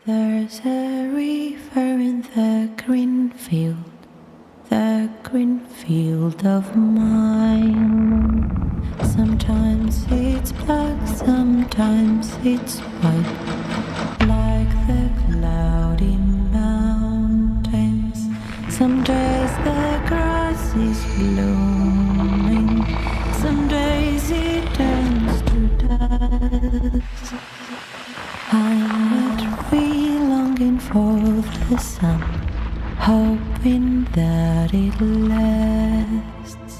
There's a river in the green field of mine. Sometimes it's black, sometimes it's white, like the cloudy mountains. Some days the grass is blooming, some days it turns to dust. I'm a tree longing for the sun, hoping that it lasts.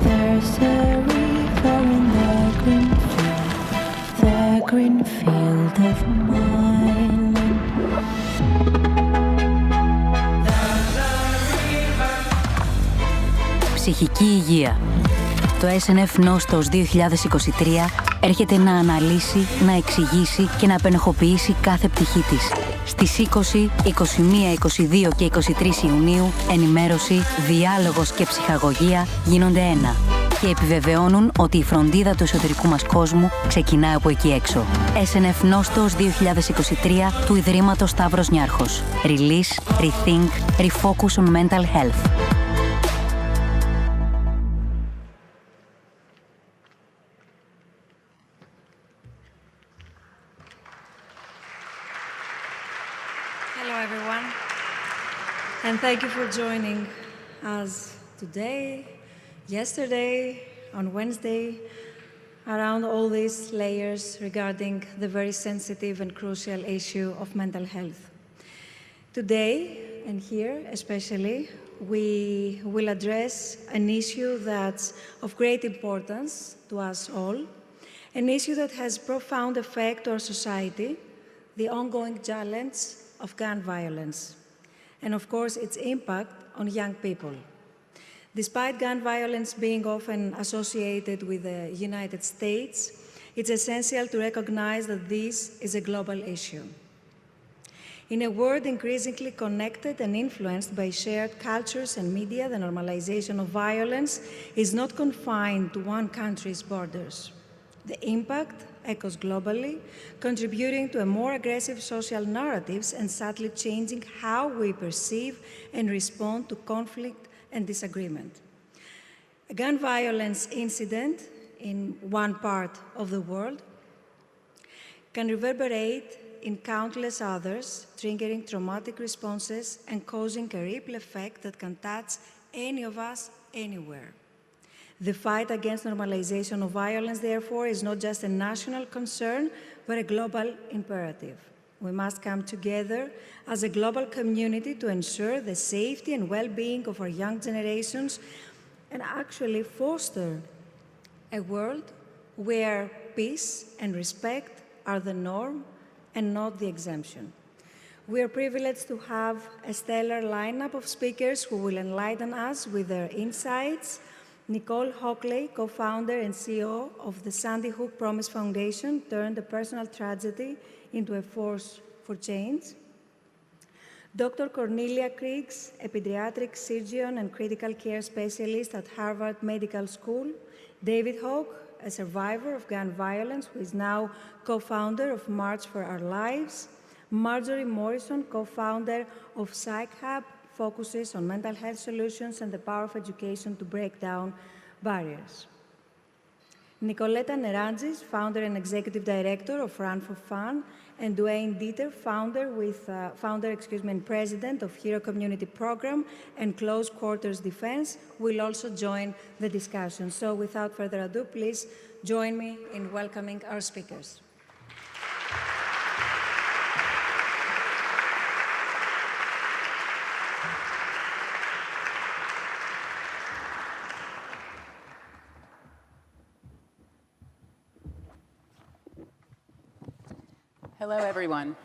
There's a river in the green field of mine. Ψυχική υγεία. Το SNF Nostos 2023 έρχεται να αναλύσει, να εξηγήσει και να απενεχοποιήσει κάθε πτυχή της. Στις 20, 21, 22 και 23 Ιουνίου, ενημέρωση, διάλογος και ψυχαγωγία γίνονται ένα και επιβεβαιώνουν ότι η φροντίδα του εσωτερικού μας κόσμου ξεκινάει από εκεί έξω. SNF Nostos 2023 του Ιδρύματος Stavros Niarchos. Release, Rethink, Refocus on Mental Health. Hello, everyone, and thank you for joining us today, yesterday, on Wednesday, around all these layers regarding the very sensitive and crucial issue of mental health. Today, and here especially, we will address an issue that's of great importance to us all, an issue that has profound effect to our society, the ongoing challenge of gun violence, and of course its impact on young people. Despite gun violence being often associated with the United States, it's essential to recognize that this is a global issue. In a world increasingly connected and influenced by shared cultures and media, the normalization of violence is not confined to one country's borders. The impact echoes globally, contributing to a more aggressive social narratives and subtly changing how we perceive and respond to conflict and disagreement. A gun violence incident in one part of the world can reverberate in countless others, triggering traumatic responses and causing a ripple effect that can touch any of us anywhere. The fight against normalization of violence, therefore, is not just a national concern, but a global imperative. We must come together as a global community to ensure the safety and well-being of our young generations and actually foster a world where peace and respect are the norm and not the exemption. We are privileged to have a stellar lineup of speakers who will enlighten us with their insights. Nicole Hockley, co-founder and CEO of the Sandy Hook Promise Foundation, turned a personal tragedy into a force for change. Dr. Cornelia Kriegs, a pediatric surgeon and critical care specialist at Harvard Medical School. David Hogg, a survivor of gun violence, who is now co-founder of March for Our Lives. Marjorie Morrison, co-founder of PsychHub, focuses on mental health solutions and the power of education to break down barriers. Nicoletta Nerangis, founder and executive director of Run for Fun, and Duane Dieter, founder and president of Hero Community Program and Close Quarters Defense, will also join the discussion. So without further ado, please join me in welcoming our speakers. Hello, everyone.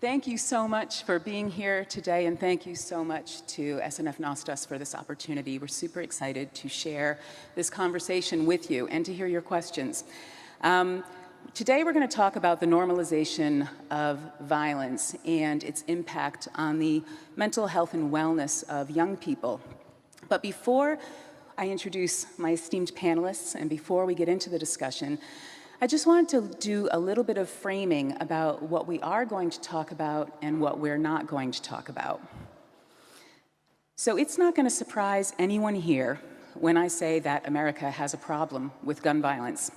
Thank you so much for being here today, and thank you so much to SNF Nostos for this opportunity. We're super excited to share this conversation with you and to hear your questions. Today, we're going to talk about the normalization of violence and its impact on the mental health and wellness of young people. But before I introduce my esteemed panelists and before we get into the discussion, I just wanted to do a little bit of framing about what we are going to talk about and what we're not going to talk about. So it's not going to surprise anyone here when I say that America has a problem with gun violence.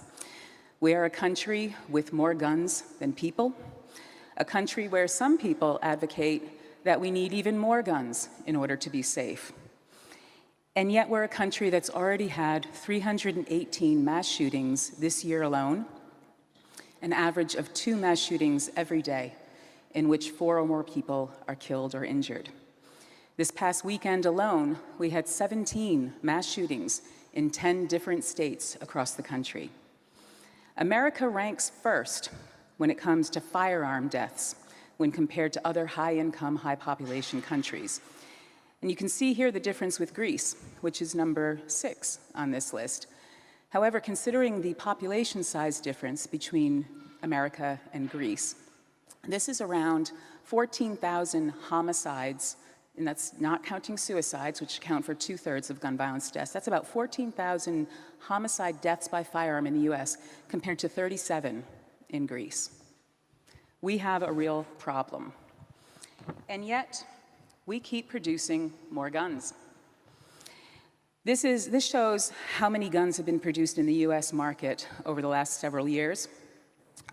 We are a country with more guns than people, a country where some people advocate that we need even more guns in order to be safe. And yet we're a country that's already had 318 mass shootings this year alone, an average of 2 mass shootings every day, in which 4 or more people are killed or injured. This past weekend alone, we had 17 mass shootings in 10 different states across the country. America ranks first when it comes to firearm deaths when compared to other high-income, high-population countries. And you can see here the difference with Greece, which is number 6 on this list. However, considering the population size difference between America and Greece, this is around 14,000 homicides, and that's not counting suicides, which account for 2/3 of gun violence deaths. That's about 14,000 homicide deaths by firearm in the US compared to 37 in Greece. We have a real problem. And yet, we keep producing more guns. This shows how many guns have been produced in the US market over the last several years.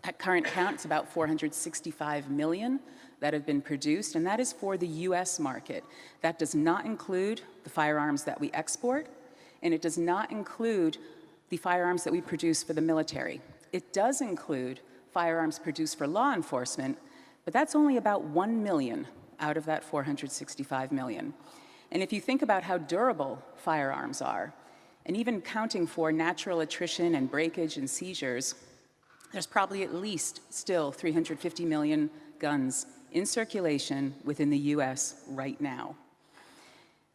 At current count, it's about 465 million that have been produced, and that is for the US market. That does not include the firearms that we export, and it does not include the firearms that we produce for the military. It does include firearms produced for law enforcement, but that's only about 1 million out of that 465 million. And if you think about how durable firearms are, and even counting for natural attrition and breakage and seizures, there's probably at least still 350 million guns in circulation within the US right now.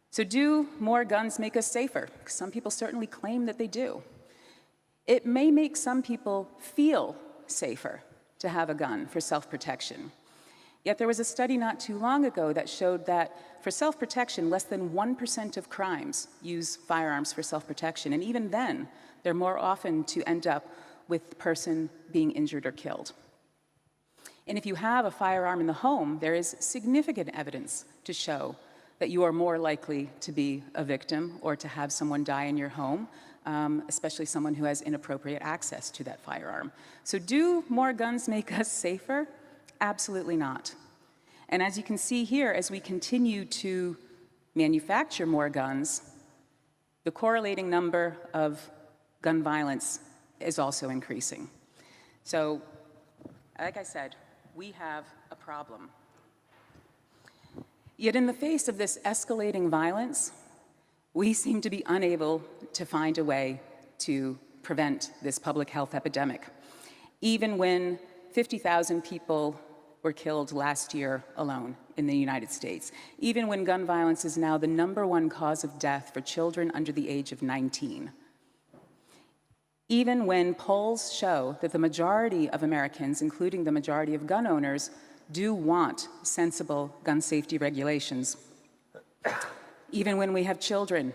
So do more guns make us safer? Some people certainly claim that they do. It may make some people feel safer to have a gun for self-protection. Yet there was a study not too long ago that showed that for self-protection, less than 1% of crimes use firearms for self-protection, and even then, they're more often to end up with the person being injured or killed. And if you have a firearm in the home, there is significant evidence to show that you are more likely to be a victim or to have someone die in your home, especially someone who has inappropriate access to that firearm. So do more guns make us safer? Absolutely not. And as you can see here, as we continue to manufacture more guns, the correlating number of gun violence is also increasing. So, like I said, we have a problem. Yet in the face of this escalating violence, we seem to be unable to find a way to prevent this public health epidemic, even when 50,000 people were killed last year alone in the United States, even when gun violence is now the #1 cause of death for children under the age of 19. Even when polls show that the majority of Americans, including the majority of gun owners, do want sensible gun safety regulations. Even when we have children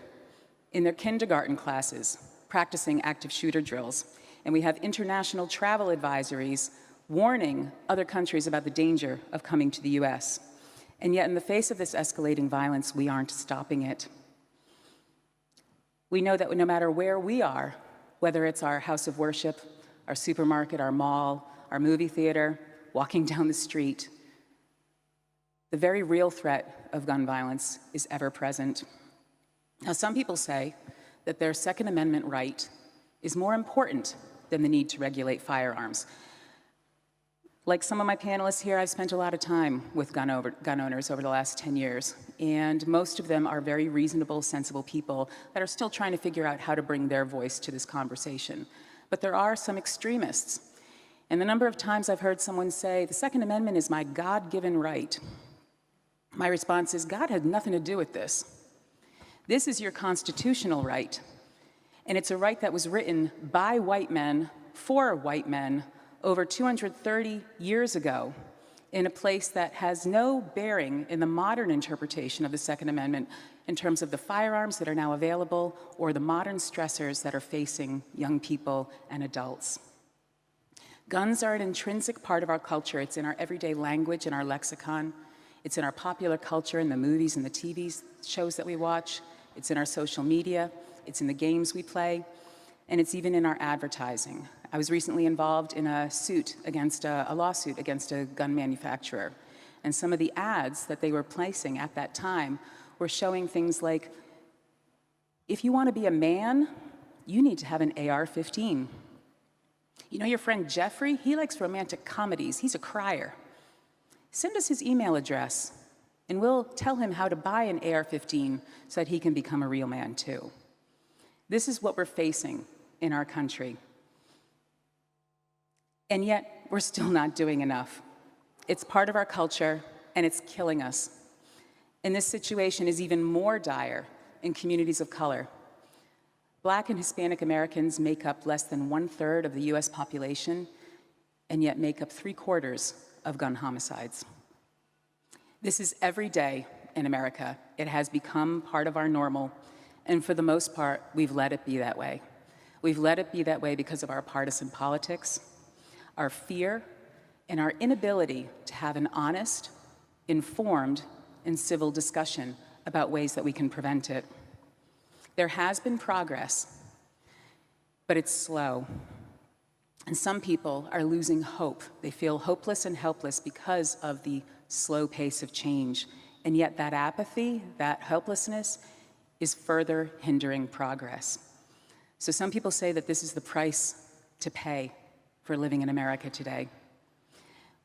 in their kindergarten classes practicing active shooter drills, and we have international travel advisories warning other countries about the danger of coming to the US. And yet in the face of this escalating violence, we aren't stopping it. We know that no matter where we are, whether it's our house of worship, our supermarket, our mall, our movie theater, walking down the street, the very real threat of gun violence is ever present. Now, some people say that their Second Amendment right is more important than the need to regulate firearms. Like some of my panelists here, I've spent a lot of time with gun owners over the last 10 years, and most of them are very reasonable, sensible people that are still trying to figure out how to bring their voice to this conversation. But there are some extremists, and the number of times I've heard someone say, the Second Amendment is my God-given right. My response is, God had nothing to do with this. This is your constitutional right, and it's a right that was written by white men for white men over 230 years ago in a place that has no bearing in the modern interpretation of the Second Amendment in terms of the firearms that are now available or the modern stressors that are facing young people and adults. Guns are an intrinsic part of our culture. It's in our everyday language, in our lexicon. It's in our popular culture, in the movies and the TV shows that we watch. It's in our social media. It's in the games we play. And it's even in our advertising. I was recently involved in a lawsuit against a gun manufacturer. And some of the ads that they were placing at that time were showing things like, if you want to be a man, you need to have an AR-15. You know your friend Jeffrey? He likes romantic comedies. He's a crier. Send us his email address, and we'll tell him how to buy an AR-15 so that he can become a real man too. This is what we're facing in our country. And yet, we're still not doing enough. It's part of our culture, and it's killing us. And this situation is even more dire in communities of color. Black and Hispanic Americans make up less than 1/3 of the US population, and yet make up 3/4 of gun homicides. This is every day in America. It has become part of our normal, and for the most part, we've let it be that way. We've let it be that way because of our partisan politics, our fear, and our inability to have an honest, informed, and civil discussion about ways that we can prevent it. There has been progress, but it's slow. And some people are losing hope. They feel hopeless and helpless because of the slow pace of change. And yet that apathy, that helplessness, is further hindering progress. So some people say that this is the price to pay for living in America today.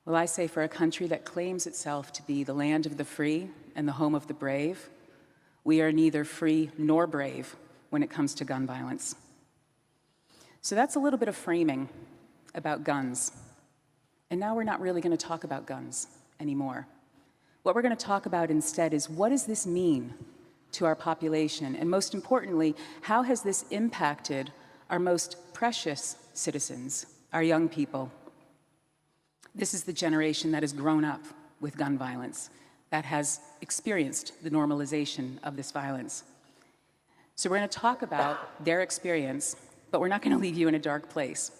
Well, I say for a country that claims itself to be the land of the free and the home of the brave, we are neither free nor brave when it comes to gun violence. So that's a little bit of framing about guns. And now we're not really going to talk about guns anymore. What we're going to talk about instead is, what does this mean to our population? And most importantly, how has this impacted our most precious citizens, our young people? This is the generation that has grown up with gun violence, that has experienced the normalization of this violence. So we're going to talk about their experience, but we're not going to leave you in a dark place,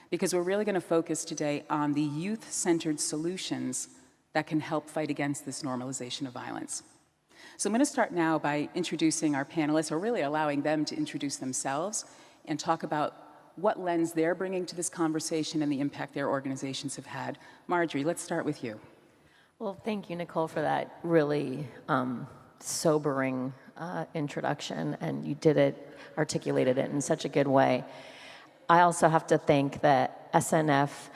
because we're really going to focus today on the youth-centered solutions that can help fight against this normalization of violence. So I'm going to start now by introducing our panelists, or really allowing them to introduce themselves and talk about what lens they're bringing to this conversation and the impact their organizations have had. Marjorie, let's start with you. Well, thank you, Nicole, for that really sobering introduction, and you articulated it in such a good way. I also have to thank the SNF,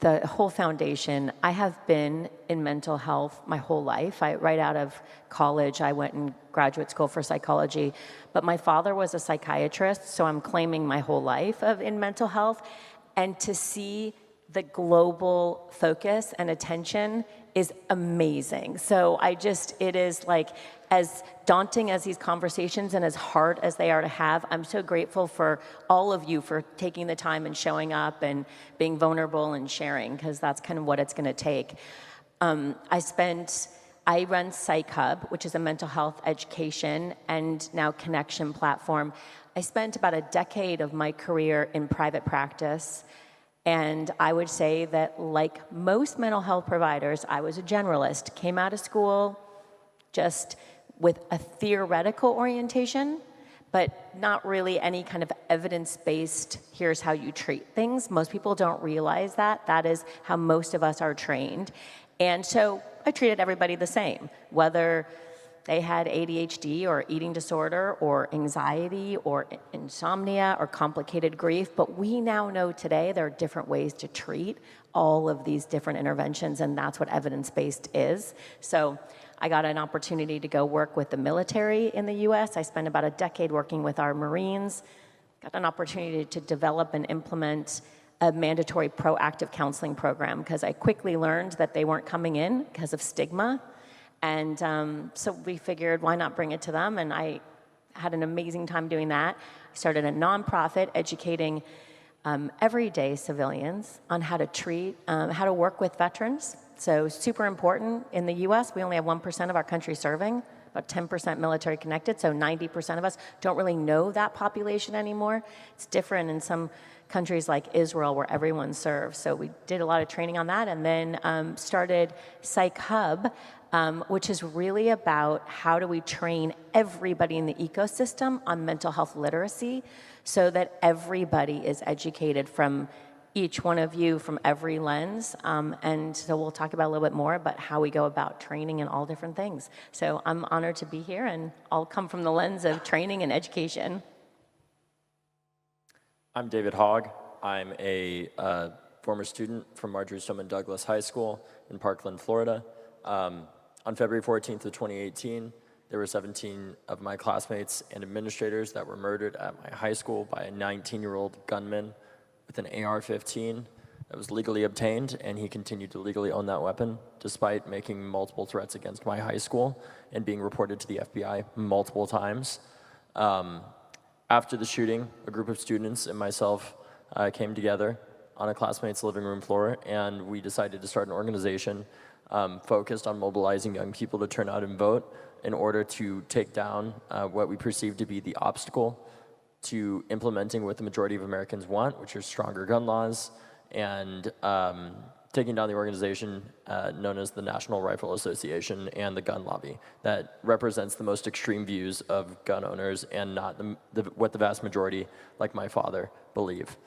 the whole foundation. I have been in mental health my whole life. Right out of college, I went in graduate school for psychology, but my father was a psychiatrist, so I'm claiming my whole life in mental health. And to see the global focus and attention is amazing. So it is like, as daunting as these conversations and as hard as they are to have, I'm so grateful for all of you for taking the time and showing up and being vulnerable and sharing, because that's kind of what it's going to take. I run Psych Hub, which is a mental health education and now connection platform. I spent about a decade of my career in private practice. And I would say that, like most mental health providers, I was a generalist, came out of school just with a theoretical orientation, but not really any kind of evidence-based, here's how you treat things. Most people don't realize that. That is how most of us are trained. And so I treated everybody the same, whether they had ADHD or eating disorder or anxiety or insomnia or complicated grief. But we now know today there are different ways to treat all of these different interventions, and that's what evidence-based is. So I got an opportunity to go work with the military in the US. I spent about a decade working with our Marines. Got an opportunity to develop and implement a mandatory proactive counseling program, because I quickly learned that they weren't coming in because of stigma. And so we figured, why not bring it to them? And I had an amazing time doing that. I started a nonprofit educating everyday civilians on how to treat, how to work with veterans. So super important. In the US, we only have 1% of our country serving, about 10% military connected, so 90% of us don't really know that population anymore. It's different in some countries like Israel where everyone serves. So we did a lot of training on that, and then started Psych Hub, which is really about how do we train everybody in the ecosystem on mental health literacy so that everybody is educated, from each one of you, from every lens. And so we'll talk about a little bit more about how we go about training and all different things. So I'm honored to be here, and I'll come from the lens of training and education. I'm David Hogg. I'm a former student from Marjorie Stoneman Douglas High School in Parkland, Florida. On February 14th of 2018, there were 17 of my classmates and administrators that were murdered at my high school by a 19-year-old gunman with an AR-15 that was legally obtained, and he continued to legally own that weapon despite making multiple threats against my high school and being reported to the FBI multiple times. After the shooting, a group of students and myself came together on a classmate's living room floor, and we decided to start an organization focused on mobilizing young people to turn out and vote in order to take down what we perceive to be the obstacle to implementing what the majority of Americans want, which are stronger gun laws, and taking down the organization known as the National Rifle Association and the Gun Lobby that represents the most extreme views of gun owners and not what the vast majority, like my father, believe.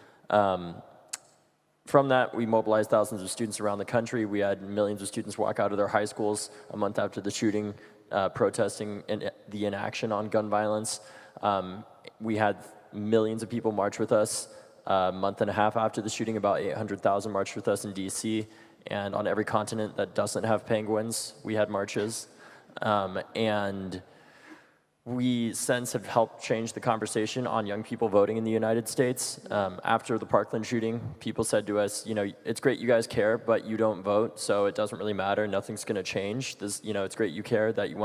From that, we mobilized thousands of students around the country. We had millions of students walk out of their high schools a month after the shooting, protesting the inaction on gun violence. We had millions of people march with us. A month and a half after the shooting, about 800,000 marched with us in DC, and on every continent that doesn't have penguins, we had marches. And we since have helped change the conversation on young people voting in the United States. After the Parkland shooting, people said to us, you know, it's great you guys care, but you don't vote, so it doesn't really matter, nothing's gonna change. This, you know, it's great you care that you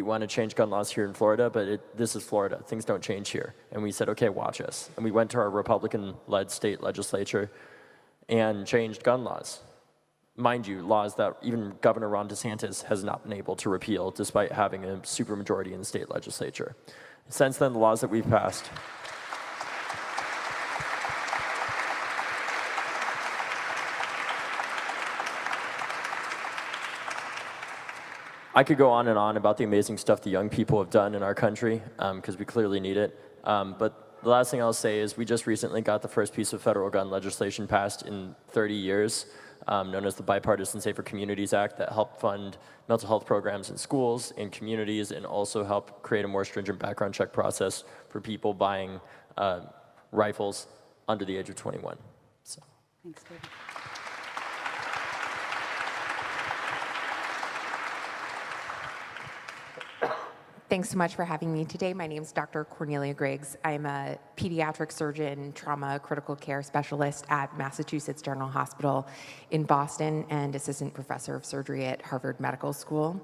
wanna change gun laws here in Florida, but this is Florida, things don't change here. And we said, okay, watch us. And we went to our Republican-led state legislature and changed gun laws. Mind you, laws that even Governor Ron DeSantis has not been able to repeal despite having a supermajority in the state legislature. Since then, the laws that we've passed I could go on and on about the amazing stuff the young people have done in our country, because we clearly need it. But the last thing I'll say is we just recently got the first piece of federal gun legislation passed in 30 years, known as the Bipartisan Safer Communities Act, that helped fund mental health programs in schools, in communities, and also help create a more stringent background check process for people buying rifles under the age of 21. So. Thanks, David. Thanks so much for having me today. My name is Dr. Cornelia Griggs. I'm a pediatric surgeon, trauma critical care specialist at Massachusetts General Hospital in Boston and assistant professor of surgery at Harvard Medical School.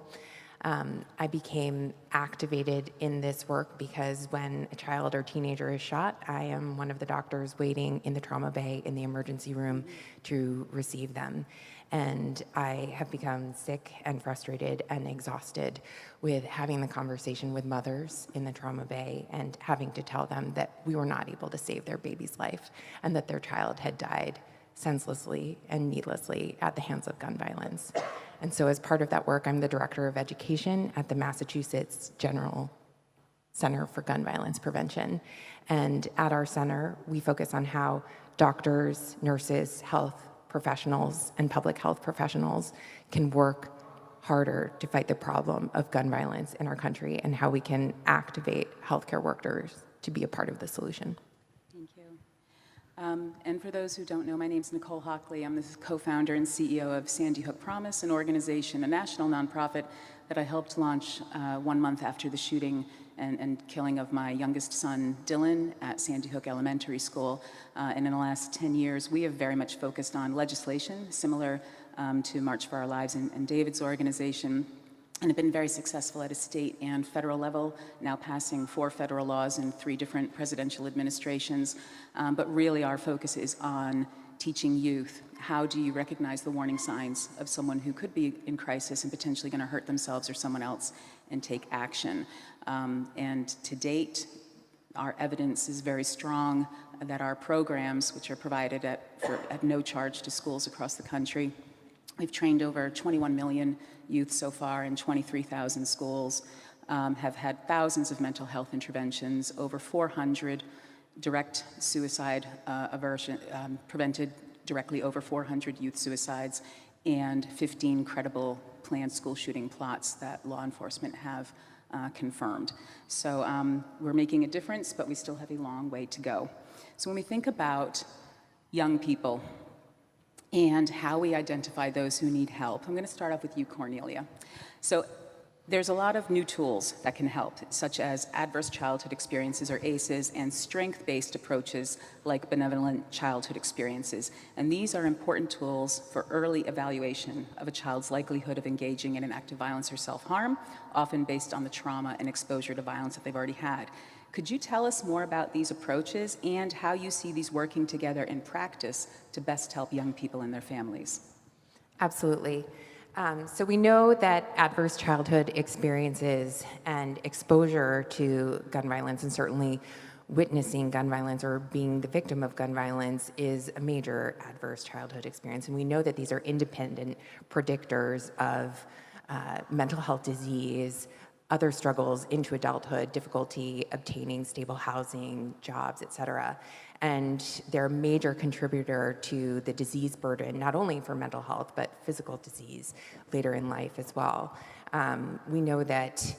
I became activated in this work because when a child or teenager is shot, I am one of the doctors waiting in the trauma bay in the emergency room to receive them. And I have become sick and frustrated and exhausted with having the conversation with mothers in the trauma bay and having to tell them that we were not able to save their baby's life and that their child had died senselessly and needlessly at the hands of gun violence. And so as part of that work, I'm the director of education at the Massachusetts General Center for Gun Violence Prevention. And at our center, we focus on how doctors, nurses, health professionals, and public health professionals can work harder to fight the problem of gun violence in our country and how we can activate healthcare workers to be a part of the solution. Thank you. And for those who don't know, my name's Nicole Hockley. I'm the co-founder and CEO of Sandy Hook Promise, an organization, a national nonprofit that I helped launch 1 month after the shooting and killing of my youngest son, Dylan, at Sandy Hook Elementary School. And in the last 10 years, we have very much focused on legislation, similar to March for Our Lives and David's organization, and have been very successful at a state and federal level, now passing 4 federal laws in 3 different presidential administrations. But really our focus is on teaching youth how do you recognize the warning signs of someone who could be in crisis and potentially going to hurt themselves or someone else and take action? And to date, our evidence is very strong that our programs, which are provided at no charge to schools across the country, we've trained over 21 million youth so far in 23,000 schools, have had thousands of mental health interventions, over 400 direct suicide aversion, prevented directly over 400 youth suicides, and 15 credible planned school shooting plots that law enforcement have confirmed. So we're making a difference, but we still have a long way to go. So when we think about young people and how we identify those who need help, I'm going to start off with you, Cornelia. So there's a lot of new tools that can help, such as adverse childhood experiences, or ACEs, and strength-based approaches like benevolent childhood experiences. And these are important tools for early evaluation of a child's likelihood of engaging in an act of violence or self-harm, often based on the trauma and exposure to violence that they've already had. Could you tell us more about these approaches and how you see these working together in practice to best help young people and their families? Absolutely. So we know that adverse childhood experiences and exposure to gun violence, and certainly witnessing gun violence or being the victim of gun violence, is a major adverse childhood experience. And we know that these are independent predictors of mental health disease, other struggles into adulthood, difficulty obtaining stable housing, jobs, et cetera. And they're a major contributor to the disease burden, not only for mental health, but physical disease later in life as well. We know that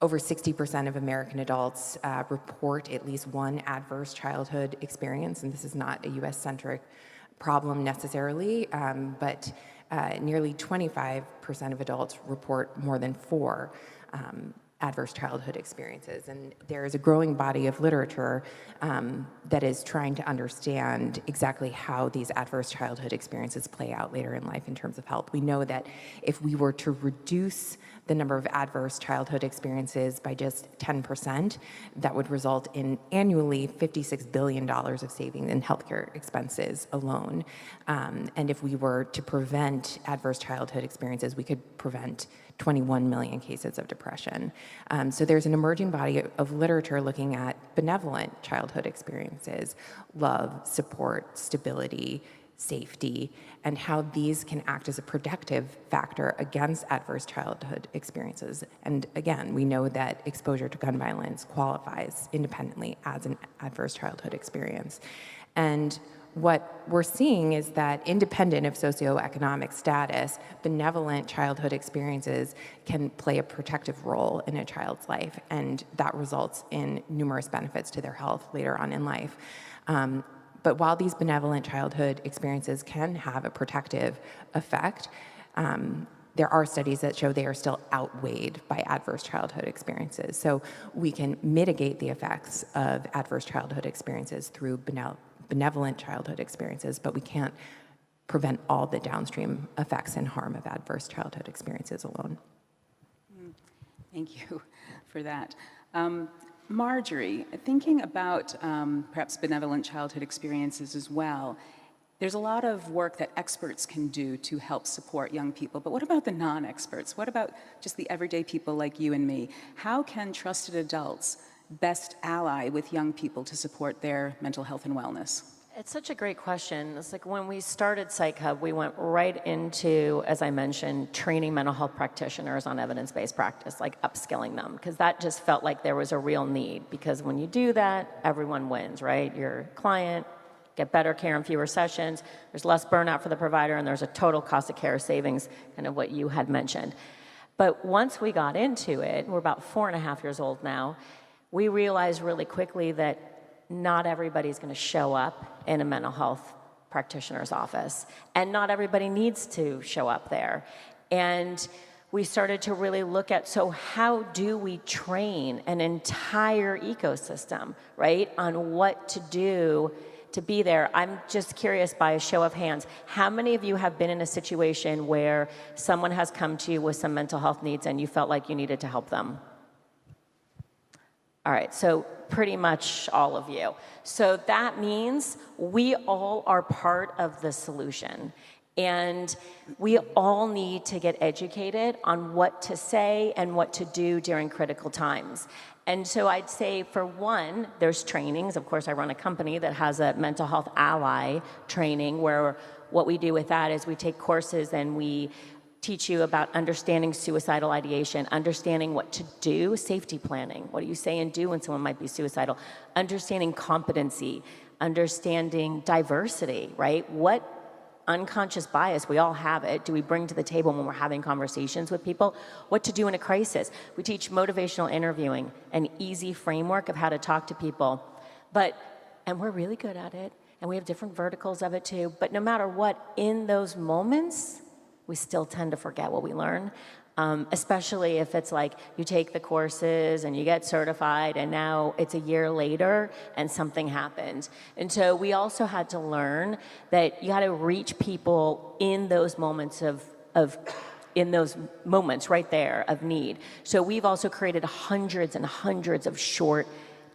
over 60% of American adults report at least one adverse childhood experience, and this is not a US-centric problem necessarily, but nearly 25% of adults report more than 4 adverse childhood experiences. And there is a growing body of literature that is trying to understand exactly how these adverse childhood experiences play out later in life in terms of health. We know that if we were to reduce the number of adverse childhood experiences by just 10%, that would result in annually $56 billion of savings in healthcare expenses alone. And if we were to prevent adverse childhood experiences, we could prevent 21 million cases of depression. So there's an emerging body of literature looking at benevolent childhood experiences, love, support, stability, safety, and how these can act as a protective factor against adverse childhood experiences. And again, we know that exposure to gun violence qualifies independently as an adverse childhood experience. And what we're seeing is that independent of socioeconomic status, benevolent childhood experiences can play a protective role in a child's life, and that results in numerous benefits to their health later on in life. But while these benevolent childhood experiences can have a protective effect, there are studies that show they are still outweighed by adverse childhood experiences. So we can mitigate the effects of adverse childhood experiences through benevolent childhood experiences, but we can't prevent all the downstream effects and harm of adverse childhood experiences alone. Thank you for that. Marjorie, thinking about perhaps benevolent childhood experiences as well, there's a lot of work that experts can do to help support young people, but what about the non-experts? What about just the everyday people like you and me? How can trusted adults best ally with young people to support their mental health and wellness? It's such a great question. It's like when we started Psych Hub, we went right into, as I mentioned, training mental health practitioners on evidence-based practice, like upskilling them, because that just felt like there was a real need. Because when you do that, everyone wins, right? Your client get better care in fewer sessions, there's less burnout for the provider, and there's a total cost of care savings, kind of what you had mentioned. But once we got into it, we're about 4.5 years old now, we realized really quickly that not everybody's going to show up in a mental health practitioner's office, and not everybody needs to show up there. And we started to really look at, so how do we train an entire ecosystem, right, on what to do to be there? I'm just curious, by a show of hands, how many of you have been in a situation where someone has come to you with some mental health needs and you felt like you needed to help them? All right, so pretty much all of you. So that means we all are part of the solution. And we all need to get educated on what to say and what to do during critical times. And so I'd say, for one, there's trainings. Of course, I run a company that has a mental health ally training, where what we do with that is we take courses and we teach you about understanding suicidal ideation, understanding what to do, safety planning, what do you say and do when someone might be suicidal, understanding competency, understanding diversity, right? What unconscious bias, we all have it, do we bring to the table when we're having conversations with people? What to do in a crisis. We teach motivational interviewing, an easy framework of how to talk to people. And we're really good at it, and we have different verticals of it too, but no matter what, in those moments, we still tend to forget what we learn, especially if it's like you take the courses and you get certified and now it's a year later and something happened. And so we also had to learn that you got to reach people in those moments in those moments right there of need. So we've also created hundreds and hundreds of short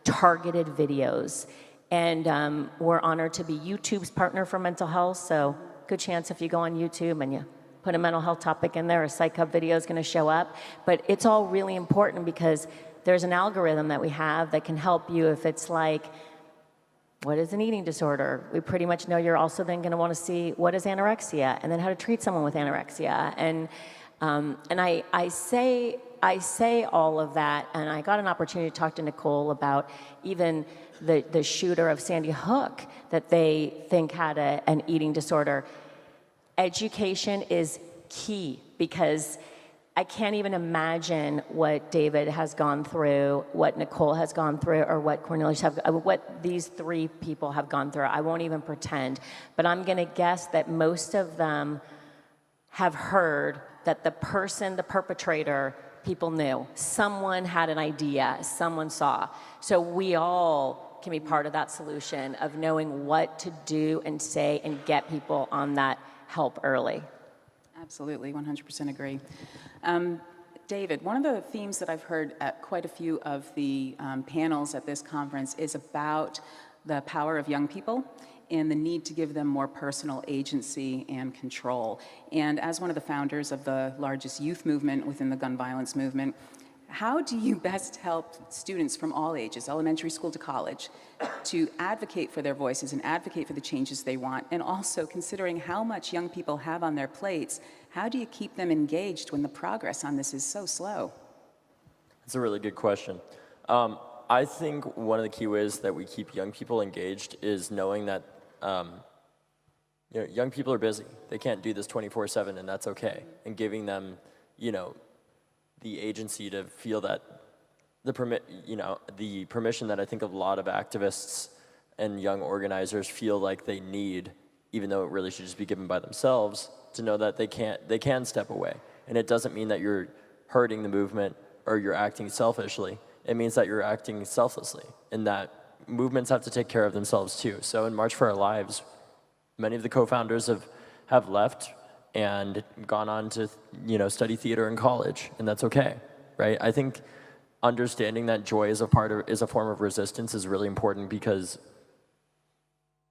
targeted videos. And we're honored to be YouTube's partner for mental health. So good chance if you go on YouTube and you put a mental health topic in there, a Psych Hub video is going to show up. But it's all really important because there's an algorithm that we have that can help you if it's like, what is an eating disorder? We pretty much know you're also then going to want to see what is anorexia and then how to treat someone with anorexia. And I say all of that, and I got an opportunity to talk to Nicole about even the shooter of Sandy Hook that they think had an eating disorder. Education is key, because I can't even imagine what David has gone through, what Nicole has gone through, or what what these three people have gone through. I won't even pretend, but I'm gonna guess that most of them have heard that the perpetrator, people knew. Someone had an idea, someone saw. So we all can be part of that solution of knowing what to do and say and get people on that help early. Absolutely, 100% agree. David, one of the themes that I've heard at quite a few of the panels at this conference is about the power of young people and the need to give them more personal agency and control. And as one of the founders of the largest youth movement within the gun violence movement, how do you best help students from all ages, elementary school to college, to advocate for their voices and advocate for the changes they want? And also, considering how much young people have on their plates, how do you keep them engaged when the progress on this is so slow? That's a really good question. I think one of the key ways that we keep young people engaged is knowing that young people are busy. They can't do this 24/7, and that's okay. And giving them, the agency to feel that the permission that I think a lot of activists and young organizers feel like they need, even though it really should just be given by themselves, to know that they can step away. And it doesn't mean that you're hurting the movement or you're acting selfishly. It means that you're acting selflessly, and that movements have to take care of themselves too. So in March for Our Lives, many of the co-founders have left and gone on to study theater in college, and that's okay, right? I think understanding that joy is a form of resistance is really important, because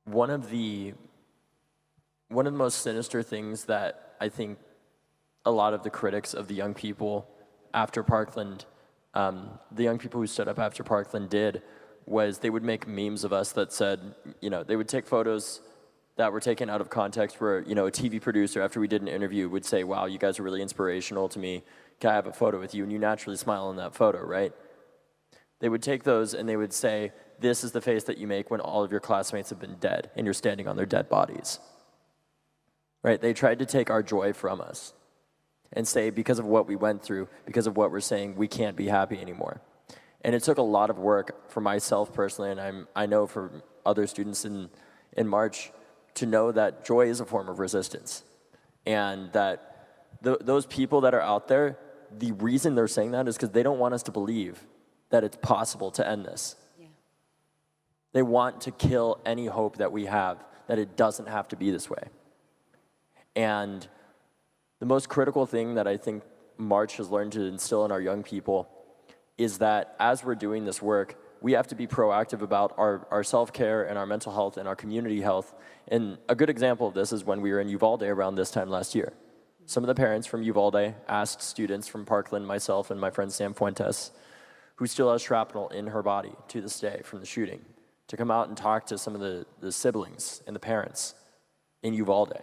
one of the most sinister things that I think a lot of the critics of the young people after Parkland, the young people who stood up after Parkland did, was they would make memes of us that said, they would take photos that were taken out of context, where a TV producer, after we did an interview, would say, "Wow, you guys are really inspirational to me. Can I have a photo with you?" And you naturally smile in that photo, right? They would take those and they would say, "This is the face that you make when all of your classmates have been dead and you're standing on their dead bodies." Right? They tried to take our joy from us and say, because of what we went through, because of what we're saying, we can't be happy anymore. And it took a lot of work for myself personally, and I know for other students in March, to know that joy is a form of resistance, and that those people that are out there, the reason they're saying that is because they don't want us to believe that it's possible to end this. Yeah. They want to kill any hope that we have that it doesn't have to be this way. And the most critical thing that I think March has learned to instill in our young people is that as we're doing this work, we have to be proactive about our self-care and our mental health and our community health. And a good example of this is when we were in Uvalde around this time last year. Some of the parents from Uvalde asked students from Parkland, myself, and my friend Sam Fuentes, who still has shrapnel in her body to this day from the shooting, to come out and talk to some of the siblings and the parents in Uvalde.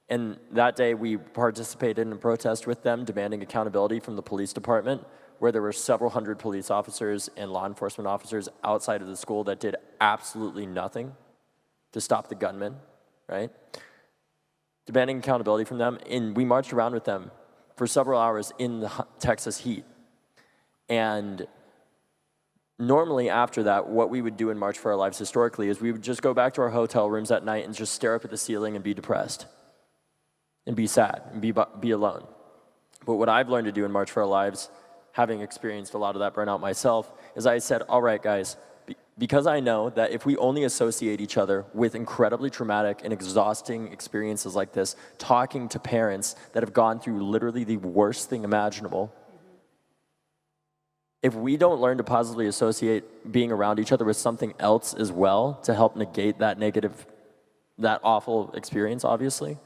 And that day we participated in a protest with them demanding accountability from the police department, where there were several hundred police officers and law enforcement officers outside of the school that did absolutely nothing to stop the gunman, right? Demanding accountability from them, and we marched around with them for several hours in the Texas heat. And normally after that, what we would do in March for Our Lives historically is we would just go back to our hotel rooms at night and just stare up at the ceiling and be depressed and be sad and be alone. But what I've learned to do in March for Our Lives, having experienced a lot of that burnout myself, is I said, all right, guys, because I know that if we only associate each other with incredibly traumatic and exhausting experiences like this, talking to parents that have gone through literally the worst thing imaginable, if we don't learn to positively associate being around each other with something else as well to help negate that negative, that awful experience, obviously,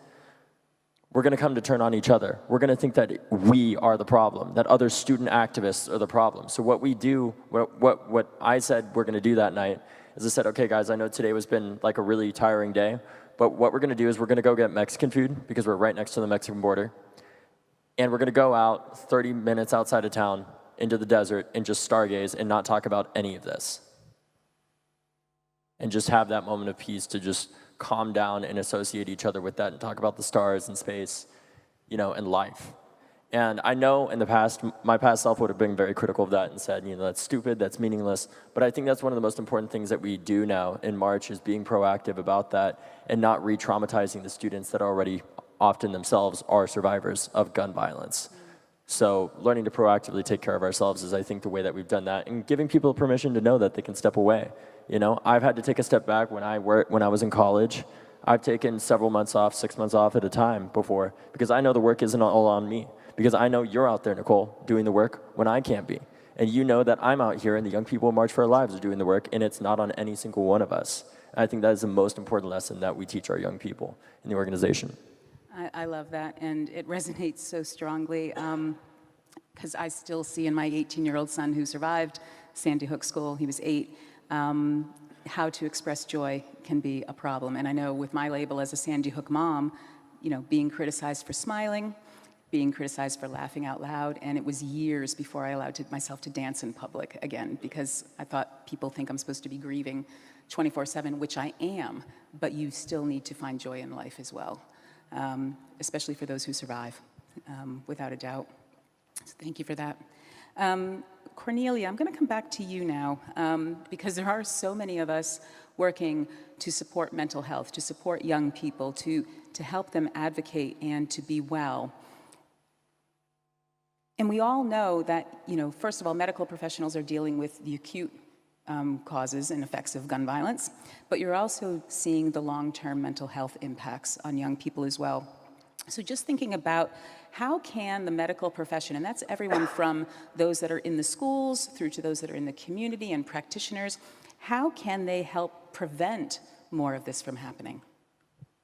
we're going to come to turn on each other. We're going to think that we are the problem, that other student activists are the problem. So what we do, what I said we're going to do that night is I said, okay, guys, I know today has been like a really tiring day, but what we're going to do is we're going to go get Mexican food because we're right next to the Mexican border. And we're going to go out 30 minutes outside of town into the desert and just stargaze and not talk about any of this. And just have that moment of peace to just calm down and associate each other with that and talk about the stars and space, you know, and life. And I know in the past, my past self would have been very critical of that and said, you know, that's stupid, that's meaningless. But I think that's one of the most important things that we do now in March is being proactive about that and not re-traumatizing the students that already often themselves are survivors of gun violence. So learning to proactively take care of ourselves is, I think, the way that we've done that, and giving people permission to know that they can step away. You know, I've had to take a step back when I was in college. I've taken several months off, 6 months off at a time before, because I know the work isn't all on me. Because I know you're out there, Nicole, doing the work when I can't be. And you know that I'm out here and the young people of March for Our Lives are doing the work, and it's not on any single one of us. And I think that is the most important lesson that we teach our young people in the organization. I love that, and it resonates so strongly because I still see in my 18-year-old son who survived Sandy Hook School, he was 8, how to express joy can be a problem. And I know with my label as a Sandy Hook mom, you know, being criticized for smiling, being criticized for laughing out loud, and it was years before I allowed myself to dance in public again, because I thought people think I'm supposed to be grieving 24/7, which I am, but you still need to find joy in life as well. Especially for those who survive, without a doubt. So thank you for that. Cornelia, I'm going to come back to you now, because there are so many of us working to support mental health, to support young people, to help them advocate and to be well. And we all know that, you know, first of all, medical professionals are dealing with the acute causes and effects of gun violence, but you're also seeing the long-term mental health impacts on young people as well. So just thinking about how can the medical profession, and that's everyone from those that are in the schools through to those that are in the community and practitioners, how can they help prevent more of this from happening?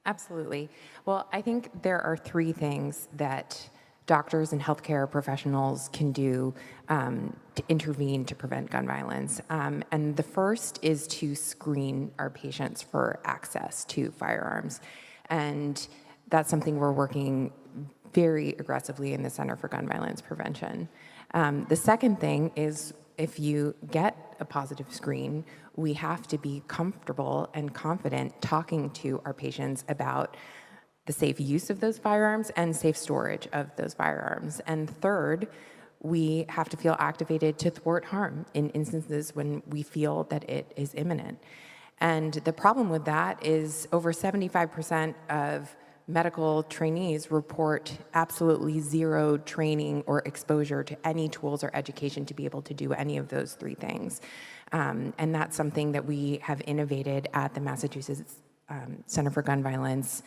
Absolutely. Well, I think there are 3 things that doctors and healthcare professionals can do to intervene to prevent gun violence. And the first is to screen our patients for access to firearms. And that's something we're working very aggressively in the Center for Gun Violence Prevention. The second thing is, if you get a positive screen, we have to be comfortable and confident talking to our patients about the safe use of those firearms and safe storage of those firearms. And third, we have to feel activated to thwart harm in instances when we feel that it is imminent. And the problem with that is over 75% of medical trainees report absolutely zero training or exposure to any tools or education to be able to do any of those 3 things. And that's something that we have innovated at the Massachusetts Center for Gun Violence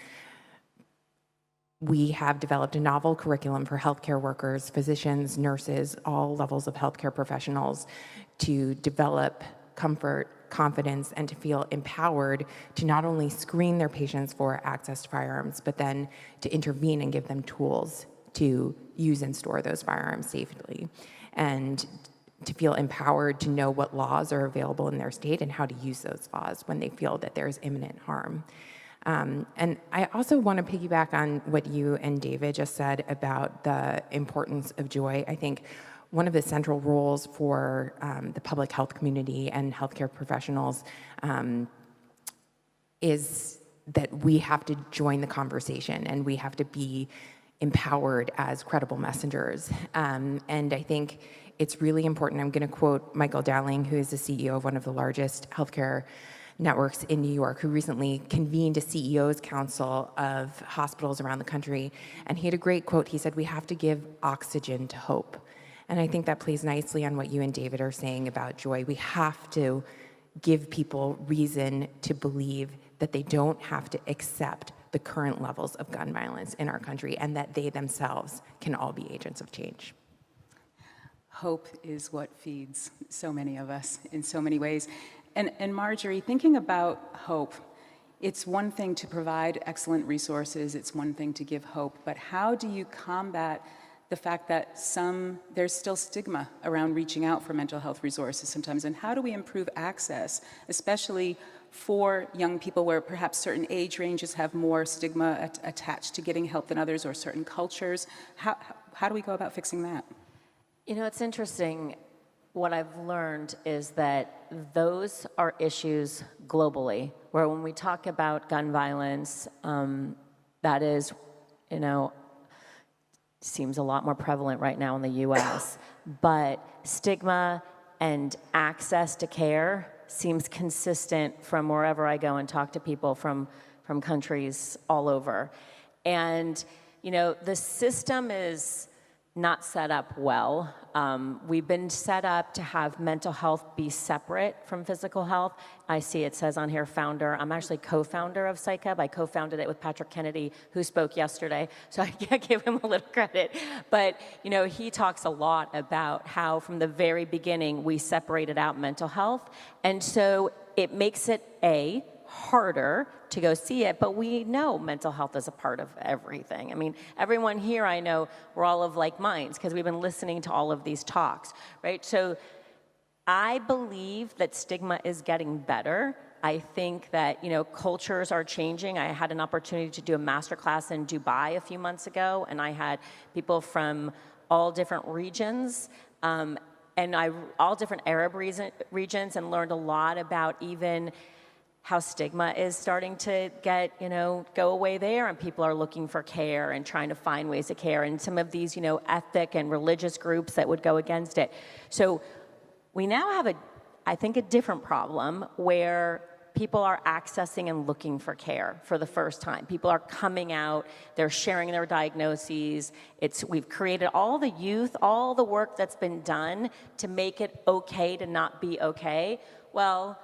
we have developed a novel curriculum for healthcare workers, physicians, nurses, all levels of healthcare professionals to develop comfort, confidence, and to feel empowered to not only screen their patients for access to firearms, but then to intervene and give them tools to use and store those firearms safely, and to feel empowered to know what laws are available in their state and how to use those laws when they feel that there's imminent harm. And I also want to piggyback on what you and David just said about the importance of joy. I think one of the central roles for the public health community and healthcare professionals is that we have to join the conversation and we have to be empowered as credible messengers. And I think it's really important. I'm going to quote Michael Dowling, who is the CEO of one of the largest healthcare networks in New York, who recently convened a CEO's council of hospitals around the country. And he had a great quote. He said, "We have to give oxygen to hope." And I think that plays nicely on what you and David are saying about joy. We have to give people reason to believe that they don't have to accept the current levels of gun violence in our country and that they themselves can all be agents of change. Hope is what feeds so many of us in so many ways. And Marjorie, thinking about hope, it's one thing to provide excellent resources, it's one thing to give hope, but how do you combat the fact that there's still stigma around reaching out for mental health resources sometimes, and how do we improve access, especially for young people where perhaps certain age ranges have more stigma attached to getting help than others, or certain cultures? How do we go about fixing that? You know, it's interesting. What I've learned is that those are issues globally, where when we talk about gun violence, that is, you know, seems a lot more prevalent right now in the US, but stigma and access to care seems consistent from wherever I go and talk to people from countries all over. And, you know, the system is not set up well. We've been set up to have mental health be separate from physical health. I see it says on here founder. I'm actually co-founder of PsychHub. I co-founded it with Patrick Kennedy, who spoke yesterday, so I can't give him a little credit. But you know, he talks a lot about how from the very beginning we separated out mental health, and so it makes it harder to go see it, but we know mental health is a part of everything. I mean, everyone here I know, we're all of like minds because we've been listening to all of these talks, right? So I believe that stigma is getting better. I think that, you know, cultures are changing. I had an opportunity to do a masterclass in Dubai a few months ago, and I had people from all different regions, and all different Arab regions, and learned a lot about even how stigma is starting to get, you know, go away there, and people are looking for care and trying to find ways to care, and some of these, you know, ethnic and religious groups that would go against it. So we now have I think, a different problem where people are accessing and looking for care for the first time. People are coming out, they're sharing their diagnoses. We've created all the youth, all the work that's been done to make it okay to not be okay. Well,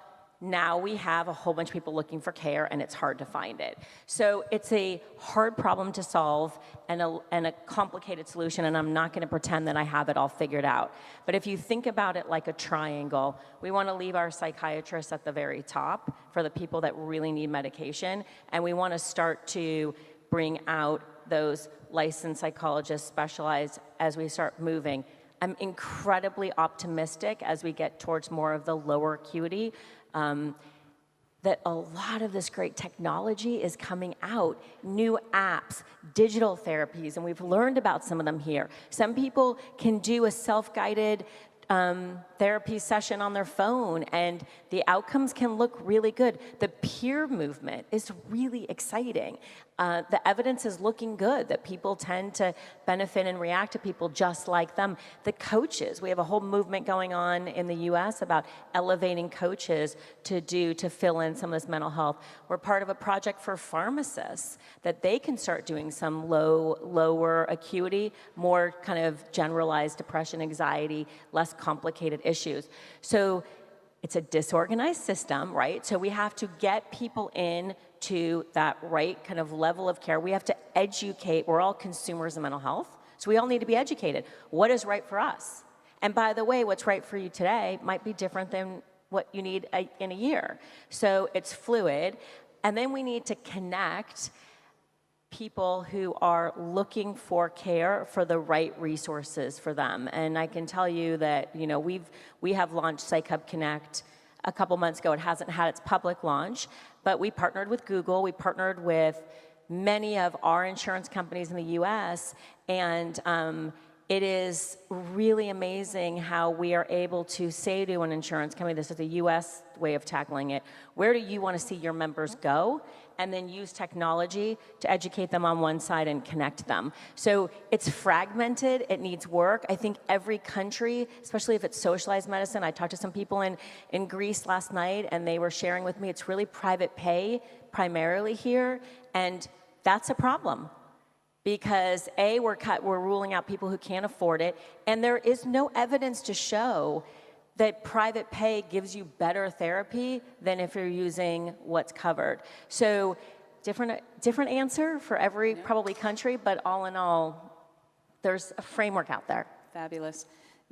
now we have a whole bunch of people looking for care, and it's hard to find it. So it's a hard problem to solve and a complicated solution, and I'm not going to pretend that I have it all figured out. But if you think about it like a triangle, we want to leave our psychiatrists at the very top for the people that really need medication, and we want to start to bring out those licensed psychologists, specialized, as we start moving. I'm incredibly optimistic as we get towards more of the lower acuity, that a lot of this great technology is coming out, new apps, digital therapies, and we've learned about some of them here. Some people can do a self-guided therapy session on their phone, and the outcomes can look really good. The peer movement is really exciting. The evidence is looking good that people tend to benefit and react to people just like them. The coaches, we have a whole movement going on in the US about elevating coaches to fill in some of this mental health. We're part of a project for pharmacists that they can start doing some lower acuity, more kind of generalized depression, anxiety, less complicated issues. So it's a disorganized system, right? So we have to get people in to that right kind of level of care. We have to educate. We're all consumers of mental health, so we all need to be educated. What is right for us? And by the way, what's right for you today might be different than what you need in a year. So it's fluid. And then we need to connect people who are looking for care for the right resources for them. And I can tell you that, you know, we have launched Psych Hub Connect a couple months ago. It hasn't had its public launch, but we partnered with Google. We partnered with many of our insurance companies in the US, and it is really amazing how we are able to say to an insurance company, this is a US way of tackling it, where do you want to see your members go? And then use technology to educate them on one side and connect them. So it's fragmented, it needs work. I think every country, especially if it's socialized medicine, I talked to some people in Greece last night and they were sharing with me, it's really private pay primarily here, and that's a problem. Because A, we're ruling out people who can't afford it, and there is no evidence to show that private pay gives you better therapy than if you're using what's covered. So different answer for every probably country, but all in all, there's a framework out there. Fabulous.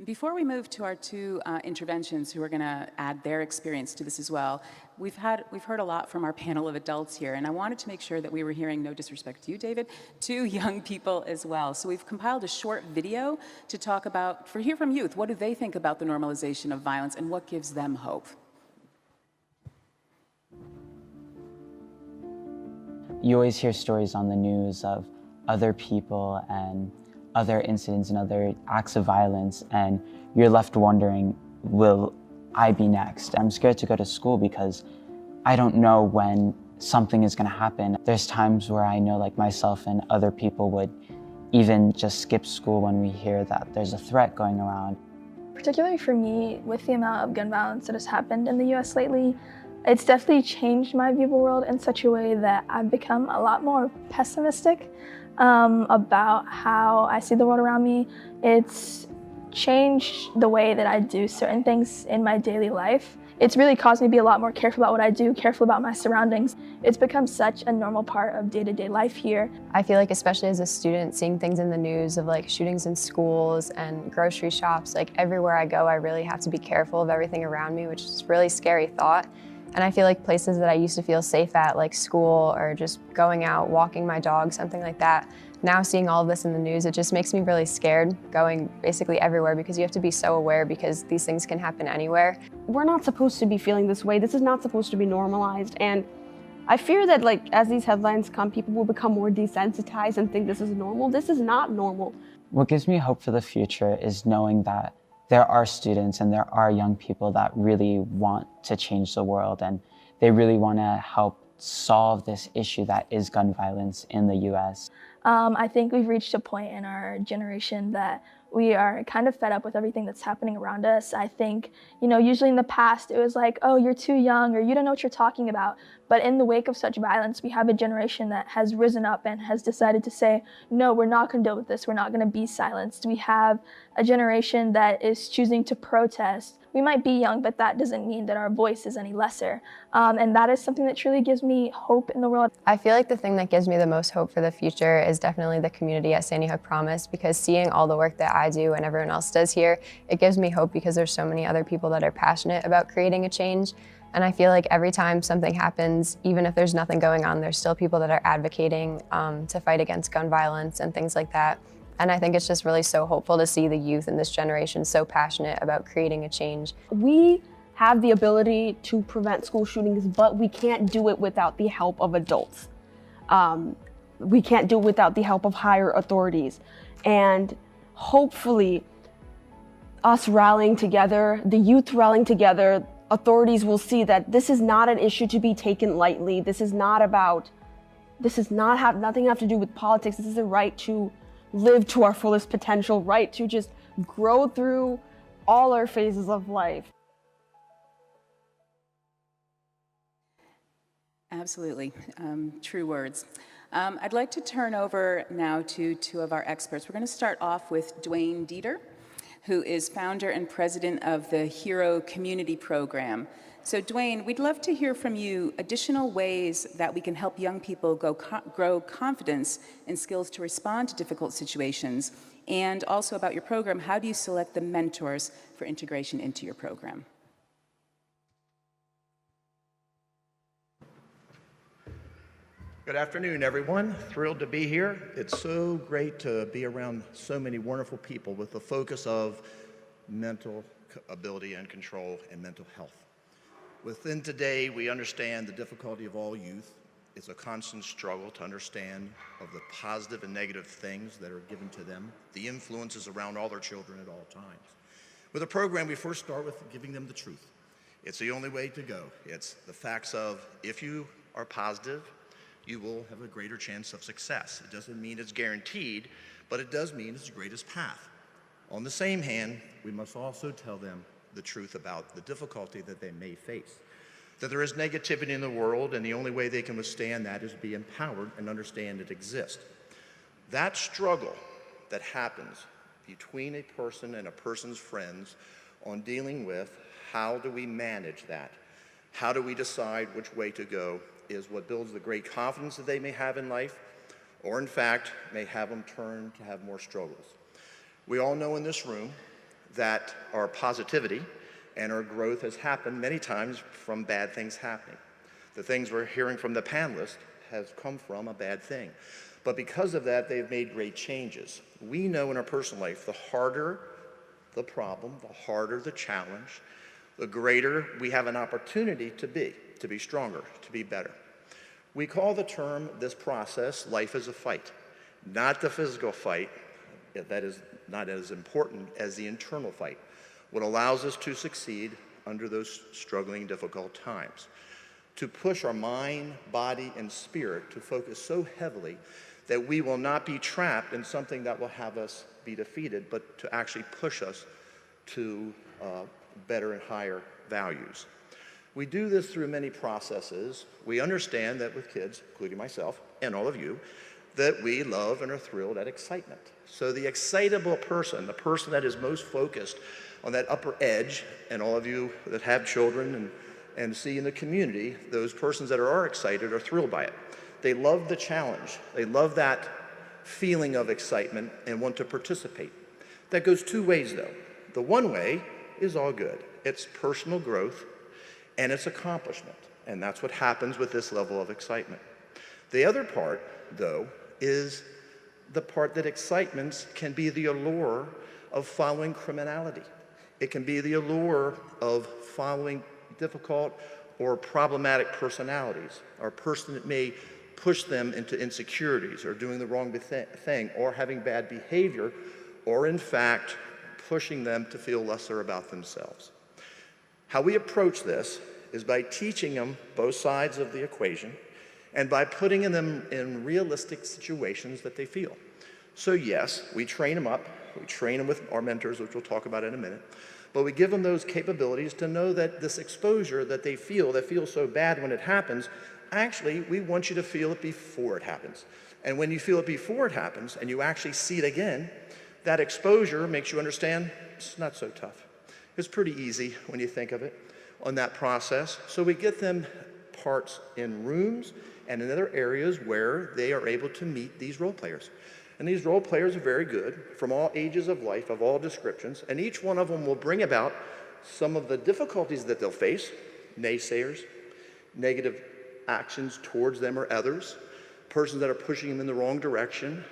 Before we move to our two interventions who are going to add their experience to this as well, we've heard a lot from our panel of adults here, and I wanted to make sure that we were hearing, no disrespect to you, David, to young people as well. So we've compiled a short video to talk about, hear from youth, what do they think about the normalization of violence and what gives them hope? You always hear stories on the news of other people and other incidents and other acts of violence, and you're left wondering, will I be next? I'm scared to go to school because I don't know when something is going to happen. There's times where I know, like myself and other people would even just skip school when we hear that there's a threat going around. Particularly for me, with the amount of gun violence that has happened in the US lately, it's definitely changed my view of the world in such a way that I've become a lot more pessimistic about how I see the world around me. It's changed the way that I do certain things in my daily life. It's really caused me to be a lot more careful about what I do, careful about my surroundings. It's become such a normal part of day-to-day life here. I feel like, especially as a student, seeing things in the news of like shootings in schools and grocery shops, like everywhere I go, I really have to be careful of everything around me, which is a really scary thought. And I feel like places that I used to feel safe at, like school or just going out, walking my dog, something like that, now seeing all of this in the news, it just makes me really scared going basically everywhere, because you have to be so aware because these things can happen anywhere. We're not supposed to be feeling this way. This is not supposed to be normalized. And I fear that, like, as these headlines come, people will become more desensitized and think this is normal. This is not normal. What gives me hope for the future is knowing that there are students and there are young people that really want to change the world, and they really want to help solve this issue that is gun violence in the US. I think we've reached a point in our generation that we are kind of fed up with everything that's happening around us. I think, usually in the past it was like, oh, you're too young or you don't know what you're talking about. But in the wake of such violence, we have a generation that has risen up and has decided to say, no, we're not going to deal with this. We're not going to be silenced. We have a generation that is choosing to protest. We might be young, but that doesn't mean that our voice is any lesser. And that is something that truly gives me hope in the world. I feel like the thing that gives me the most hope for the future is definitely the community at Sandy Hook Promise, because seeing all the work that I do and everyone else does here, it gives me hope because there's so many other people that are passionate about creating a change. And I feel like every time something happens, even if there's nothing going on, there's still people that are advocating to fight against gun violence and things like that. And I think it's just really so hopeful to see the youth in this generation so passionate about creating a change. We have the ability to prevent school shootings, but we can't do it without the help of adults. We can't do it without the help of higher authorities. And hopefully, us rallying together, the youth rallying together, authorities will see that this is not an issue to be taken lightly. This is not nothing have to do with politics. This is a right to live to our fullest potential, right to just grow through all our phases of life. Absolutely, true words. I'd like to turn over now to two of our experts. We're going to start off with Dwayne Dieter, who is founder and president of the HERO Community Program. So Dwayne, we'd love to hear from you additional ways that we can help young people grow confidence and skills to respond to difficult situations, and also about your program. How do you select the mentors for integration into your program? Good afternoon, everyone. Thrilled to be here. It's so great to be around so many wonderful people with the focus of mental ability and control and mental health. Within today, we understand the difficulty of all youth. It's a constant struggle to understand of the positive and negative things that are given to them, the influences around all their children at all times. With a program, we first start with giving them the truth. It's the only way to go. It's the facts of, if you are positive, you will have a greater chance of success. It doesn't mean it's guaranteed, but it does mean it's the greatest path. On the same hand, we must also tell them the truth about the difficulty that they may face. That there is negativity in the world, and the only way they can withstand that is be empowered and understand it exists. That struggle that happens between a person and a person's friends on dealing with how do we manage that, how do we decide which way to go, is what builds the great confidence that they may have in life, or in fact, may have them turn to have more struggles. We all know in this room that our positivity and our growth has happened many times from bad things happening. The things we're hearing from the panelists has come from a bad thing. But because of that, they've made great changes. We know in our personal life, the harder the problem, the harder the challenge, the greater we have an opportunity to be stronger, to be better. We call the term, this process, life is a fight. Not the physical fight, that is not as important as the internal fight, what allows us to succeed under those struggling, difficult times. To push our mind, body, and spirit to focus so heavily that we will not be trapped in something that will have us be defeated, but to actually push us to better and higher values. We do this through many processes. We understand that with kids, including myself and all of you, that we love and are thrilled at excitement. So the excitable person, the person that is most focused on that upper edge, and all of you that have children and see in the community, those persons that are excited are thrilled by it. They love the challenge. They love that feeling of excitement and want to participate. That goes two ways though. The one way is all good. It's personal growth and it's accomplishment. And that's what happens with this level of excitement. The other part, though, is the part that excitement can be the allure of following criminality. It can be the allure of following difficult or problematic personalities, or a person that may push them into insecurities or doing the wrong thing or having bad behavior, or in fact, pushing them to feel lesser about themselves. How we approach this is by teaching them both sides of the equation and by putting them in realistic situations that they feel. So yes, we train them up, we train them with our mentors, which we'll talk about in a minute, but we give them those capabilities to know that this exposure that they feel, that feels so bad when it happens, actually, we want you to feel it before it happens. And when you feel it before it happens and you actually see it again, that exposure makes you understand it's not so tough. It's pretty easy when you think of it on that process. So we get them parts in rooms and in other areas where they are able to meet these role players. And these role players are very good from all ages of life, of all descriptions, and each one of them will bring about some of the difficulties that they'll face, naysayers, negative actions towards them or others, persons that are pushing them in the wrong direction,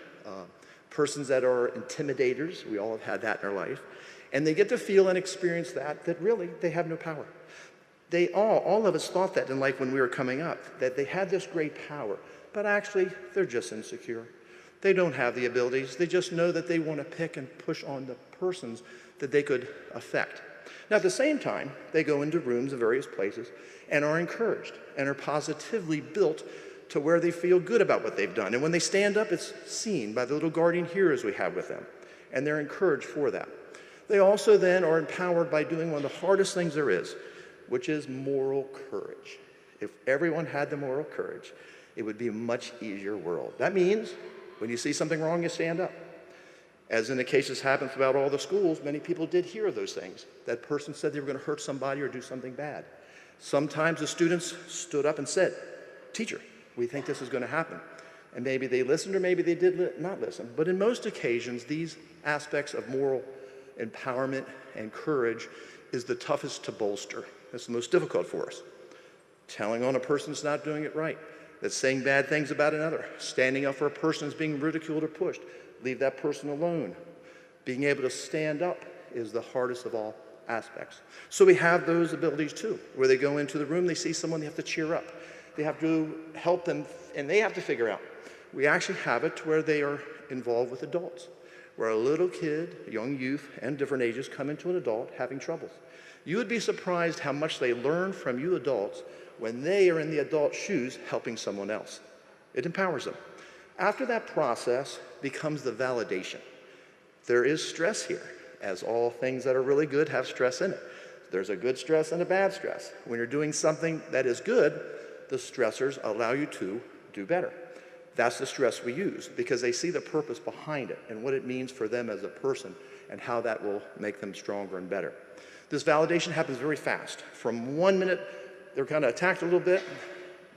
persons that are intimidators. We all have had that in our life. And they get to feel and experience that really they have no power. They all of us thought that in life when we were coming up, that they had this great power, but actually they're just insecure. They don't have the abilities. They just know that they want to pick and push on the persons that they could affect. Now at the same time, they go into rooms of various places and are encouraged and are positively built to where they feel good about what they've done. And when they stand up, it's seen by the little guardian heroes we have with them, and they're encouraged for that. They also then are empowered by doing one of the hardest things there is, which is moral courage. If everyone had the moral courage, it would be a much easier world. That means when you see something wrong, you stand up. As in the cases happen throughout all the schools, many people did hear those things. That person said they were going to hurt somebody or do something bad. Sometimes the students stood up and said, "Teacher, we think this is going to happen." And maybe they listened or maybe they did not listen. But in most occasions, these aspects of moral empowerment and courage is the toughest to bolster. It's the most difficult for us. Telling on a person that's not doing it right, that's saying bad things about another, standing up for a person that's being ridiculed or pushed, leave that person alone. Being able to stand up is the hardest of all aspects. So we have those abilities too, where they go into the room, they see someone, they have to cheer up. They have to help them, and they have to figure out. We actually have it to where they are involved with adults, where a little kid, young youth, and different ages come into an adult having troubles. You would be surprised how much they learn from you adults when they are in the adult shoes helping someone else. It empowers them. After that process becomes the validation. There is stress here, as all things that are really good have stress in it. There's a good stress and a bad stress. When you're doing something that is good, the stressors allow you to do better. That's the stress we use because they see the purpose behind it and what it means for them as a person and how that will make them stronger and better. This validation happens very fast. From 1 minute, they're kind of attacked a little bit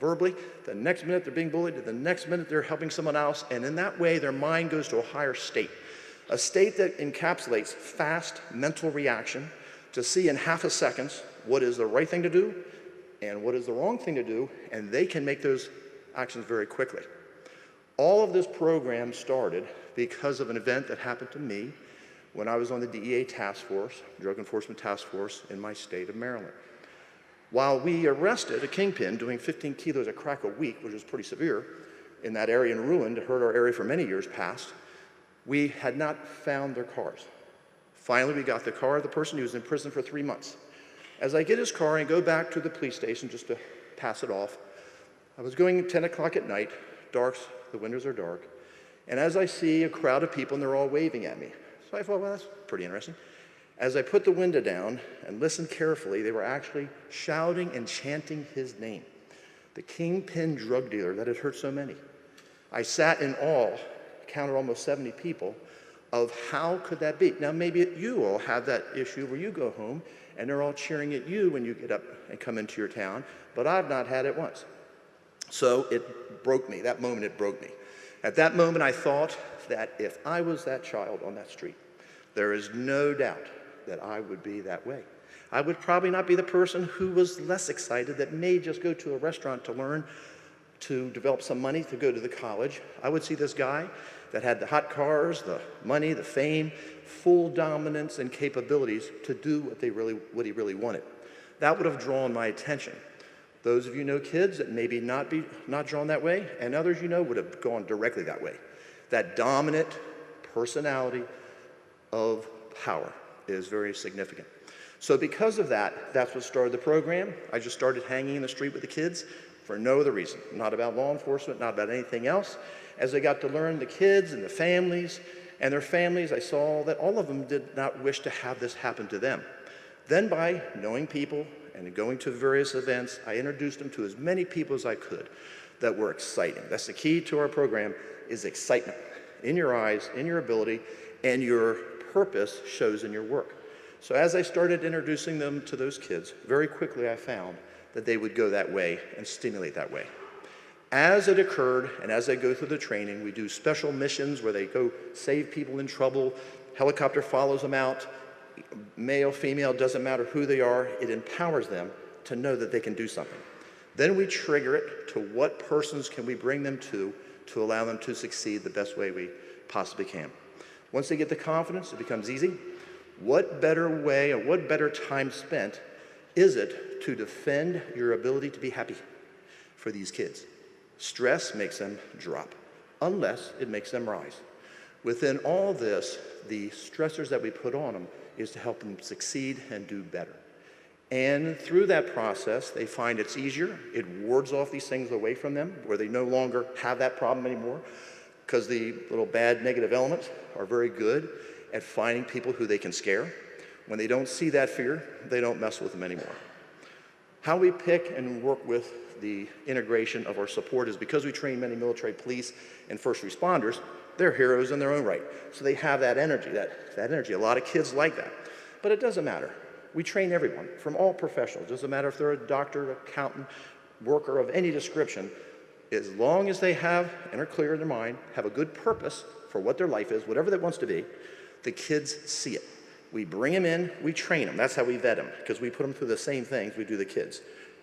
verbally, the next minute they're being bullied, the next minute they're helping someone else, and in that way their mind goes to a higher state. A state that encapsulates fast mental reaction to see in half a second what is the right thing to do and what is the wrong thing to do, and they can make those actions very quickly. All of this program started because of an event that happened to me when I was on the DEA task force, Drug Enforcement Task Force in my state of Maryland. While we arrested a kingpin doing 15 kilos of crack a week, which was pretty severe, in that area in Ruin, that hurt our area for many years past, we had not found their cars. Finally, we got the car of the person who was in prison for 3 months. As I get his car and go back to the police station just to pass it off, I was going at 10 o'clock at night, dark, the windows are dark, and as I see a crowd of people and they're all waving at me. So I thought, well, that's pretty interesting. As I put the window down and listened carefully, they were actually shouting and chanting his name, the kingpin drug dealer that had hurt so many. I sat in awe, counted almost 70 people, of how could that be? Now, maybe you all have that issue where you go home and they're all cheering at you when you get up and come into your town, but I've not had it once. So it broke me. That moment, it broke me. At that moment, I thought that if I was that child on that street, there is no doubt that I would be that way. I would probably not be the person who was less excited that may just go to a restaurant to learn to develop some money to go to the college. I would see this guy that had the hot cars, the money, the fame, full dominance and capabilities to do what he really wanted. That would have drawn my attention. Those of you know kids that maybe not drawn that way, and others you know would have gone directly that way. That dominant personality of power is very significant. So because of that, that's what started the program. I just started hanging in the street with the kids for no other reason, not about law enforcement, not about anything else. As I got to learn the kids and the families and their families, I saw that all of them did not wish to have this happen to them. Then by knowing people and going to various events, I introduced them to as many people as I could that were exciting. That's the key to our program, is excitement in your eyes, in your ability, and your purpose shows in your work. So as I started introducing them to those kids, very quickly I found that they would go that way and stimulate that way. As it occurred, and as they go through the training, we do special missions where they go save people in trouble, helicopter follows them out, male, female, doesn't matter who they are, it empowers them to know that they can do something. Then we trigger it to what persons can we bring them to allow them to succeed the best way we possibly can. Once they get the confidence, it becomes easy. What better way or what better time spent is it to defend your ability to be happy for these kids? Stress makes them drop, unless it makes them rise. Within all this, the stressors that we put on them is to help them succeed and do better. And through that process, they find it's easier. It wards off these things away from them, where they no longer have that problem anymore, because the little bad negative elements are very good at finding people who they can scare. When they don't see that fear, they don't mess with them anymore. How we pick and work with the integration of our support is because we train many military police and first responders, they're heroes in their own right. So they have that energy, that energy. A lot of kids like that. But it doesn't matter. We train everyone from all professionals. Doesn't matter if they're a doctor, accountant, worker of any description. As long as they have and are clear in their mind, have a good purpose for what their life is, whatever that wants to be, the kids see it. We bring them in, we train them. That's how we vet them, because we put them through the same things we do the kids.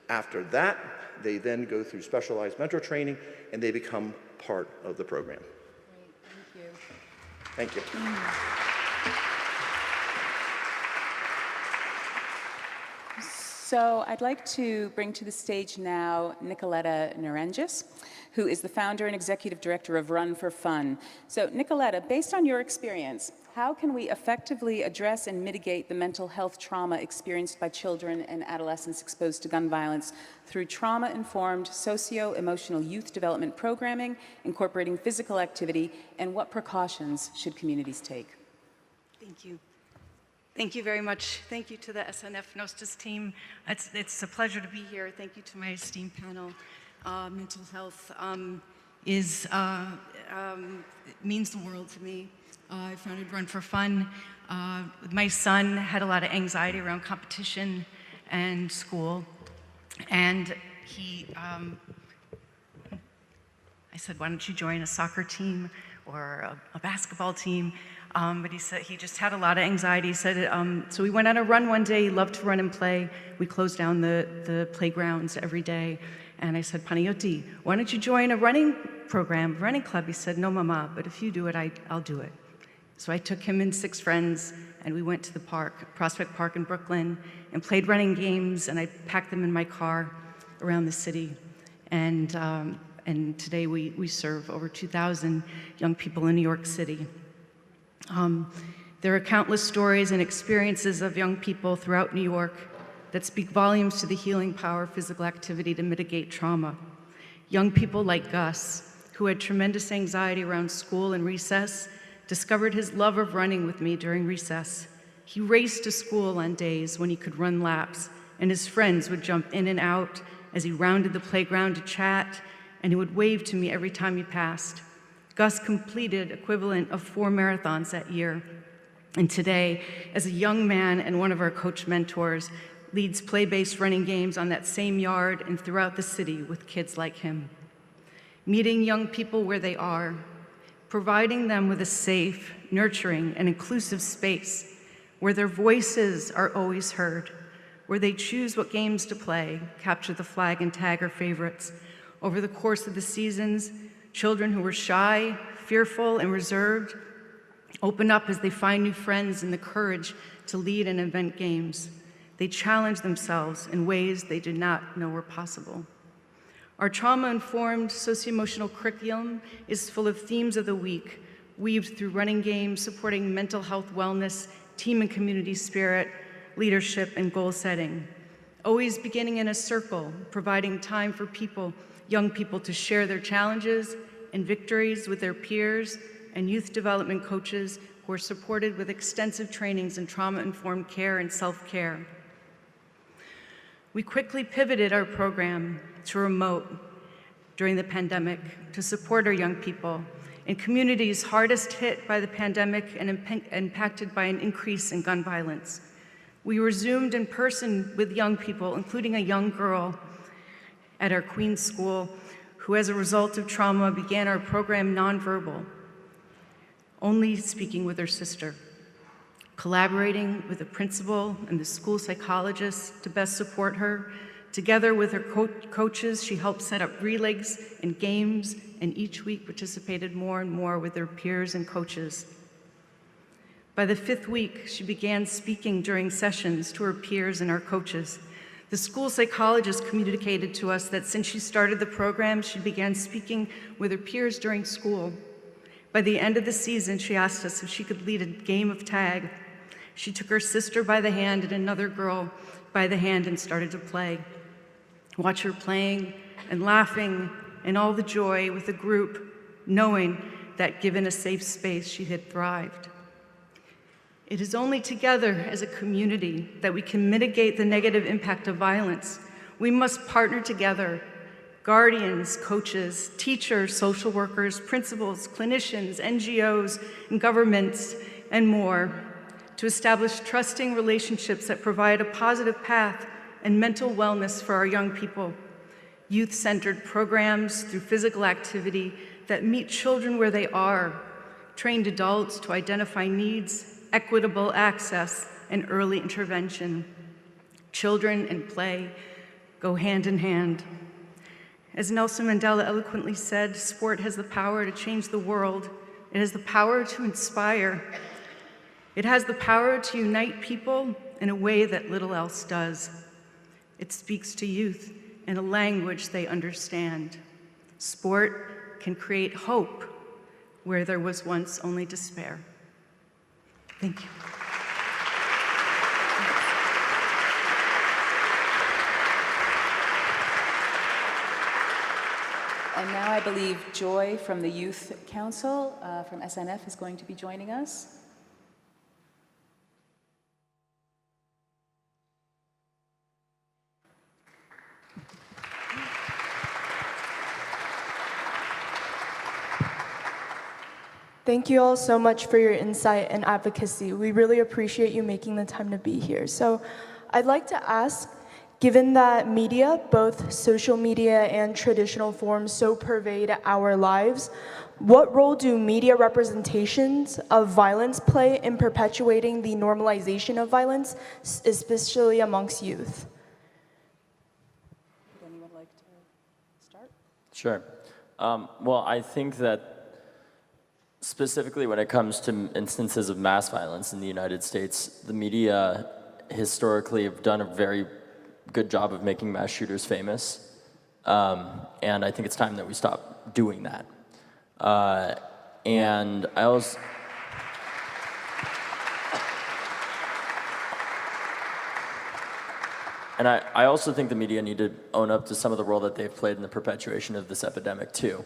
After that, they then go through specialized mentor training, and they become part of the program. Great, thank you. Thank you. So I'd like to bring to the stage now Nicoletta Naranjis, who is the founder and executive director of Run for Fun. So Nicoletta, based on your experience, how can we effectively address and mitigate the mental health trauma experienced by children and adolescents exposed to gun violence through trauma-informed socio-emotional youth development programming, incorporating physical activity, and what precautions should communities take? Thank you. Thank you very much. Thank you to the SNF Nostos team. It's a pleasure to be here. Thank you to my esteemed panel. Mental health means the world to me. I founded Run for Fun. My son had a lot of anxiety around competition and school, and I said, why don't you join a soccer team or a basketball team? But he said he just had a lot of anxiety. He said, so we went on a run one day. He loved to run and play. We closed down the playgrounds every day. And I said, Panayoti, why don't you join a running program, running club? He said, no, Mama, but if you do it, I'll do it. So I took him and 6 friends, and we went to the park, Prospect Park in Brooklyn, and played running games, and I packed them in my car around the city. And today we serve over 2,000 young people in New York City. There are countless stories and experiences of young people throughout New York that speak volumes to the healing power of physical activity to mitigate trauma. Young people like Gus, who had tremendous anxiety around school and recess, discovered his love of running with me during recess. He raced to school on days when he could run laps, and his friends would jump in and out as he rounded the playground to chat, and he would wave to me every time he passed. Gus completed equivalent of 4 marathons that year, and today, as a young man and one of our coach mentors, leads play-based running games on that same yard and throughout the city with kids like him. Meeting young people where they are, providing them with a safe, nurturing, and inclusive space where their voices are always heard, where they choose what games to play, capture the flag and tag our favorites. Over the course of the seasons, children who were shy, fearful, and reserved open up as they find new friends and the courage to lead and invent games. They challenge themselves in ways they did not know were possible. Our trauma-informed socio-emotional curriculum is full of themes of the week, weaved through running games, supporting mental health wellness, team and community spirit, leadership, and goal setting. Always beginning in a circle, providing time for people, young people, to share their challenges and victories with their peers and youth development coaches who are supported with extensive trainings in trauma-informed care and self-care. We quickly pivoted our program to remote during the pandemic to support our young people in communities hardest hit by the pandemic and impacted by an increase in gun violence. We resumed in person with young people, including a young girl at our Queens school who, as a result of trauma, began our program nonverbal, only speaking with her sister. Collaborating with the principal and the school psychologist to best support her. Together with her coaches, she helped set up relays and games, and each week participated more and more with her peers and coaches. By the 5th week, she began speaking during sessions to her peers and our coaches. The school psychologist communicated to us that since she started the program, she began speaking with her peers during school. By the end of the season, she asked us if she could lead a game of tag. She took her sister by the hand and another girl by the hand and started to play. Watch her playing and laughing and all the joy with the group, knowing that given a safe space, she had thrived. It is only together as a community that we can mitigate the negative impact of violence. We must partner together, guardians, coaches, teachers, social workers, principals, clinicians, NGOs, and governments, and more, to establish trusting relationships that provide a positive path and mental wellness for our young people, youth-centered programs through physical activity that meet children where they are, trained adults to identify needs, equitable access, and early intervention. Children and play go hand in hand. As Nelson Mandela eloquently said, sport has the power to change the world. It has the power to inspire. It has the power to unite people in a way that little else does. It speaks to youth in a language they understand. Sport can create hope where there was once only despair. Thank you. And now I believe Joy from the Youth Council from SNF is going to be joining us. Thank you all so much for your insight and advocacy. We really appreciate you making the time to be here. So I'd like to ask, given that media, both social media and traditional forms, so pervade our lives, what role do media representations of violence play in perpetuating the normalization of violence, especially amongst youth? Would anyone like to start? Sure. Well, I think that specifically when it comes to instances of mass violence in the United States, the media historically have done a very good job of making mass shooters famous. And I think it's time that we stop doing that. And I also... And I also think the media need to own up to some of the role that they've played in the perpetuation of this epidemic too.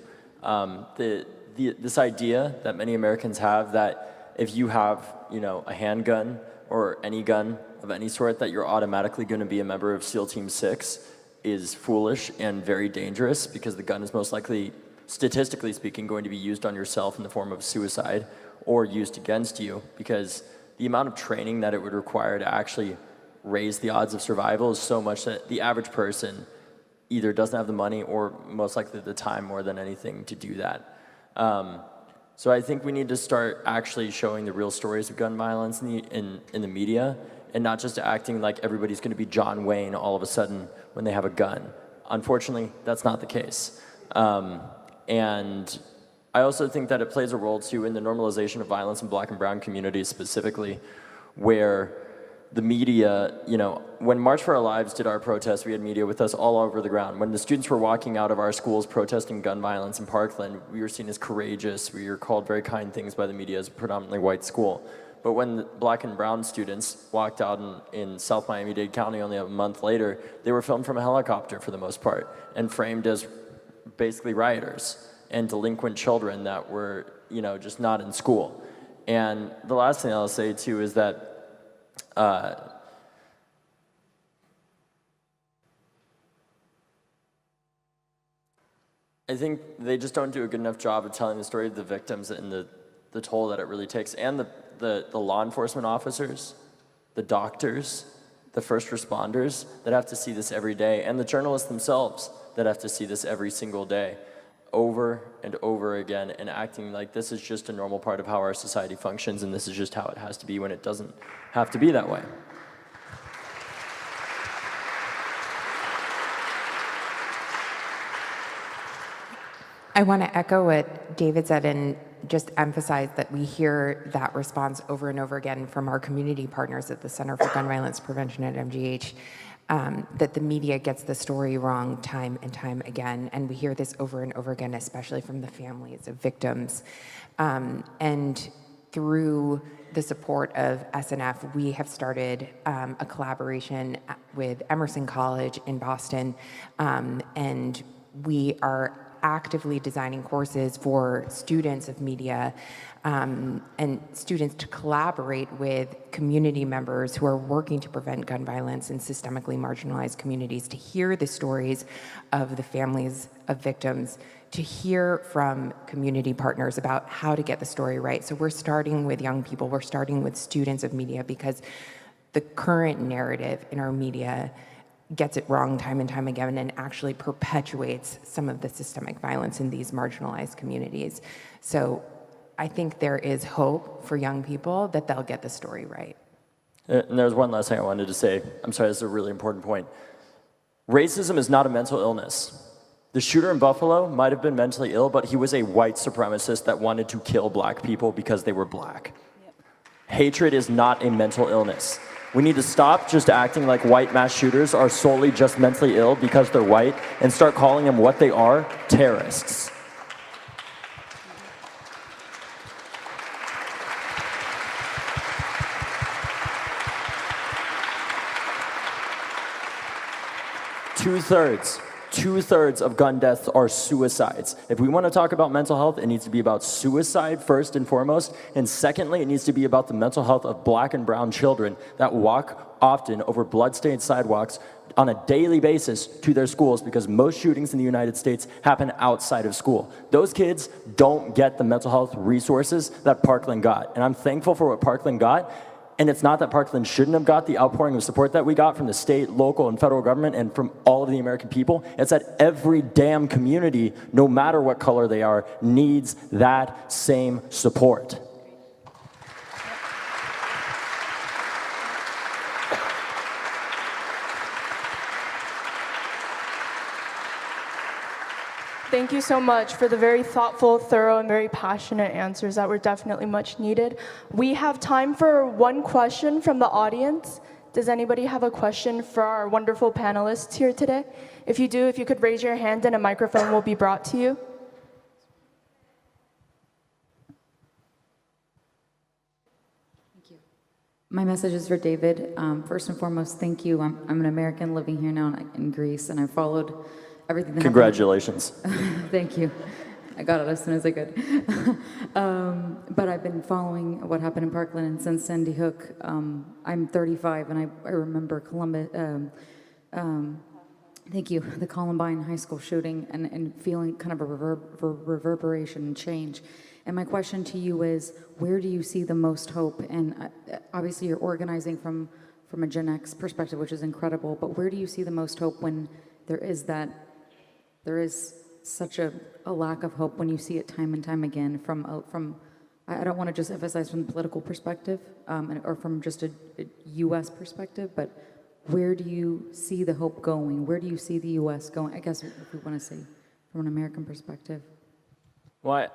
This idea that many Americans have that if you have, a handgun or any gun of any sort, that you're automatically going to be a member of SEAL Team 6 is foolish and very dangerous, because the gun is most likely, statistically speaking, going to be used on yourself in the form of suicide or used against you, because the amount of training that it would require to actually raise the odds of survival is so much that the average person either doesn't have the money or most likely the time more than anything to do that. So I think we need to start actually showing the real stories of gun violence in the media, and not just acting like everybody's going to be John Wayne all of a sudden when they have a gun. Unfortunately, that's not the case. And I also think that it plays a role too in the normalization of violence in Black and brown communities specifically, where the media, when March for Our Lives did our protest, we had media with us all over the ground. When the students were walking out of our schools protesting gun violence in Parkland, we were seen as courageous. We were called very kind things by the media as a predominantly white school. But when the Black and brown students walked out in South Miami-Dade County only a month later, they were filmed from a helicopter for the most part and framed as basically rioters and delinquent children that were, just not in school. And the last thing I'll say too is that I think they just don't do a good enough job of telling the story of the victims and the toll that it really takes, and the law enforcement officers, the doctors, the first responders that have to see this every day, and the journalists themselves that have to see this every single day, over and over again, and acting like this is just a normal part of how our society functions, and this is just how it has to be when it doesn't have to be that way. I want to echo what David said and just emphasize that we hear that response over and over again from our community partners at the Center for Gun Violence Prevention at MGH, that the media gets the story wrong time and time again. And we hear this over and over again, especially from the families of victims. And through the support of SNF, we have started a collaboration with Emerson College in Boston, and we are actively designing courses for students of media and students to collaborate with community members who are working to prevent gun violence in systemically marginalized communities, to hear the stories of the families of victims, to hear from community partners about how to get the story right. So we're starting with young people, we're starting with students of media, because the current narrative in our media gets it wrong time and time again and actually perpetuates some of the systemic violence in these marginalized communities. So I think there is hope for young people that they'll get the story right. And there's one last thing I wanted to say. I'm sorry, this is a really important point. Racism is not a mental illness. The shooter in Buffalo might have been mentally ill, but he was a white supremacist that wanted to kill black people because they were black. Yep. Hatred is not a mental illness. We need to stop just acting like white mass shooters are solely just mentally ill because they're white and start calling them what they are, terrorists. Two-thirds of gun deaths are suicides. If we want to talk about mental health, it needs to be about suicide first and foremost, and secondly, it needs to be about the mental health of black and brown children that walk often over blood-stained sidewalks on a daily basis to their schools, because most shootings in the United States happen outside of school. Those kids don't get the mental health resources that Parkland got, and I'm thankful for what Parkland got. And it's not that Parkland shouldn't have got the outpouring of support that we got from the state, local, and federal government and from all of the American people. It's that every damn community, no matter what color they are, needs that same support. Thank you so much for the very thoughtful, thorough, and very passionate answers that were definitely much needed. We have time for one question from the audience. Does anybody have a question for our wonderful panelists here today? If you do, if you could raise your hand and a microphone will be brought to you. Thank you. My message is for David. First and foremost, thank you. I'm an American living here now in Greece, and I followed everything that Congratulations. Thank you. I got it as soon as I could. But I've been following what happened in Parkland, and since Sandy Hook, I'm 35, and I remember Columbus, thank you, the Columbine High School shooting, and feeling kind of a reverberation and change. And my question to you is, where do you see the most hope? And obviously you're organizing from a Gen X perspective, which is incredible, but where do you see the most hope when there is such a lack of hope, when you see it time and time again from I don't want to just emphasize from the political perspective or from just a U.S. perspective, but where do you see the hope going? Where do you see the U.S. going? I guess if we want to say from an American perspective. Well,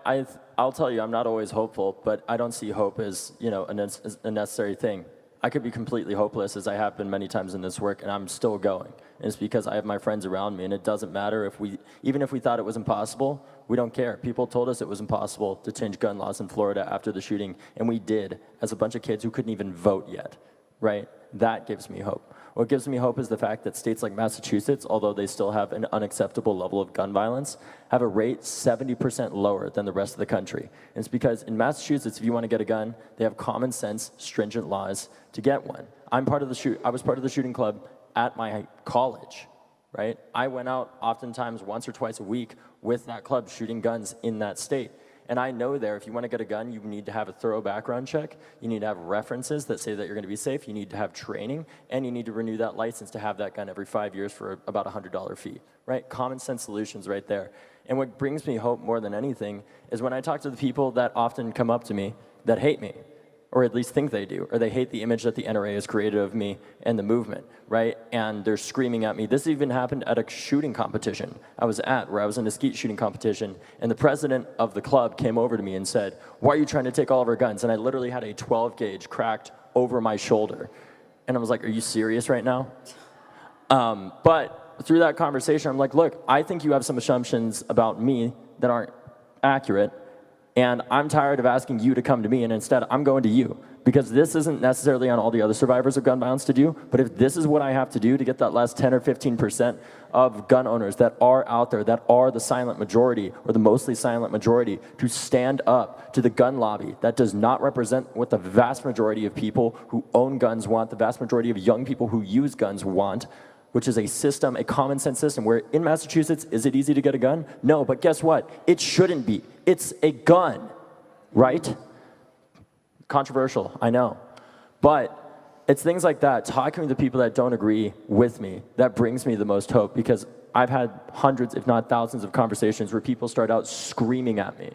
I'll tell you, I'm not always hopeful, but I don't see hope as, a necessary thing. I could be completely hopeless, as I have been many times in this work, and I'm still going. And it's because I have my friends around me, and it doesn't matter even if we thought it was impossible, we don't care. People told us it was impossible to change gun laws in Florida after the shooting, and we did, as a bunch of kids who couldn't even vote yet, right? That gives me hope. What gives me hope is the fact that states like Massachusetts, although they still have an unacceptable level of gun violence, have a rate 70% lower than the rest of the country. And it's because in Massachusetts, if you want to get a gun, they have common sense, stringent laws to get one. I was part of the shooting club at my college, right? I went out oftentimes once or twice a week with that club shooting guns in that state. And I know there, if you want to get a gun, you need to have a thorough background check. You need to have references that say that you're going to be safe. You need to have training, and you need to renew that license to have that gun every 5 years for about a $100 fee, right? Common sense solutions right there. And what brings me hope more than anything is when I talk to the people that often come up to me that hate me, or at least think they do, or they hate the image that the NRA has created of me and the movement, right? And they're screaming at me. This even happened at a shooting competition I was at, where I was in a skeet shooting competition, and the president of the club came over to me and said, "Why are you trying to take all of our guns?" And I literally had a 12 gauge cracked over my shoulder. And I was like, "Are you serious right now?" But through that conversation, I'm like, look, I think you have some assumptions about me that aren't accurate. And I'm tired of asking you to come to me, and instead I'm going to you. Because this isn't necessarily on all the other survivors of gun violence to do, but if this is what I have to do to get that last 10 or 15% of gun owners that are out there, that are the silent majority, or the mostly silent majority, to stand up to the gun lobby that does not represent what the vast majority of people who own guns want, the vast majority of young people who use guns want, which is a system, a common sense system, where in Massachusetts, is it easy to get a gun? No, but guess what? It shouldn't be. It's a gun, right? Controversial, I know. But it's things like that, talking to the people that don't agree with me, that brings me the most hope, because I've had hundreds, if not thousands, of conversations where people start out screaming at me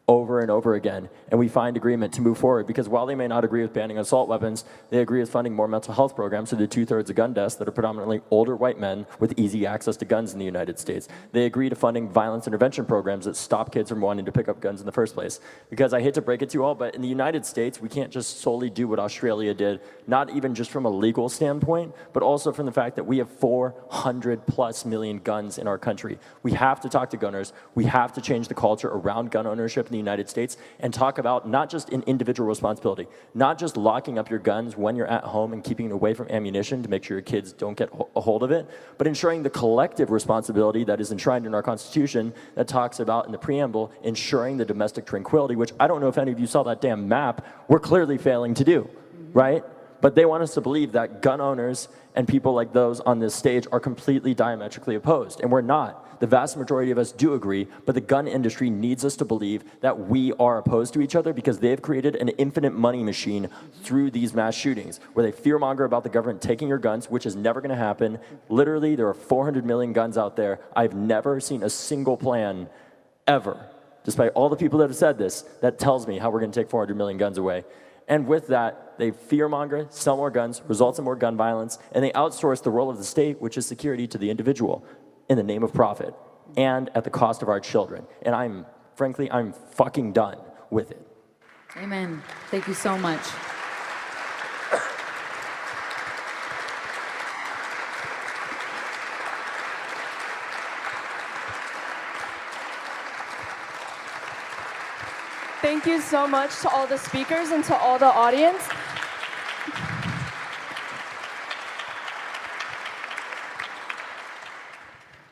over and over again, and we find agreement to move forward, because while they may not agree with banning assault weapons, they agree with funding more mental health programs for the 2/3 of gun deaths that are predominantly older white men with easy access to guns in the United States. They agree to funding violence intervention programs that stop kids from wanting to pick up guns in the first place. Because I hate to break it to you all, but in the United States, we can't just solely do what Australia did, not even just from a legal standpoint, but also from the fact that we have 400+ million guns in our country. We have to talk to gunners. We have to change the culture around gun ownership in the United States and talk about not just an individual responsibility, not just locking up your guns when you're at home and keeping it away from ammunition to make sure your kids don't get a hold of it, but ensuring the collective responsibility that is enshrined in our Constitution that talks about, in the preamble, ensuring the domestic tranquility, which I don't know if any of you saw that damn map, we're clearly failing to do, right? But they want us to believe that gun owners and people like those on this stage are completely diametrically opposed, and we're not. The vast majority of us do agree, but the gun industry needs us to believe that we are opposed to each other, because they've created an infinite money machine through these mass shootings, where they fearmonger about the government taking your guns, which is never gonna happen. Literally, there are 400 million guns out there. I've never seen a single plan ever, despite all the people that have said this, that tells me how we're gonna take 400 million guns away. And with that, they fearmonger, sell more guns, results in more gun violence, and they outsource the role of the state, which is security, to the individual in the name of profit and at the cost of our children. And frankly, I'm fucking done with it. Amen. Thank you so much. Thank you so much to all the speakers and to all the audience.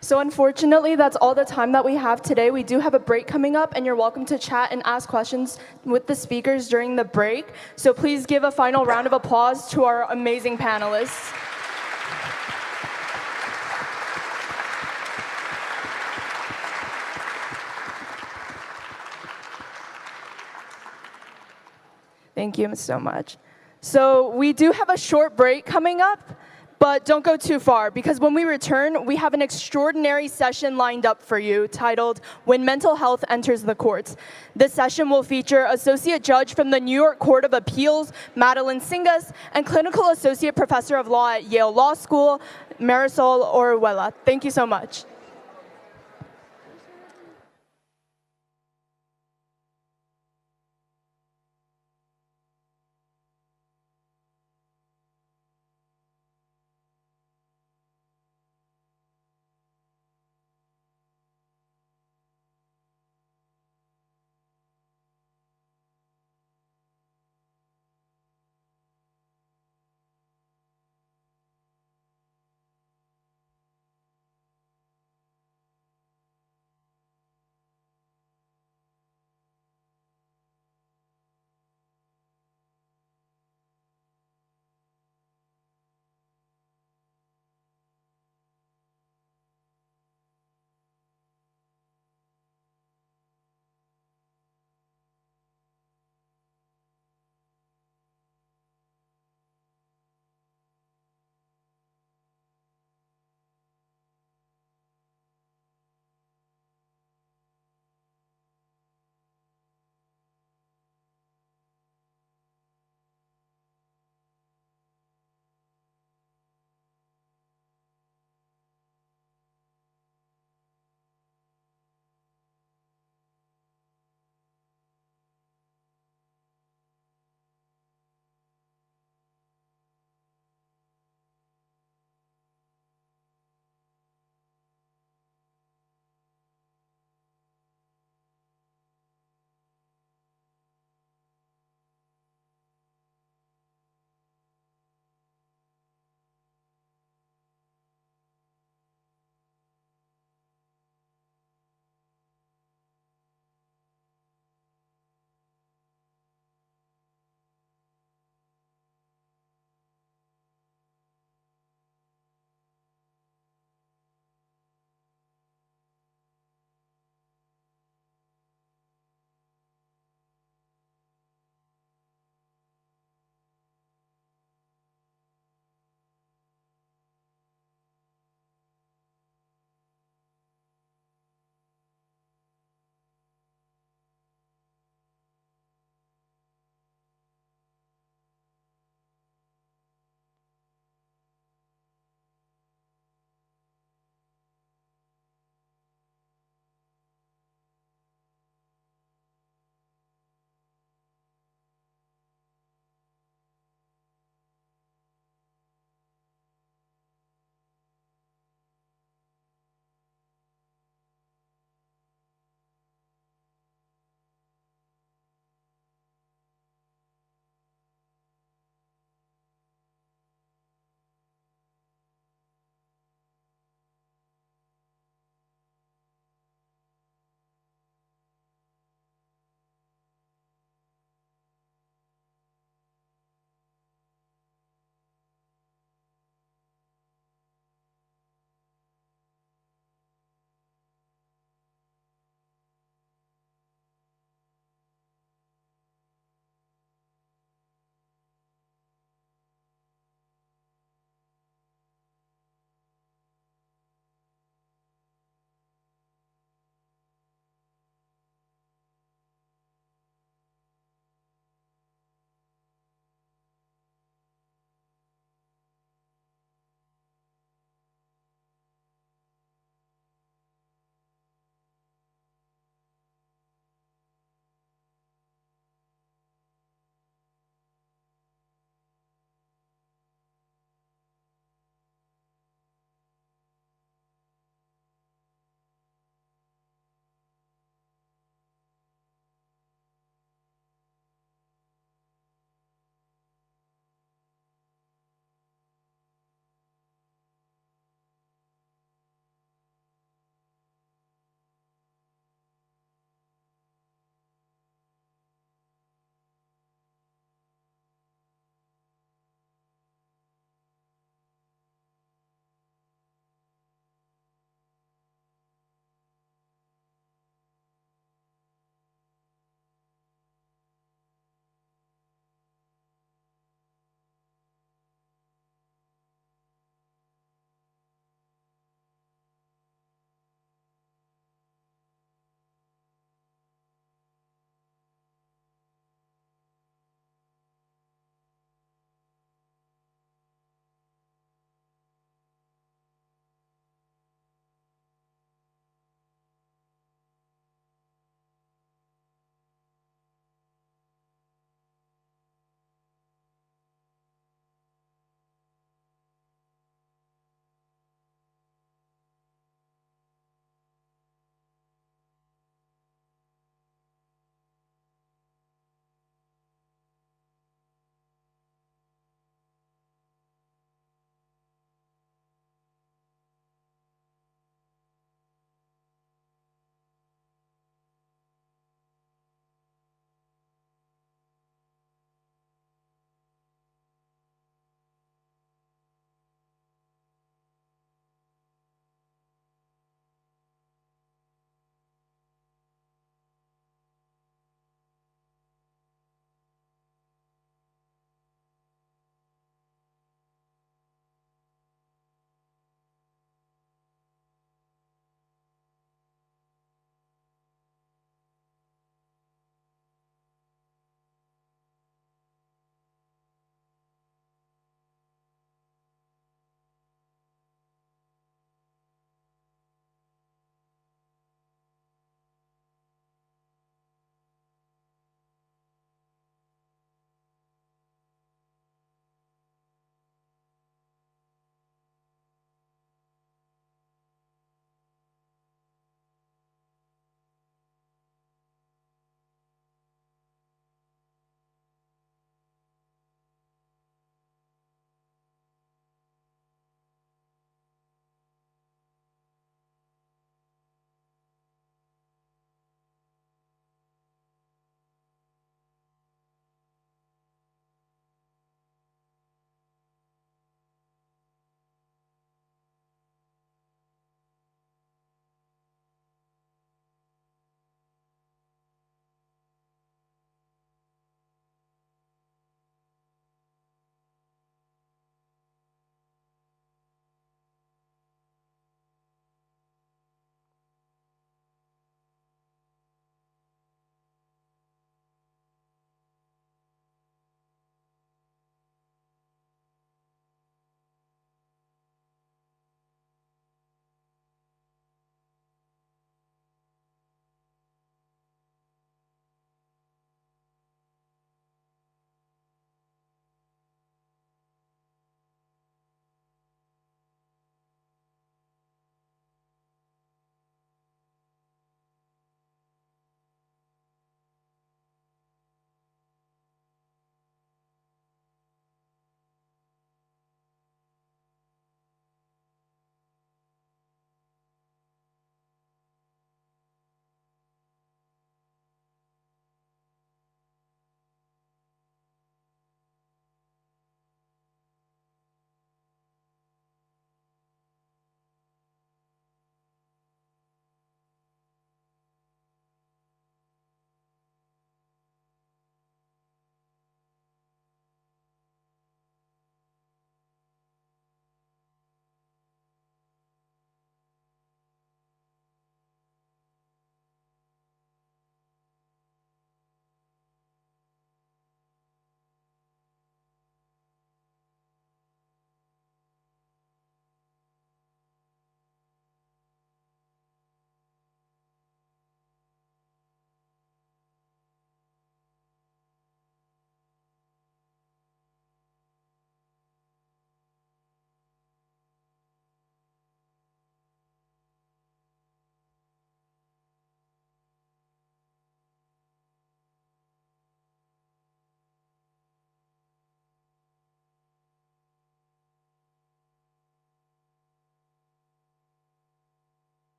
So unfortunately, that's all the time that we have today. We do have a break coming up, and you're welcome to chat and ask questions with the speakers during the break. So please give a final round of applause to our amazing panelists. Thank you so much. So we do have a short break coming up, but don't go too far, because when we return, we have an extraordinary session lined up for you titled When Mental Health Enters the Courts. This session will feature Associate Judge from the New York Court of Appeals, Madeline Singas, and Clinical Associate Professor of Law at Yale Law School, Marisol Orihuela. Thank you so much.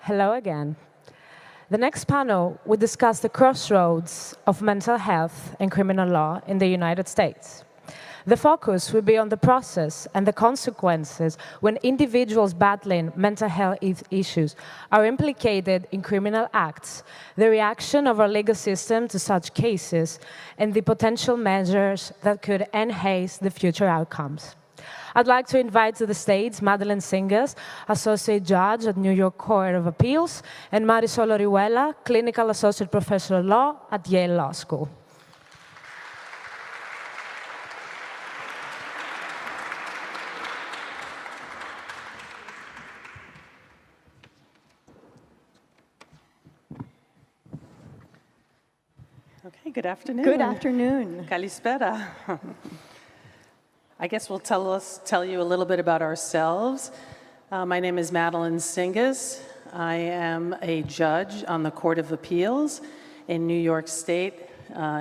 Hello again. The next panel will discuss the crossroads of mental health and criminal law in the United States. The focus will be on the process and the consequences when individuals battling mental health issues are implicated in criminal acts, the reaction of our legal system to such cases, and the potential measures that could enhance the future outcomes. I'd like to invite to the stage Madeline Singers, Associate Judge at New York Court of Appeals, and Marisol Orihuela, Clinical Associate Professor of Law at Yale Law School. Okay, good afternoon. Good afternoon. Kalispera. I guess we'll tell you a little bit about ourselves. My name is Madeline Singers. I am a judge on the Court of Appeals in New York State.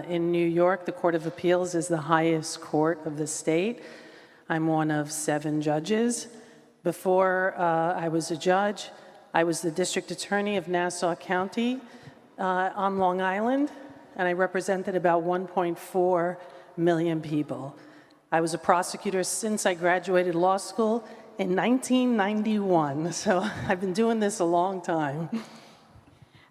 In New York, the Court of Appeals is the highest court of the state. I'm one of 7 judges. Before I was a judge, I was the district attorney of Nassau County on Long Island, and I represented about 1.4 million people. I was a prosecutor since I graduated law school in 1991, so I've been doing this a long time.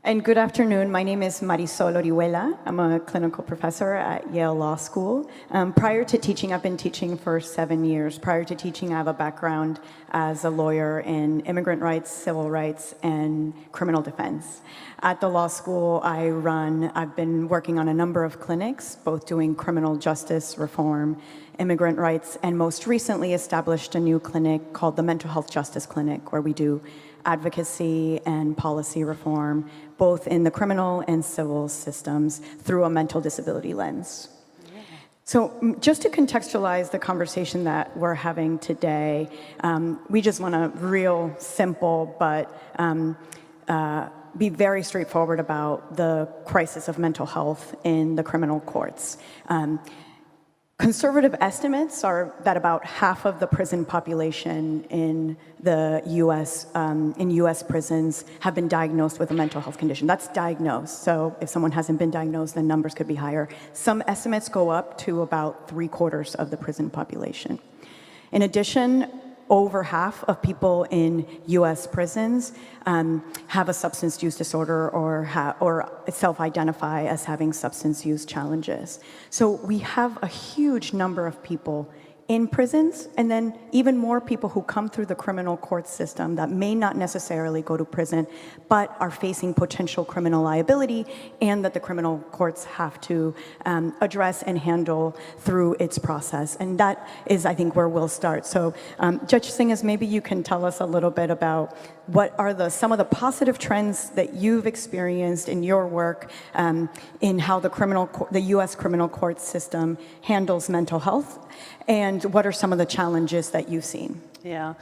And good afternoon. My name is Marisol Orihuela. I'm a clinical professor at Yale Law School. Prior to teaching, I've been teaching for 7 years. Prior to teaching, I have a background as a lawyer in immigrant rights, civil rights, and criminal defense. At the law school I've been working on a number of clinics, both doing criminal justice reform, immigrant rights, and most recently established a new clinic called the Mental Health Justice Clinic, where we do advocacy and policy reform, both in the criminal and civil systems through a mental disability lens. So just to contextualize the conversation that we're having today, we just want to real simple but be very straightforward about the crisis of mental health in the criminal courts. Conservative estimates are that about half of the prison population in the U.S. prisons have been diagnosed with a mental health condition. That's diagnosed, so if someone hasn't been diagnosed, then numbers could be higher. Some estimates go up to about 3/4 of the prison population. In addition, over half of people in U.S. prisons have a substance use disorder or self-identify as having substance use challenges. So we have a huge number of people in prisons, and then even more people who come through the criminal court system that may not necessarily go to prison, but are facing potential criminal liability, and that the criminal courts have to address and handle through its process. And that is, I think, where we'll start. So, Judge Singers, maybe you can tell us a little bit about what are some of the positive trends that you've experienced in your work in how the U.S. criminal court system handles mental health, and what are some of the challenges that you've seen? Yeah,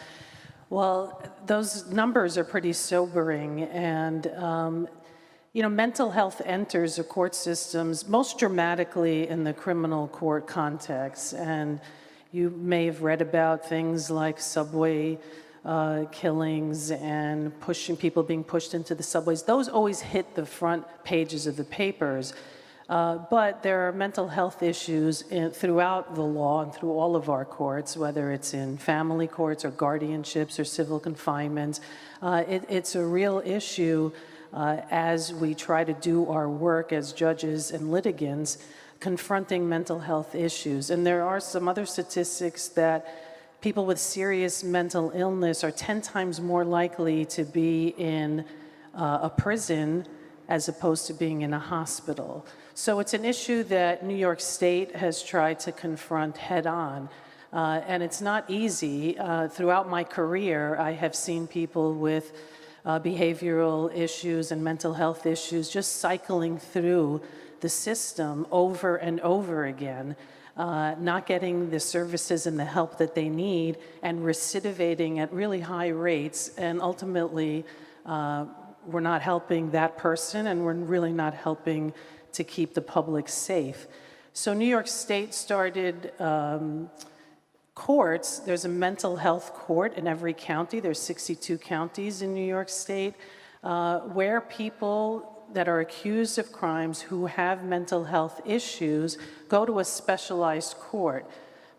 well, those numbers are pretty sobering, and mental health enters the court systems most dramatically in the criminal court context, and you may have read about things like subway killings and people being pushed into the subways. Those always hit the front pages of the papers. But there are mental health issues throughout the law and through all of our courts, whether it's in family courts or guardianships or civil confinement. It's a real issue as we try to do our work as judges and litigants, confronting mental health issues. And there are some other statistics that people with serious mental illness are 10 times more likely to be in a prison as opposed to being in a hospital. So it's an issue that New York State has tried to confront head on. And it's not easy. Throughout my career, I have seen people with behavioral issues and mental health issues just cycling through the system over and over again, not getting the services and the help that they need, and recidivating at really high rates, and ultimately we're not helping that person, and we're really not helping to keep the public safe. So New York State started courts. There's a mental health court in every county. There's 62 counties in New York State. where people that are accused of crimes who have mental health issues go to a specialized court.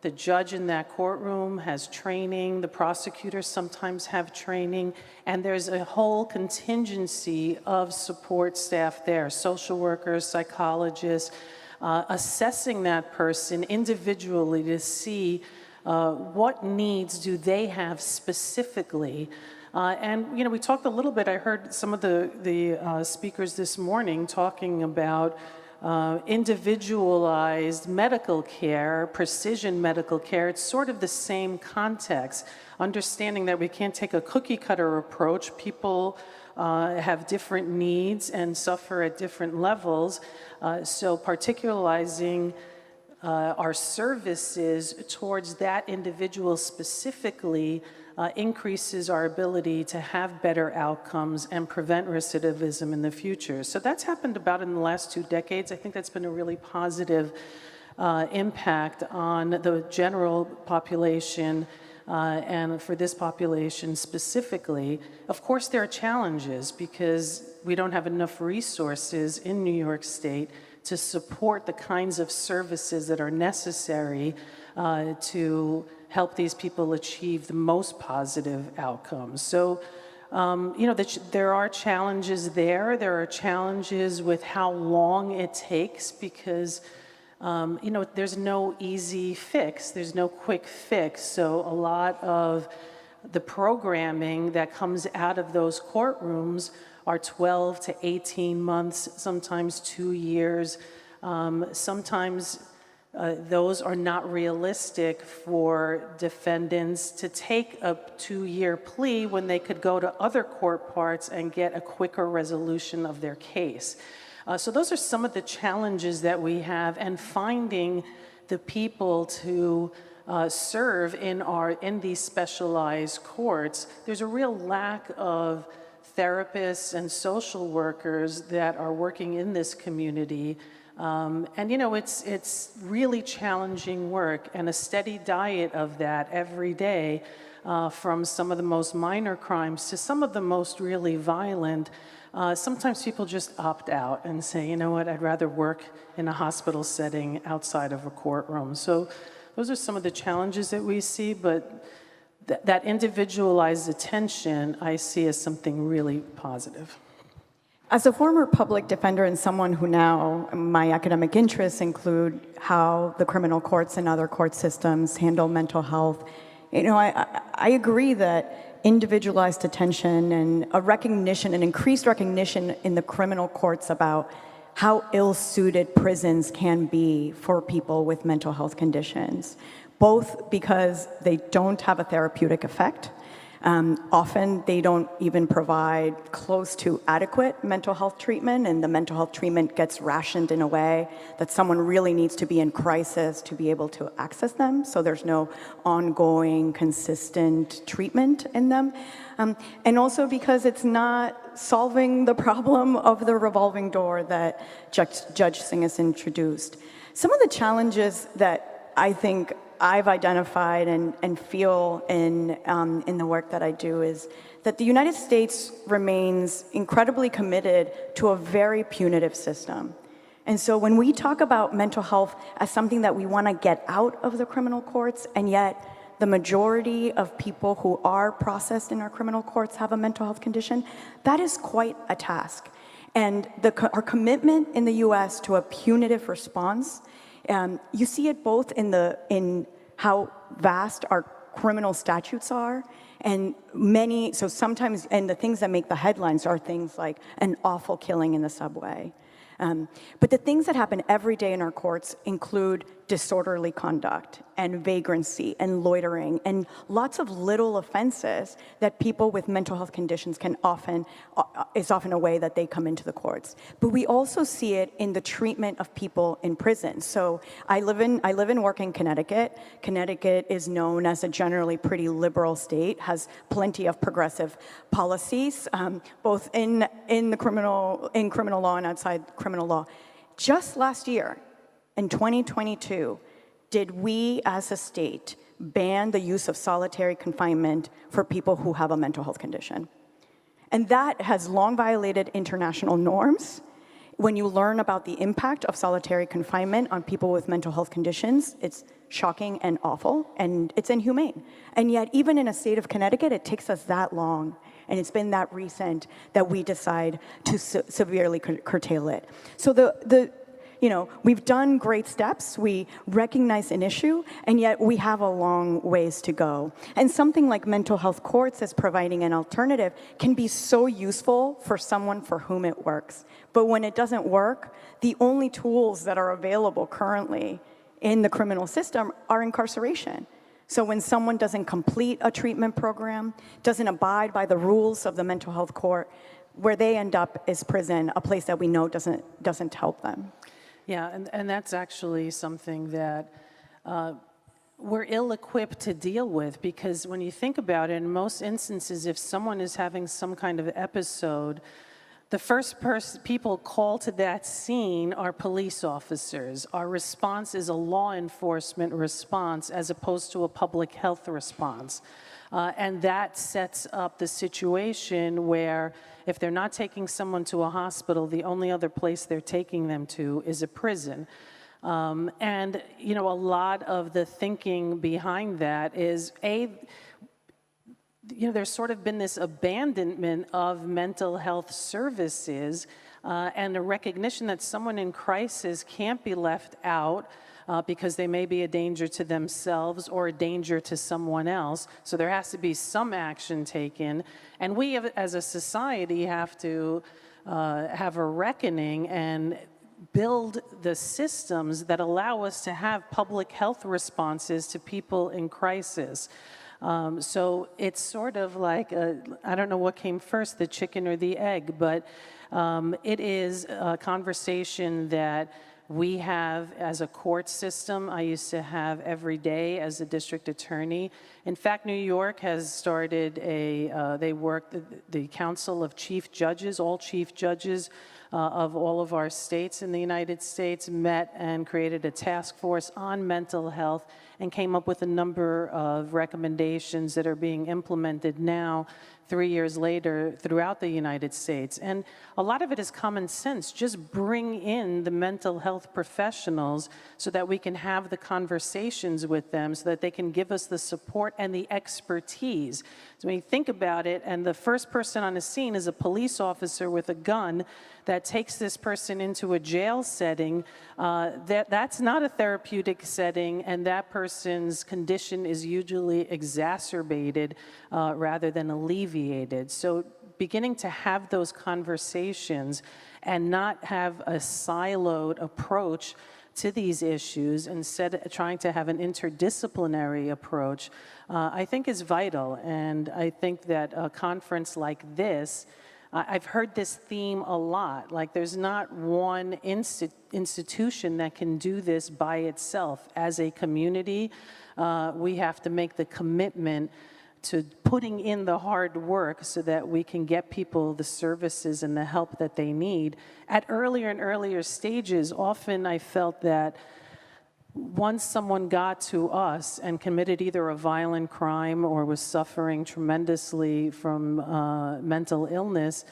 The judge in that courtroom has training, the prosecutors sometimes have training, and there's a whole contingency of support staff there, social workers, psychologists, assessing that person individually to see what needs do they have specifically. And we talked a little bit, I heard some of the speakers this morning talking about individualized medical care, precision medical care. It's sort of the same context, understanding that we can't take a cookie cutter approach. People have different needs and suffer at different levels. So particularizing our services towards that individual specifically increases our ability to have better outcomes and prevent recidivism in the future. So that's happened about in the last 2 decades. I think that's been a really positive impact on the general population and for this population specifically. Of course, there are challenges because we don't have enough resources in New York State to support the kinds of services that are necessary to help these people achieve the most positive outcomes. So, there are challenges there. There are challenges with how long it takes because, there's no easy fix. There's no quick fix. So a lot of the programming that comes out of those courtrooms are 12 to 18 months, sometimes 2 years. Sometimes those are not realistic for defendants to take a 2-year plea when they could go to other court parts and get a quicker resolution of their case. So those are some of the challenges that we have, and finding the people to serve in these specialized courts. There's a real lack of therapists and social workers that are working in this community. And it's really challenging work, and a steady diet of that every day, from some of the most minor crimes to some of the most really violent. Sometimes people just opt out and say, you know what, I'd rather work in a hospital setting outside of a courtroom. So those are some of the challenges that we see, but that individualized attention I see as something really positive. As a former public defender and someone who now, my academic interests include how the criminal courts and other court systems handle mental health, I agree that individualized attention and a recognition, an increased recognition in the criminal courts about how ill-suited prisons can be for people with mental health conditions, both because they don't have a therapeutic effect. Often they don't even provide close to adequate mental health treatment, and the mental health treatment gets rationed in a way that someone really needs to be in crisis to be able to access them, so there's no ongoing, consistent treatment in them. And also because it's not solving the problem of the revolving door that Judge Singh has introduced. Some of the challenges that I think I've identified and feel in the work that I do is that the United States remains incredibly committed to a very punitive system. And so when we talk about mental health as something that we want to get out of the criminal courts, and yet the majority of people who are processed in our criminal courts have a mental health condition, that is quite a task. And our commitment in the US to a punitive response, you see it both in how vast our criminal statutes are, and sometimes the things that make the headlines are things like an awful killing in the subway. But the things that happen every day in our courts include disorderly conduct and vagrancy and loitering and lots of little offenses that people with mental health conditions is often a way that they come into the courts. But we also see it in the treatment of people in prison. So I live and work in Connecticut. Connecticut is known as a generally pretty liberal state, has plenty of progressive policies, both in criminal law and outside criminal law. Just last year, in 2022, did we as a state ban the use of solitary confinement for people who have a mental health condition? And that has long violated international norms. When you learn about the impact of solitary confinement on people with mental health conditions, it's shocking and awful, and it's inhumane. And yet, even in a state of Connecticut, it takes us that long, and it's been that recent that we decide to severely curtail it. So we've done great steps, we recognize an issue, and yet we have a long ways to go. And something like mental health courts as providing an alternative can be so useful for someone for whom it works. But when it doesn't work, the only tools that are available currently in the criminal system are incarceration. So when someone doesn't complete a treatment program, doesn't abide by the rules of the mental health court, where they end up is prison, a place that we know doesn't help them. Yeah, and that's actually something that we're ill-equipped to deal with, because when you think about it, in most instances, if someone is having some kind of episode, the first people called to that scene are police officers. Our response is a law enforcement response as opposed to a public health response. And that sets up the situation where if they're not taking someone to a hospital, the only other place they're taking them to is a prison. And, a lot of the thinking behind that is, there's sort of been this abandonment of mental health services and a recognition that someone in crisis can't be left out because they may be a danger to themselves or a danger to someone else. So there has to be some action taken. And we as a society have to have a reckoning and build the systems that allow us to have public health responses to people in crisis. So it's sort of like, I don't know what came first, the chicken or the egg, but it is a conversation that we have as a court system. I used to have every day as a district attorney. In fact, New York has started the Council of Chief Judges, all chief judges of all of our states in the United States met and created a task force on mental health and came up with a number of recommendations that are being implemented now, 3 years later, throughout the United States. And a lot of it is common sense. Just bring in the mental health professionals so that we can have the conversations with them, so that they can give us the support and the expertise. So when you think about it, and the first person on the scene is a police officer with a gun that takes this person into a jail setting, that's not a therapeutic setting, and that person's condition is usually exacerbated rather than alleviated. So beginning to have those conversations and not have a siloed approach to these issues, instead of trying to have an interdisciplinary approach, I think is vital. And I think that a conference like this, I've heard this theme a lot, like there's not one institution that can do this by itself. As a community, we have to make the commitment to putting in the hard work so that we can get people the services and the help that they need. At earlier and earlier stages, often I felt that once someone got to us and committed either a violent crime or was suffering tremendously from mental illness,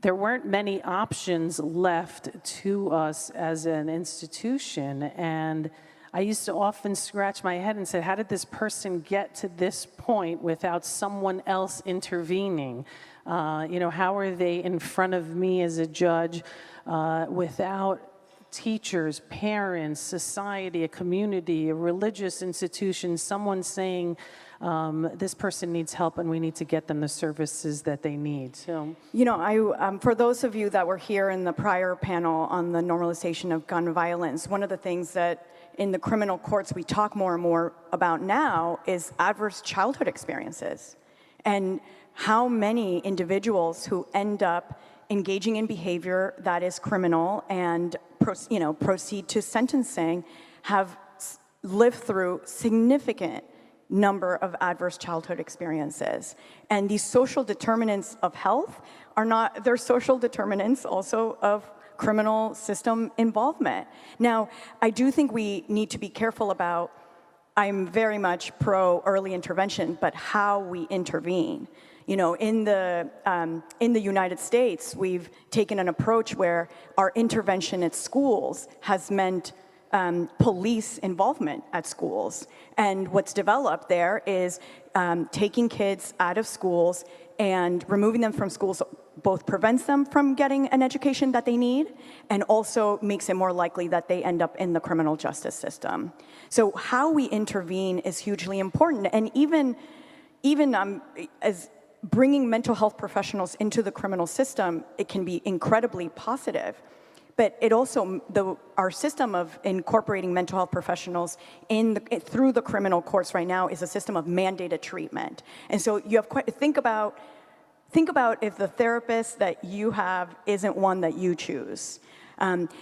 there weren't many options left to us as an institution. And I used to often scratch my head and say, how did this person get to this point without someone else intervening? How are they in front of me as a judge without teachers, parents, society, a community, a religious institution, someone saying, this person needs help and we need to get them the services that they need. So, for those of you that were here in the prior panel on the normalization of gun violence, one of the things that in the criminal courts we talk more and more about now is adverse childhood experiences, and how many individuals who end up engaging in behavior that is criminal and proceed to sentencing have lived through significant number of adverse childhood experiences. And these social determinants of health they're social determinants also of criminal system involvement. Now, I do think we need to be careful about, I'm very much pro early intervention, but how we intervene. You know, in the United States, we've taken an approach where our intervention at schools has meant police involvement at schools. And what's developed there is taking kids out of schools and removing them from schools both prevents them from getting an education that they need and also makes it more likely that they end up in the criminal justice system. So how we intervene is hugely important. And even as bringing mental health professionals into the criminal system, it can be incredibly positive. But it also, our system of incorporating mental health professionals through the criminal courts right now is a system of mandated treatment. And so you have think about if the therapist that you have isn't one that you choose.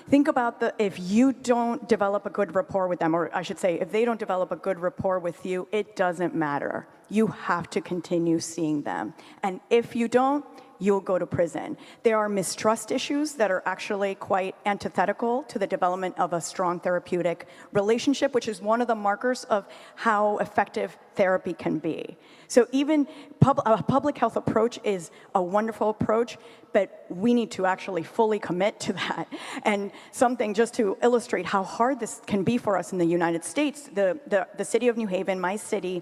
Think about if you don't develop a good rapport with them, or I should say, if they don't develop a good rapport with you, it doesn't matter. You have to continue seeing them. And if you don't, you'll go to prison. There are mistrust issues that are actually quite antithetical to the development of a strong therapeutic relationship, which is one of the markers of how effective therapy can be. So even a public health approach is a wonderful approach, but we need to actually fully commit to that. And something just to illustrate how hard this can be for us in the United States, the city of New Haven, my city,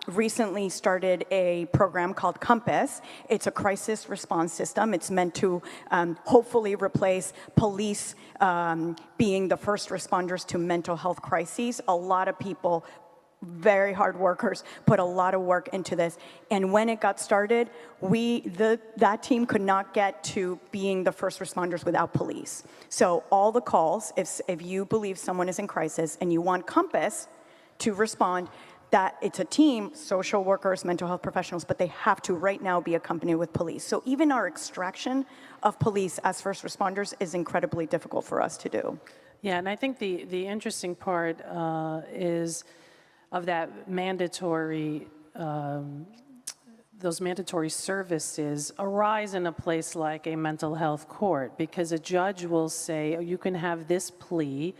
recently started a program called Compass. It's a crisis response system. It's meant to hopefully replace police being the first responders to mental health crises. A lot of people, very hard workers, put a lot of work into this. And when it got started, that team could not get to being the first responders without police. So all the calls, if you believe someone is in crisis and you want Compass to respond, that it's a team, social workers, mental health professionals, but they have to right now be accompanied with police. So even our extraction of police as first responders is incredibly difficult for us to do. Yeah, and I think the interesting part is of that mandatory, those mandatory services arise in a place like a mental health court, because a judge will say, oh, you can have this plea,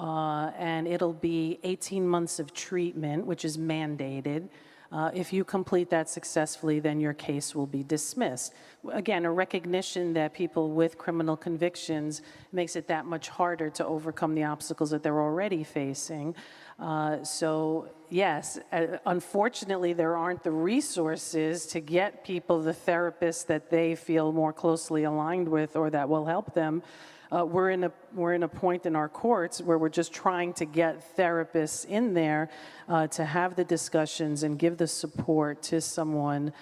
and it'll be 18 months of treatment, which is mandated. If you complete that successfully, then your case will be dismissed. Again, a recognition that people with criminal convictions makes it that much harder to overcome the obstacles that they're already facing. So yes, unfortunately, there aren't the resources to get people the therapists that they feel more closely aligned with or that will help them. We're in a point in our courts where we're just trying to get therapists in there to have the discussions and give the support to someone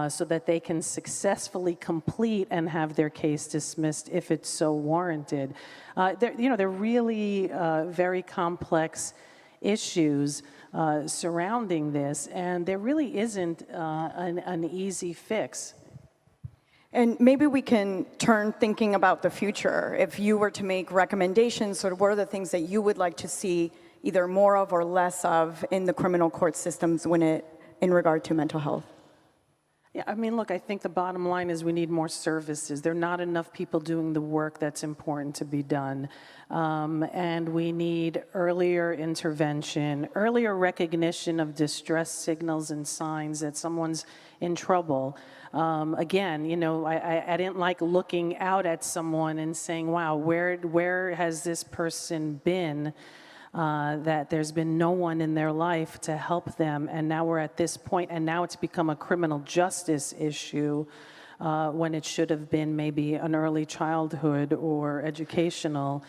so that they can successfully complete and have their case dismissed if it's so warranted. They're really very complex issues surrounding this, and there really isn't an easy fix. And maybe we can turn thinking about the future. If you were to make recommendations, sort of what are the things that you would like to see either more of or less of in the criminal court systems in regard to mental health? Yeah, I mean, look, I think the bottom line is we need more services. There are not enough people doing the work that's important to be done. And we need earlier intervention, earlier recognition of distress signals and signs that someone's in trouble. Again, I didn't like looking out at someone and saying, wow, where has this person been? That there's been no one in their life to help them, and now we're at this point, and now it's become a criminal justice issue when it should have been maybe an early childhood or educational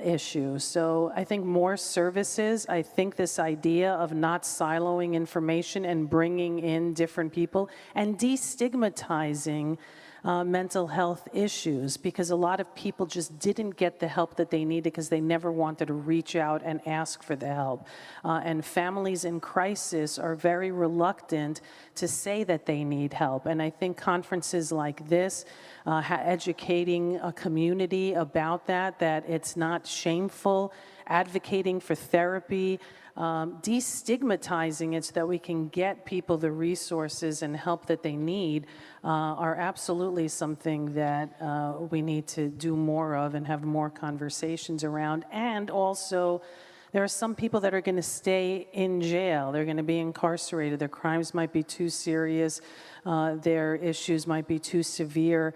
issue. So I think more services. I think this idea of not siloing information and bringing in different people and destigmatizing mental health issues, because a lot of people just didn't get the help that they needed because they never wanted to reach out and ask for the help. And families in crisis are very reluctant to say that they need help. And I think conferences like this, educating a community about that it's not shameful, advocating for therapy, destigmatizing it so that we can get people the resources and help that they need are absolutely something that we need to do more of and have more conversations around. And also There are some people that are going to stay in jail. They're going to be incarcerated. Their crimes might be too serious. Their issues might be too severe.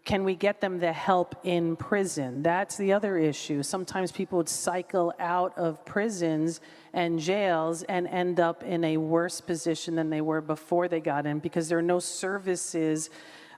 Can we get them the help in prison? That's the other issue. Sometimes people would cycle out of prisons and jails and end up in a worse position than they were before they got in because there are no services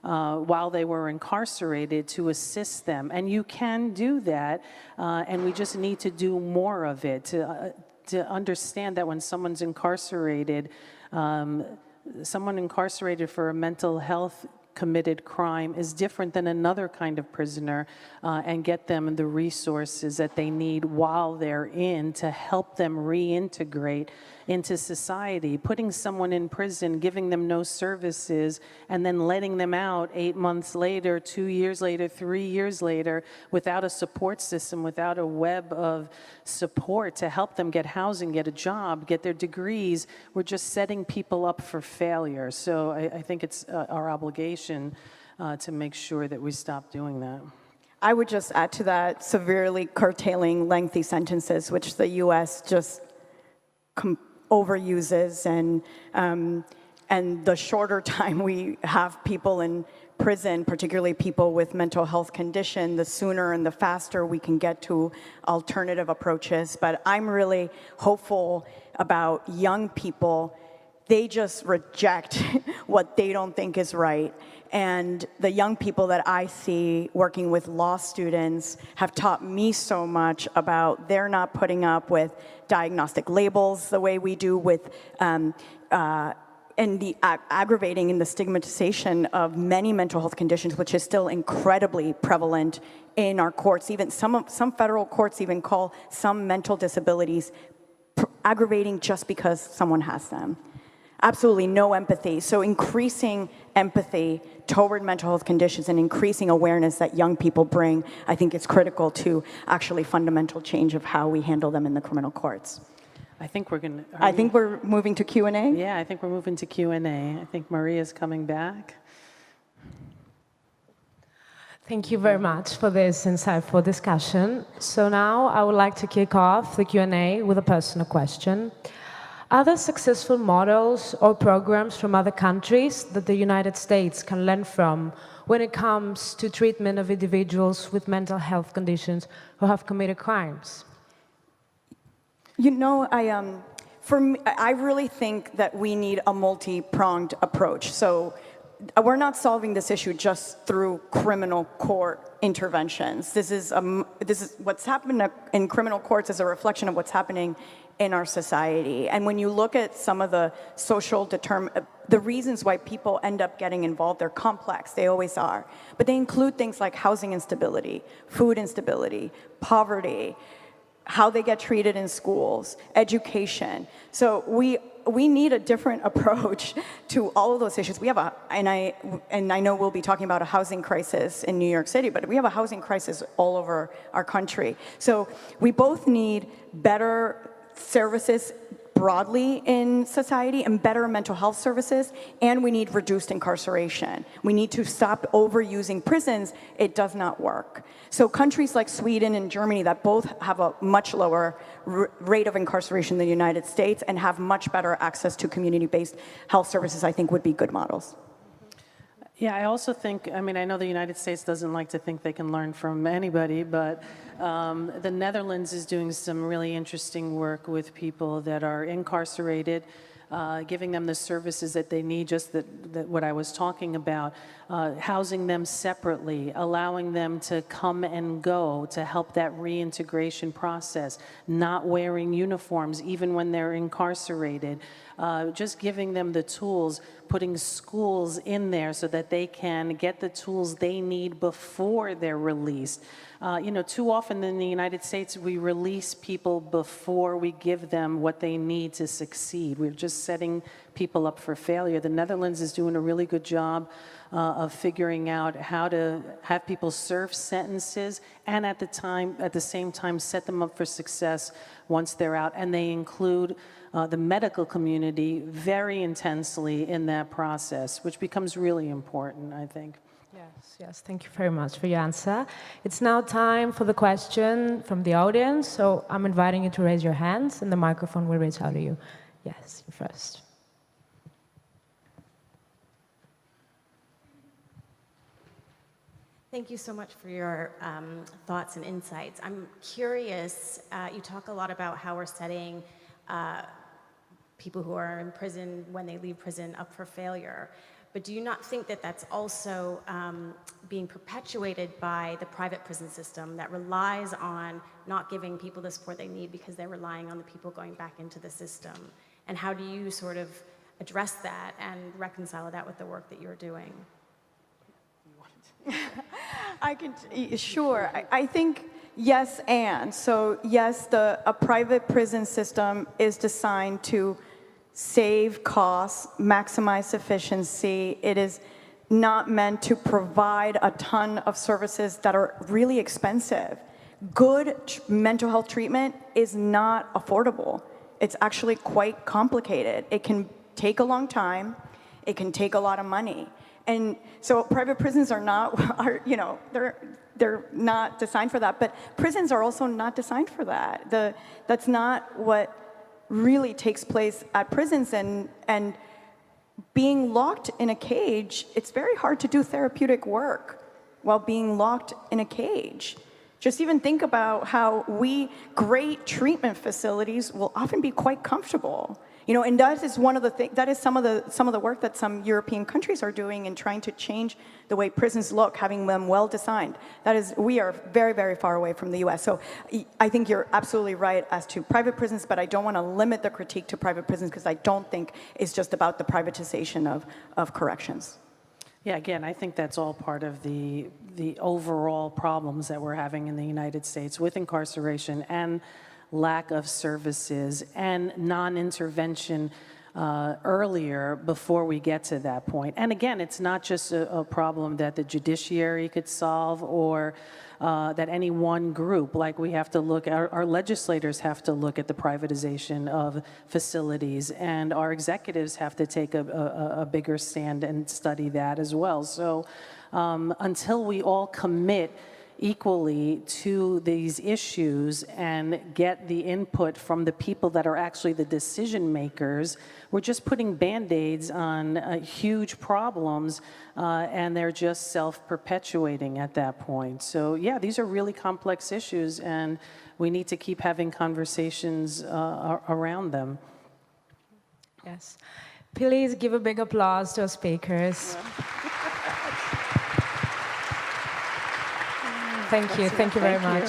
while they were incarcerated to assist them. And you can do that, and we just need to do more of it to understand that when someone's incarcerated, someone incarcerated for a mental health committed crime is different than another kind of prisoner, and get them the resources that they need while they're in to help them reintegrate into society. Putting someone in prison, giving them no services, and then letting them out 8 months later, 2 years later, 3 years later, without a support system, without a web of support to help them get housing, get a job, get their degrees, we're just setting people up for failure. So I think it's our obligation to make sure that we stop doing that. I would just add to that severely curtailing lengthy sentences, which the U.S. just overuses, and the shorter time we have people in prison, particularly people with mental health condition, the sooner and the faster we can get to alternative approaches. But I'm really hopeful about young people. They just reject what they don't think is right. And the young people that I see working with law students have taught me so much about they're not putting up with diagnostic labels the way we do with and the aggravating and the stigmatization of many mental health conditions, which is still incredibly prevalent in our courts. Even some federal courts even call some mental disabilities aggravating just because someone has them. Absolutely no empathy. So increasing empathy toward mental health conditions and increasing awareness that young people bring, I think it's critical to actually fundamental change of how we handle them in the criminal courts. I think we're going to... I think we're moving to Q&A? Yeah, I think we're moving to Q&A. I think Maria's coming back. Thank you very much for this insightful discussion. So now I would like to kick off the Q&A with a personal question. Are there successful models or programs from other countries that the United States can learn from when it comes to treatment of individuals with mental health conditions who have committed crimes? You know, for me, I really think that we need a multi-pronged approach. So we're not solving this issue just through criminal court interventions. This is what's happened in criminal courts is a reflection of what's happening in our society. And when you look at some of the the reasons why people end up getting involved, they're complex, they always are. But they include things like housing instability, food instability, poverty, how they get treated in schools, education. So we need a different approach to all of those issues. We have and I know we'll be talking about a housing crisis in New York City, but we have a housing crisis all over our country. So we both need better services broadly in society and better mental health services, and we need reduced incarceration. We need to stop overusing prisons. It does not work. So countries like Sweden and Germany that both have a much lower rate of incarceration than the United States and have much better access to community-based health services, I think would be good models. Yeah, I also think, I mean, I know the United States doesn't like to think they can learn from anybody, but the Netherlands is doing some really interesting work with people that are incarcerated, giving them the services that they need, just that what I was talking about, housing them separately, allowing them to come and go to help that reintegration process, not wearing uniforms even when they're incarcerated, just giving them the tools, putting schools in there so that they can get the tools they need before they're released. You know, too often in the United States, we release people before we give them what they need to succeed. We're just setting people up for failure. The Netherlands is doing a really good job of figuring out how to have people serve sentences and at the same time set them up for success once they're out. And they include the medical community very intensely in that process, which becomes really important, I think. Yes, thank you very much for your answer. It's now time for the question from the audience. So I'm inviting you to raise your hands and the microphone will reach out to you. Yes, you first. Thank you so much for your thoughts and insights. I'm curious, you talk a lot about how we're setting people who are in prison when they leave prison up for failure. But do you not think that that's also being perpetuated by the private prison system that relies on not giving people the support they need because they're relying on the people going back into the system? And how do you sort of address that and reconcile that with the work that you're doing? Sure. I think yes and. So yes, a private prison system is designed to save costs, maximize efficiency. It is not meant to provide a ton of services that are really expensive. Good mental health treatment is not affordable. It's actually quite complicated. It can take a long time. It can take a lot of money. And so private prisons are not, they're not designed for that. But prisons are also not designed for that. That's not what really takes place at prisons. And being locked in a cage, it's very hard to do therapeutic work while being locked in a cage. Just even think about how great treatment facilities will often be quite comfortable. And that is one of the things. That is some of the work that some European countries are doing in trying to change the way prisons look, having them well designed. We are very, very far away from the U.S. So I think you're absolutely right as to private prisons, but I don't want to limit the critique to private prisons because I don't think it's just about the privatization of corrections. Yeah, again, I think that's all part of the overall problems that we're having in the United States with incarceration and lack of services and non-intervention earlier before we get to that point. And again, it's not just a problem that the judiciary could solve or that any one group, like we have to look, our legislators have to look at the privatization of facilities, and our executives have to take a bigger stand and study that as well. So until we all commit equally to these issues and get the input from the people that are actually the decision makers, we're just putting Band-Aids on huge problems and they're just self-perpetuating at that point. So yeah, these are really complex issues and we need to keep having conversations around them. Yes. Please give a big applause to our speakers. Thank you very much.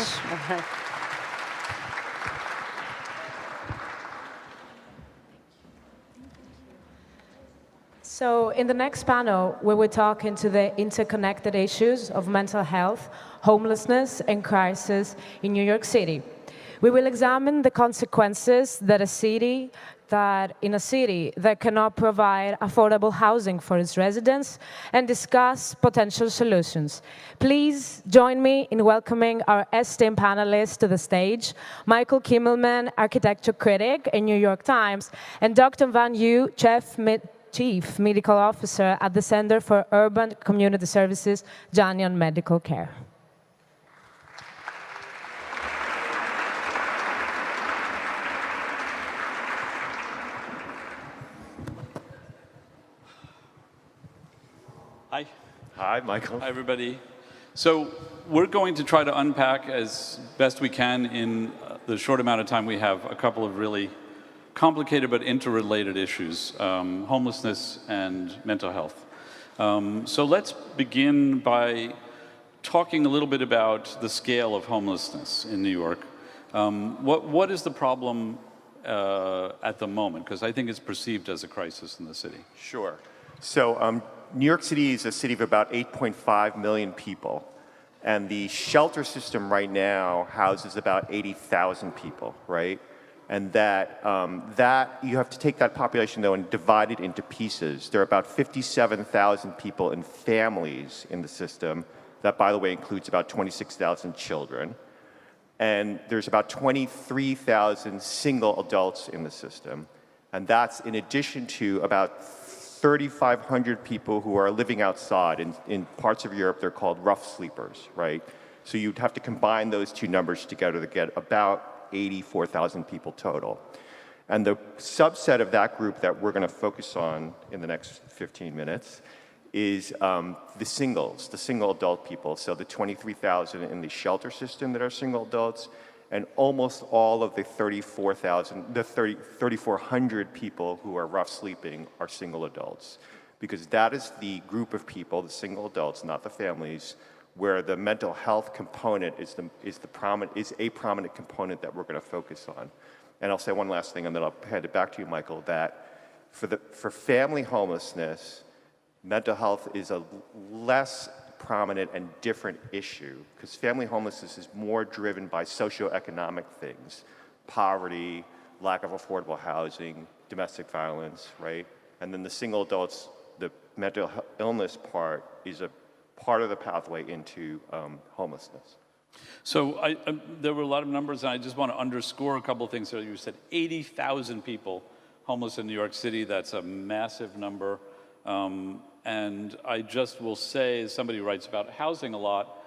So in the next panel, we will talk into the interconnected issues of mental health, homelessness, and crisis in New York City. We will examine the consequences that in a city that cannot provide affordable housing for its residents and discuss potential solutions. Please join me in welcoming our esteemed panelists to the stage, Michael Kimmelman, architecture critic in New York Times, and Dr. Van Yu, Chief Medical Officer at the Center for Urban Community Services, Janyan Medical Care. Hi. Hi, Michael. Hi, everybody. So we're going to try to unpack as best we can in the short amount of time we have a couple of really complicated but interrelated issues, homelessness and mental health. So let's begin by talking a little bit about the scale of homelessness in New York. What is the problem at the moment? Because I think it's perceived as a crisis in the city. Sure. So New York City is a city of about 8.5 million people. And the shelter system right now houses about 80,000 people, right? And that you have to take that population, though, and divide it into pieces. There are about 57,000 people in families in the system. That, by the way, includes about 26,000 children. And there's about 23,000 single adults in the system. And that's in addition to about 3,500 people who are living outside. In parts of Europe, they're called rough sleepers, right? So you'd have to combine those two numbers together to get about 84,000 people total. And the subset of that group that we're going to focus on in the next 15 minutes is the single adult people. So the 23,000 in the shelter system that are single adults, and almost all of the 3,400 people who are rough sleeping are single adults. Because that is the group of people, the single adults, not the families, where the mental health component is a prominent component that we're going to focus on. And I'll say one last thing, and then I'll hand it back to you, Michael, that for family homelessness, mental health is a less prominent and different issue, because family homelessness is more driven by socioeconomic things, poverty, lack of affordable housing, domestic violence, right? And then the single adults, the mental illness part is a part of the pathway into homelessness. So there were a lot of numbers, and I just want to underscore a couple of things there. You said 80,000 people homeless in New York City. That's a massive number. And I just will say, as somebody who writes about housing a lot,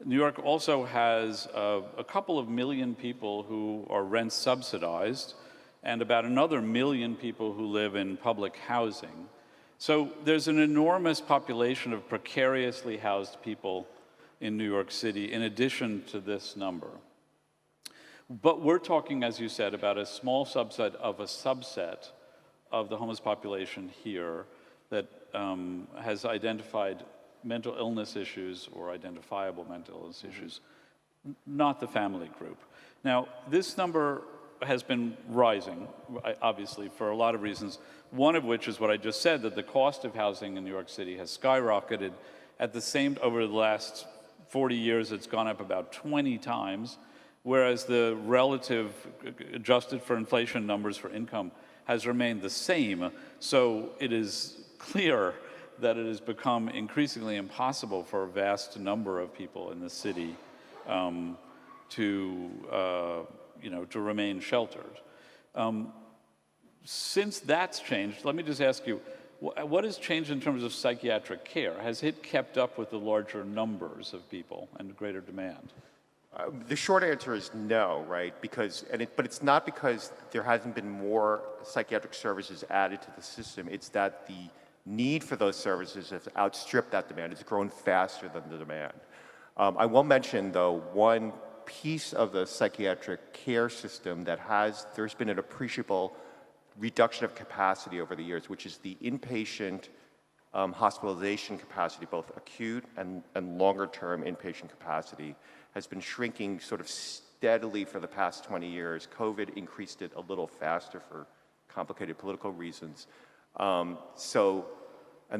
New York also has a couple of million people who are rent subsidized, and about another million people who live in public housing. So there's an enormous population of precariously housed people in New York City, in addition to this number. But we're talking, as you said, about a small subset of the homeless population here that has identified mental illness issues or identifiable mental illness issues, not the family group. Now, this number has been rising, obviously, for a lot of reasons, one of which is what I just said, that the cost of housing in New York City has skyrocketed. Over the last 40 years, it's gone up about 20 times, whereas the relative adjusted for inflation numbers for income has remained the same. So it is clear that it has become increasingly impossible for a vast number of people in the city to remain sheltered. Since that's changed, let me just ask you, what has changed in terms of psychiatric care? Has it kept up with the larger numbers of people and greater demand? The short answer is no, right? But it's not because there hasn't been more psychiatric services added to the system. It's that the need for those services has outstripped that demand. It's grown faster than the demand. I will mention, though, one piece of the psychiatric care system that there's been an appreciable reduction of capacity over the years, which is the inpatient hospitalization capacity, both acute and longer-term inpatient capacity, has been shrinking sort of steadily for the past 20 years. COVID increased it a little faster for complicated political reasons. And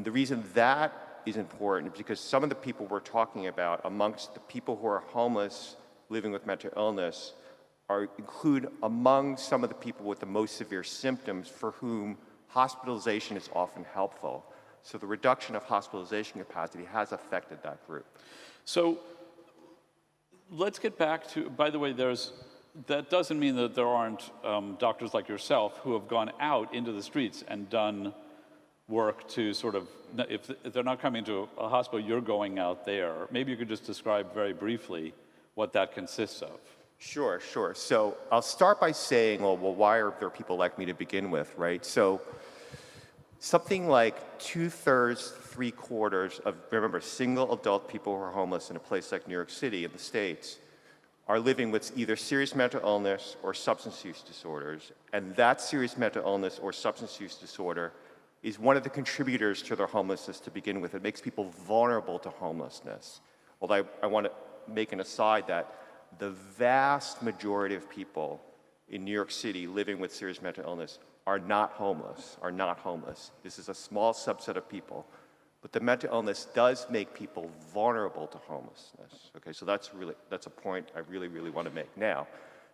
the reason that is important is because some of the people we're talking about, amongst the people who are homeless living with mental illness, include among some of the people with the most severe symptoms for whom hospitalization is often helpful. So the reduction of hospitalization capacity has affected that group. So let's get back to, by the way, that doesn't mean that there aren't doctors like yourself who have gone out into the streets and done work to sort of, if they're not coming to a hospital, you're going out there. Maybe you could just describe very briefly what that consists of. Sure. So I'll start by saying, well, why are there people like me to begin with, right? So something like 2/3, 3/4 of, remember, single adult people who are homeless in a place like New York City in the States are living with either serious mental illness or substance use disorders. And that serious mental illness or substance use disorder is one of the contributors to their homelessness to begin with. It makes people vulnerable to homelessness. Although I want to make an aside that the vast majority of people in New York City living with serious mental illness are not homeless. This is a small subset of people. But the mental illness does make people vulnerable to homelessness. Okay, so that's a point I really, really want to make. Now,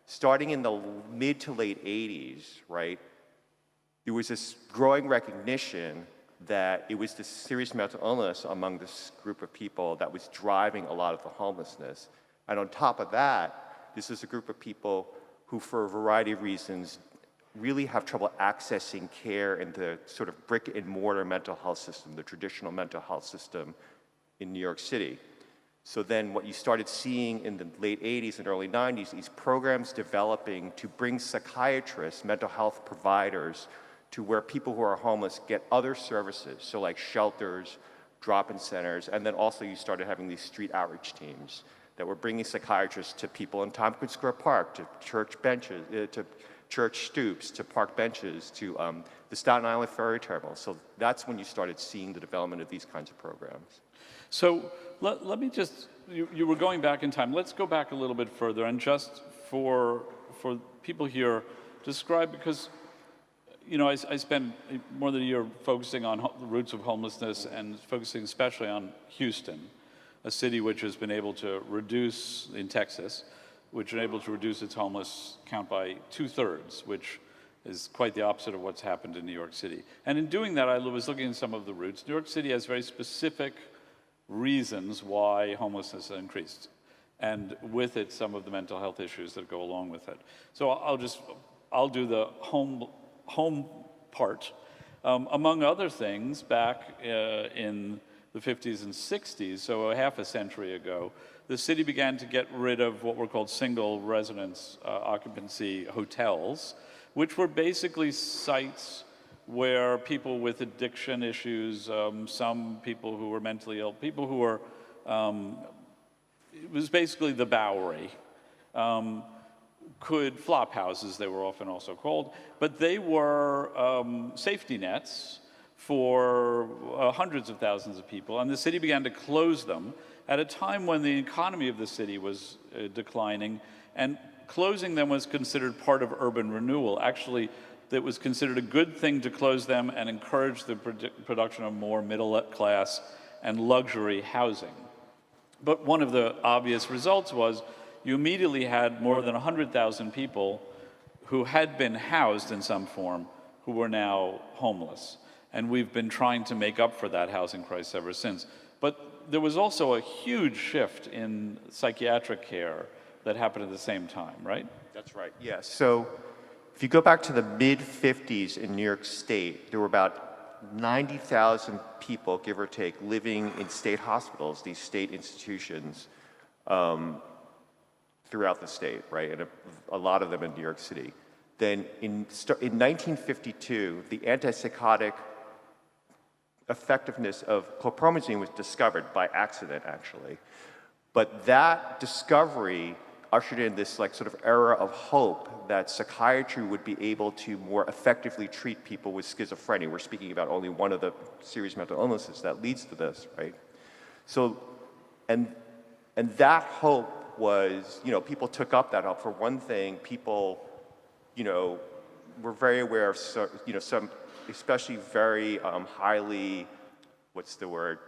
starting in the mid to late 80s, right, there was this growing recognition that it was this serious mental illness among this group of people that was driving a lot of the homelessness. And on top of that, this is a group of people who, for a variety of reasons, really have trouble accessing care in the sort of brick and mortar mental health system, the traditional mental health system in New York City. So then what you started seeing in the late 80s and early 90s, these programs developing to bring psychiatrists, mental health providers, to where people who are homeless get other services, so like shelters, drop-in centers, and then also you started having these street outreach teams that were bringing psychiatrists to people in Tompkins Square Park, to church benches, to church stoops, to park benches, to the Staten Island Ferry Terminal. So that's when you started seeing the development of these kinds of programs. So let me just, you were going back in time. Let's go back a little bit further and just for people here, describe, because I spent more than a year focusing on the roots of homelessness and focusing especially on Houston, a city which has been able to reduce, in Texas, which is able to reduce its homeless count by 2/3, which is quite the opposite of what's happened in New York City. And in doing that, I was looking at some of the roots. New York City has very specific reasons why homelessness has increased, and with it, some of the mental health issues that go along with it. So I'll do the home part. Among other things, back in the 50s and 60s, so a half a century ago, the city began to get rid of what were called single residence occupancy hotels, which were basically sites where people with addiction issues, some people who were mentally ill, people who were, it was basically the Bowery, flop houses, they were often also called, but they were safety nets for hundreds of thousands of people, and the city began to close them at a time when the economy of the city was declining, and closing them was considered part of urban renewal. Actually, it was considered a good thing to close them and encourage the production of more middle class and luxury housing. But one of the obvious results was you immediately had more than 100,000 people who had been housed in some form who were now homeless. And we've been trying to make up for that housing crisis ever since. But there was also a huge shift in psychiatric care that happened at the same time, right? That's right, yes. So if you go back to the mid-50s in New York State, there were about 90,000 people, give or take, living in state hospitals, these state institutions, throughout the state, right? And a lot of them in New York City. Then in 1952, the antipsychotic effectiveness of chlorpromazine was discovered by accident, actually. But that discovery ushered in this sort of era of hope that psychiatry would be able to more effectively treat people with schizophrenia. We're speaking about only one of the serious mental illnesses that leads to this, right? So, and that hope was, people took up that hope. For one thing, people, were very aware of, some especially very highly,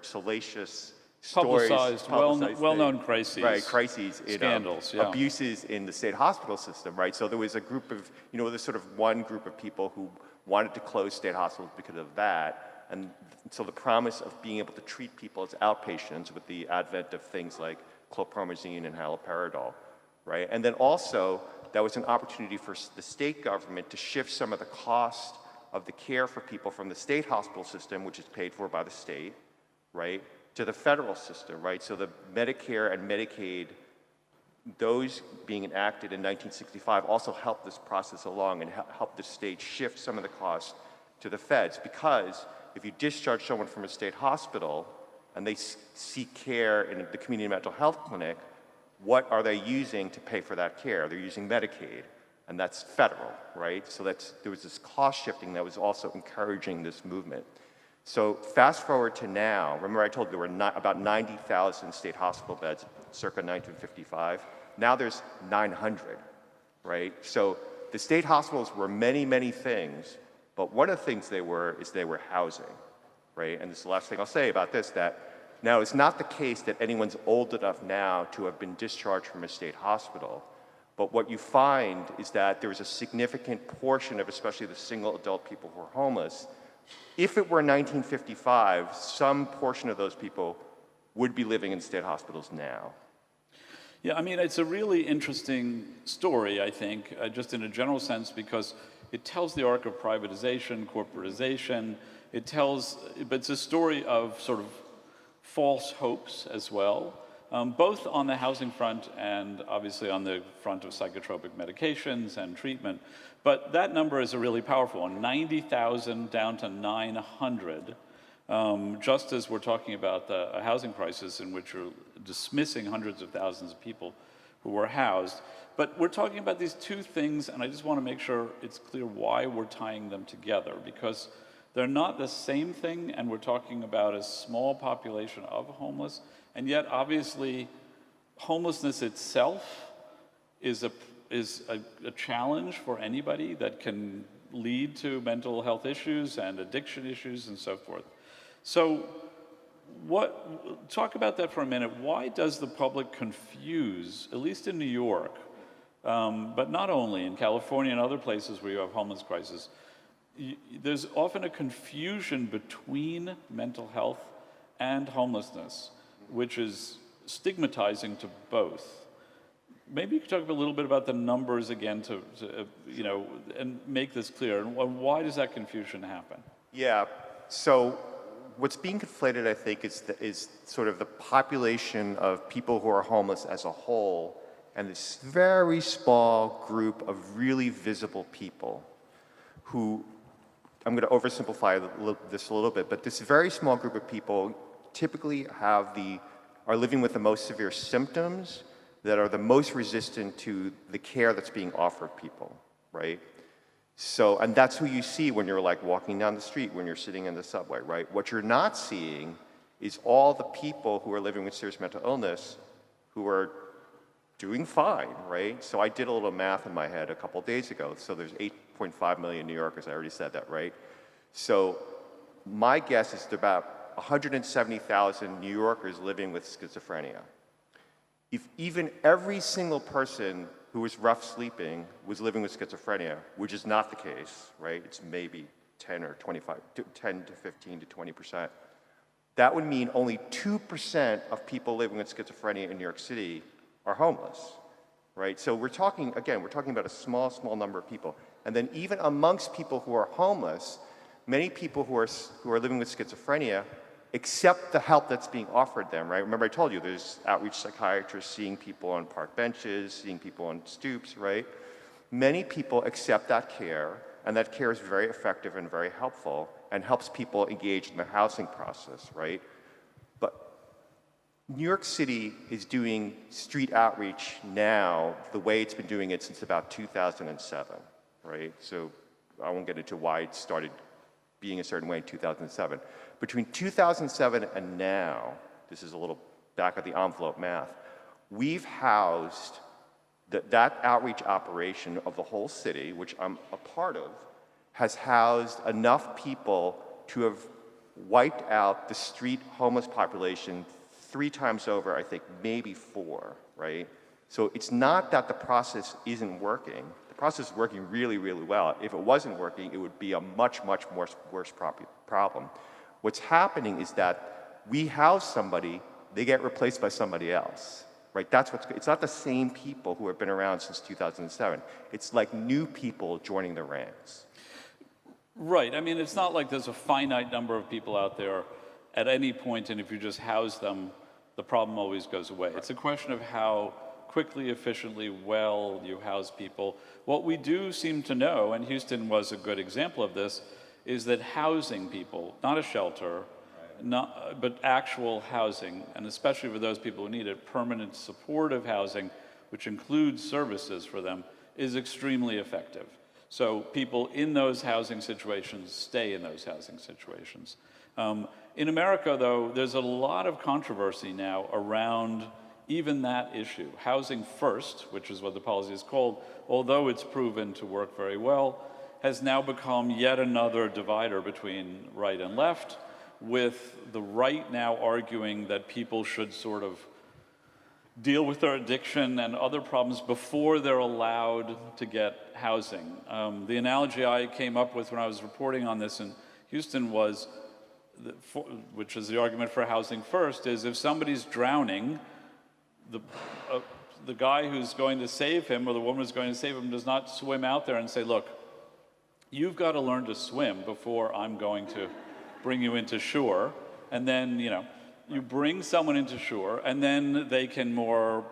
salacious stories. Publicized, well-known crises. Right, crises. Scandals, abuses in the state hospital system, right? So there was a group of, there's sort of one group of people who wanted to close state hospitals because of that. And so the promise of being able to treat people as outpatients with the advent of things like chlorpromazine and haloperidol, right? And then also, that was an opportunity for the state government to shift some of the cost of the care for people from the state hospital system, which is paid for by the state, right, to the federal system, right? So the Medicare and Medicaid, those being enacted in 1965 also helped this process along and helped the state shift some of the costs to the feds, because if you discharge someone from a state hospital and they seek care in the community mental health clinic, what are they using to pay for that care? They're using Medicaid, and that's federal, right? So there was this cost shifting that was also encouraging this movement. So fast forward to now, remember I told you there were about 90,000 state hospital beds circa 1955. Now there's 900, right? So the state hospitals were many, many things, but one of the things they were housing, right? And this is the last thing I'll say about this, that now it's not the case that anyone's old enough now to have been discharged from a state hospital, but what you find is that there's a significant portion of especially the single adult people who are homeless. If it were 1955, some portion of those people would be living in state hospitals now. Yeah, I mean, it's a really interesting story, I think, just in a general sense, because it tells the arc of privatization, corporatization. But it's a story of sort of false hopes as well, both on the housing front and obviously on the front of psychotropic medications and treatment. But that number is a really powerful one, 90,000 down to 900. Just as we're talking about a housing crisis in which you're dismissing hundreds of thousands of people who were housed. But we're talking about these two things, and I just want to make sure it's clear why we're tying them together, because they're not the same thing, and we're talking about a small population of homeless, and yet obviously homelessness itself is a challenge for anybody that can lead to mental health issues and addiction issues and so forth. So talk about that for a minute. Why does the public confuse, at least in New York, but not only in California and other places where you have homeless crisis, there's often a confusion between mental health and homelessness, which is stigmatizing to both. Maybe you could talk a little bit about the numbers again to and make this clear. And why does that confusion happen? Yeah, so what's being conflated, I think, is sort of the population of people who are homeless as a whole, and this very small group of really visible people who, I'm going to oversimplify this a little bit, but this very small group of people typically are living with the most severe symptoms that are the most resistant to the care that's being offered people, right? So, and that's who you see when you're like walking down the street, when you're sitting in the subway, right? What you're not seeing is all the people who are living with serious mental illness who are doing fine, right? So I did a little math in my head a couple days ago. So there's 8.5 million New Yorkers, I already said that, right? So my guess is about 170,000 New Yorkers living with schizophrenia. If even every single person who was rough sleeping was living with schizophrenia, which is not the case, right? It's maybe 10 to 15 to 20%. That would mean only 2% of people living with schizophrenia in New York City are homeless, right? So we're talking about a small number of people. And then even amongst people who are homeless, many people who are living with schizophrenia accept the help that's being offered them, right? Remember I told you there's outreach psychiatrists seeing people on park benches, seeing people on stoops, right? Many people accept that care, and that care is very effective and very helpful and helps people engage in the housing process, right? But New York City is doing street outreach now the way it's been doing it since about 2007, right? So I won't get into why it started being a certain way in 2007. Between 2007 and now, this is a little back of the envelope math, we've housed, that outreach operation of the whole city, which I'm a part of, has housed enough people to have wiped out the street homeless population 3 times over, I think, maybe 4, right? So it's not that the process isn't working. The process is working really, really well. If it wasn't working, it would be a much, much worse problem. What's happening is that we house somebody, they get replaced by somebody else, right? It's not the same people who have been around since 2007. It's like new people joining the ranks. Right, I mean, it's not like there's a finite number of people out there at any point, and if you just house them, the problem always goes away. Right. It's a question of how quickly, efficiently, well you house people. What we do seem to know, and Houston was a good example of this, is that housing people, not a shelter, but actual housing, and especially for those people who need it, permanent supportive housing, which includes services for them, is extremely effective. So people in those housing situations stay in those housing situations. In America, though, there's a lot of controversy now around even that issue. Housing first, which is what the policy is called, although it's proven to work very well, has now become yet another divider between right and left, with the right now arguing that people should sort of deal with their addiction and other problems before they're allowed to get housing. The analogy I came up with when I was reporting on this in Houston was, which is the argument for housing first, is if somebody's drowning, the guy who's going to save him or the woman who's going to save him does not swim out there and say, look, you've got to learn to swim before I'm going to bring you into shore. And then, you bring someone into shore, and then they can more,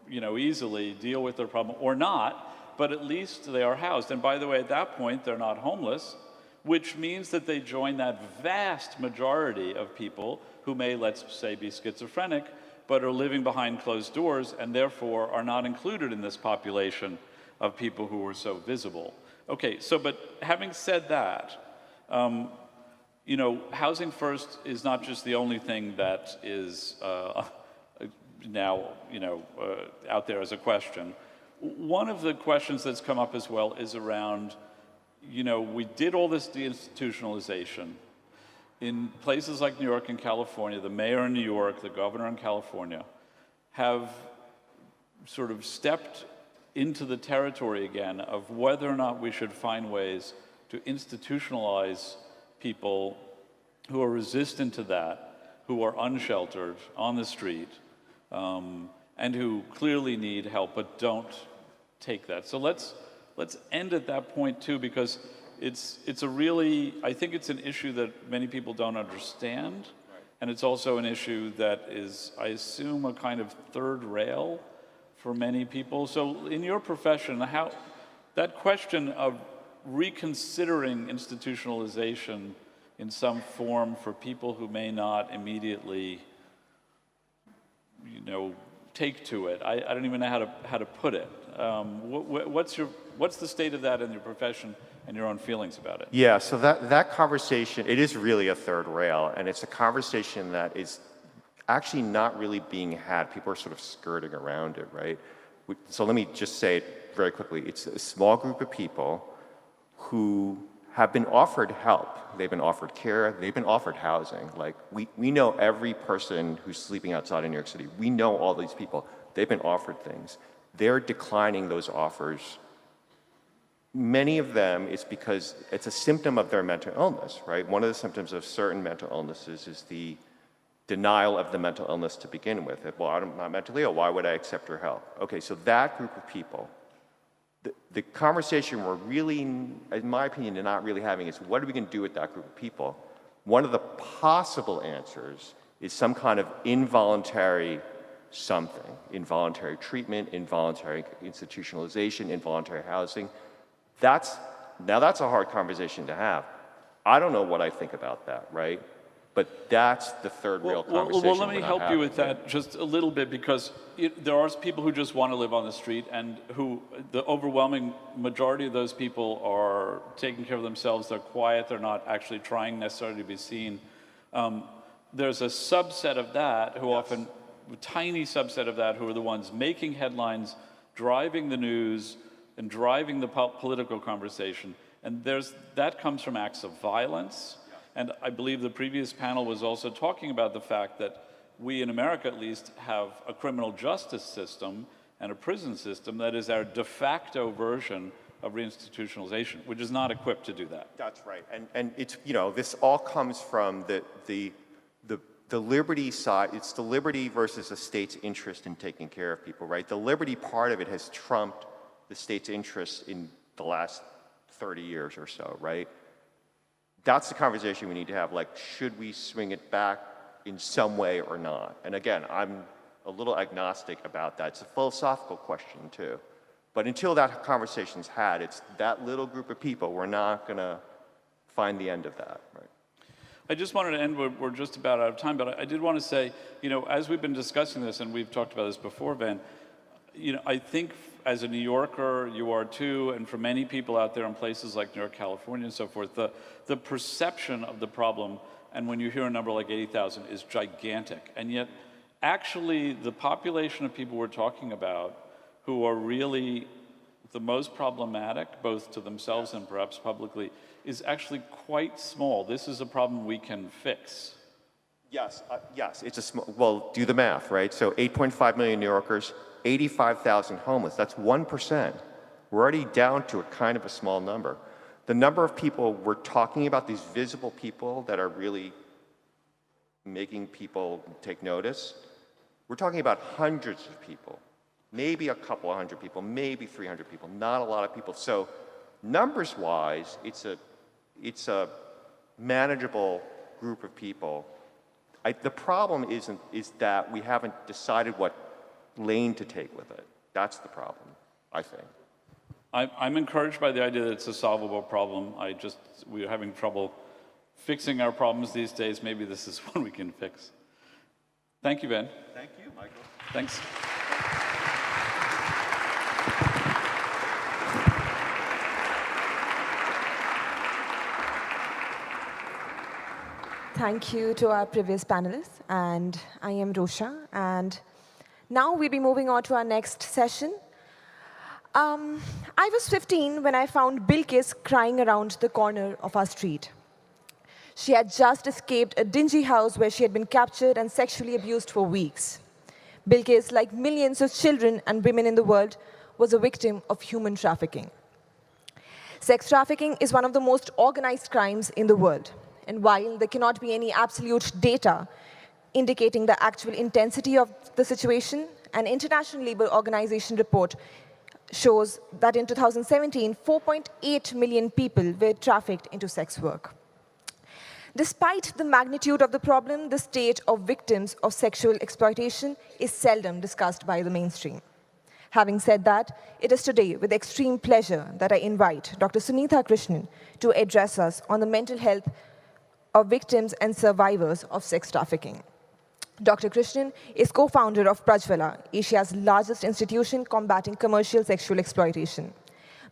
easily deal with their problem, or not, but at least they are housed. And by the way, at that point, they're not homeless, which means that they join that vast majority of people who may, let's say, be schizophrenic, but are living behind closed doors, and therefore are not included in this population of people who are so visible. Okay, but having said that, housing first is not just the only thing that is now, out there as a question. One of the questions that's come up as well is around, we did all this deinstitutionalization. In places like New York and California, the mayor in New York, the governor in California, have sort of stepped into the territory again of whether or not we should find ways to institutionalize people who are resistant to that, who are unsheltered on the street, and who clearly need help but don't take that. So let's end at that point too, because it's a really, I think it's an issue that many people don't understand, and it's also an issue that is, I assume, a kind of third rail for many people. So in your profession, how that question of reconsidering institutionalization in some form for people who may not immediately, take to it. I don't even know how to put it. What's the state of that in your profession and your own feelings about it? Yeah, so that conversation, it is really a third rail, and it's a conversation that is actually not really being had. People are sort of skirting around it, right? So let me just say it very quickly. It's a small group of people who have been offered help. They've been offered care, they've been offered housing. Like, we know every person who's sleeping outside in New York City. We know all these people. They've been offered things. They're declining those offers. Many of them, it's because it's a symptom of their mental illness, right? One of the symptoms of certain mental illnesses is the denial of the mental illness to begin with. Well, I'm not mentally ill, why would I accept her help? Okay, so that group of people, the conversation we're really, in my opinion, not really having is what are we going to do with that group of people? One of the possible answers is some kind of involuntary something, involuntary treatment, involuntary institutionalization, involuntary housing. That's a hard conversation to have. I don't know what I think about that, right? But that's the third real conversation. Well, let me help you with that just a little bit, because there are people who just want to live on the street, and who the overwhelming majority of those people are taking care of themselves. They're quiet. They're not actually trying necessarily to be seen. There's a subset of that who often, a tiny subset of that, who are the ones making headlines, driving the news, and driving the political conversation. And that comes from acts of violence. And I believe the previous panel was also talking about the fact that we in America, at least, have a criminal justice system and a prison system that is our de facto version of reinstitutionalization, which is not equipped to do that. That's right. And it's, this all comes from the liberty side. It's the liberty versus the state's interest in taking care of people, right? The liberty part of it has trumped the state's interest in the last 30 years or so, right? That's the conversation we need to have. Like, should we swing it back in some way or not? And again, I'm a little agnostic about that. It's a philosophical question too. But until that conversation's had, it's that little group of people, we're not gonna find the end of that, right? I just wanted to end, we're just about out of time, but I did want to say, as we've been discussing this, and we've talked about this before, Ben, I think as a New Yorker, you are too, and for many people out there in places like New York, California, and so forth, the perception of the problem, and when you hear a number like 80,000, is gigantic. And yet, actually, the population of people we're talking about who are really the most problematic, both to themselves and perhaps publicly, is actually quite small. This is a problem we can fix. Yes, it's a small, well, do the math, right? So 8.5 million New Yorkers, 85,000 homeless, that's 1%. We're already down to a kind of a small number. The number of people we're talking about, these visible people that are really making people take notice, we're talking about hundreds of people, maybe a couple of hundred people, maybe 300 people, not a lot of people. So numbers-wise, it's a manageable group of people. The problem is that we haven't decided what lane to take with it. That's the problem, I think. I'm encouraged by the idea that it's a solvable problem. We're having trouble fixing our problems these days. Maybe this is one we can fix. Thank you, Ben. Thank you, Michael. Thanks. Thank you to our previous panelists, and I am Rosha, and now we'll be moving on to our next session. I was 15 when I found Bilkis crying around the corner of our street. She had just escaped a dingy house where she had been captured and sexually abused for weeks. Bilkis, like millions of children and women in the world, was a victim of human trafficking. Sex trafficking is one of the most organized crimes in the world. And while there cannot be any absolute data indicating the actual intensity of the situation, an International Labour Organization report shows that in 2017, 4.8 million people were trafficked into sex work. Despite the magnitude of the problem, the state of victims of sexual exploitation is seldom discussed by the mainstream. Having said that, it is today with extreme pleasure that I invite Dr. Sunitha Krishnan to address us on the mental health of victims and survivors of sex trafficking. Dr. Krishnan is co-founder of Prajvala, Asia's largest institution combating commercial sexual exploitation.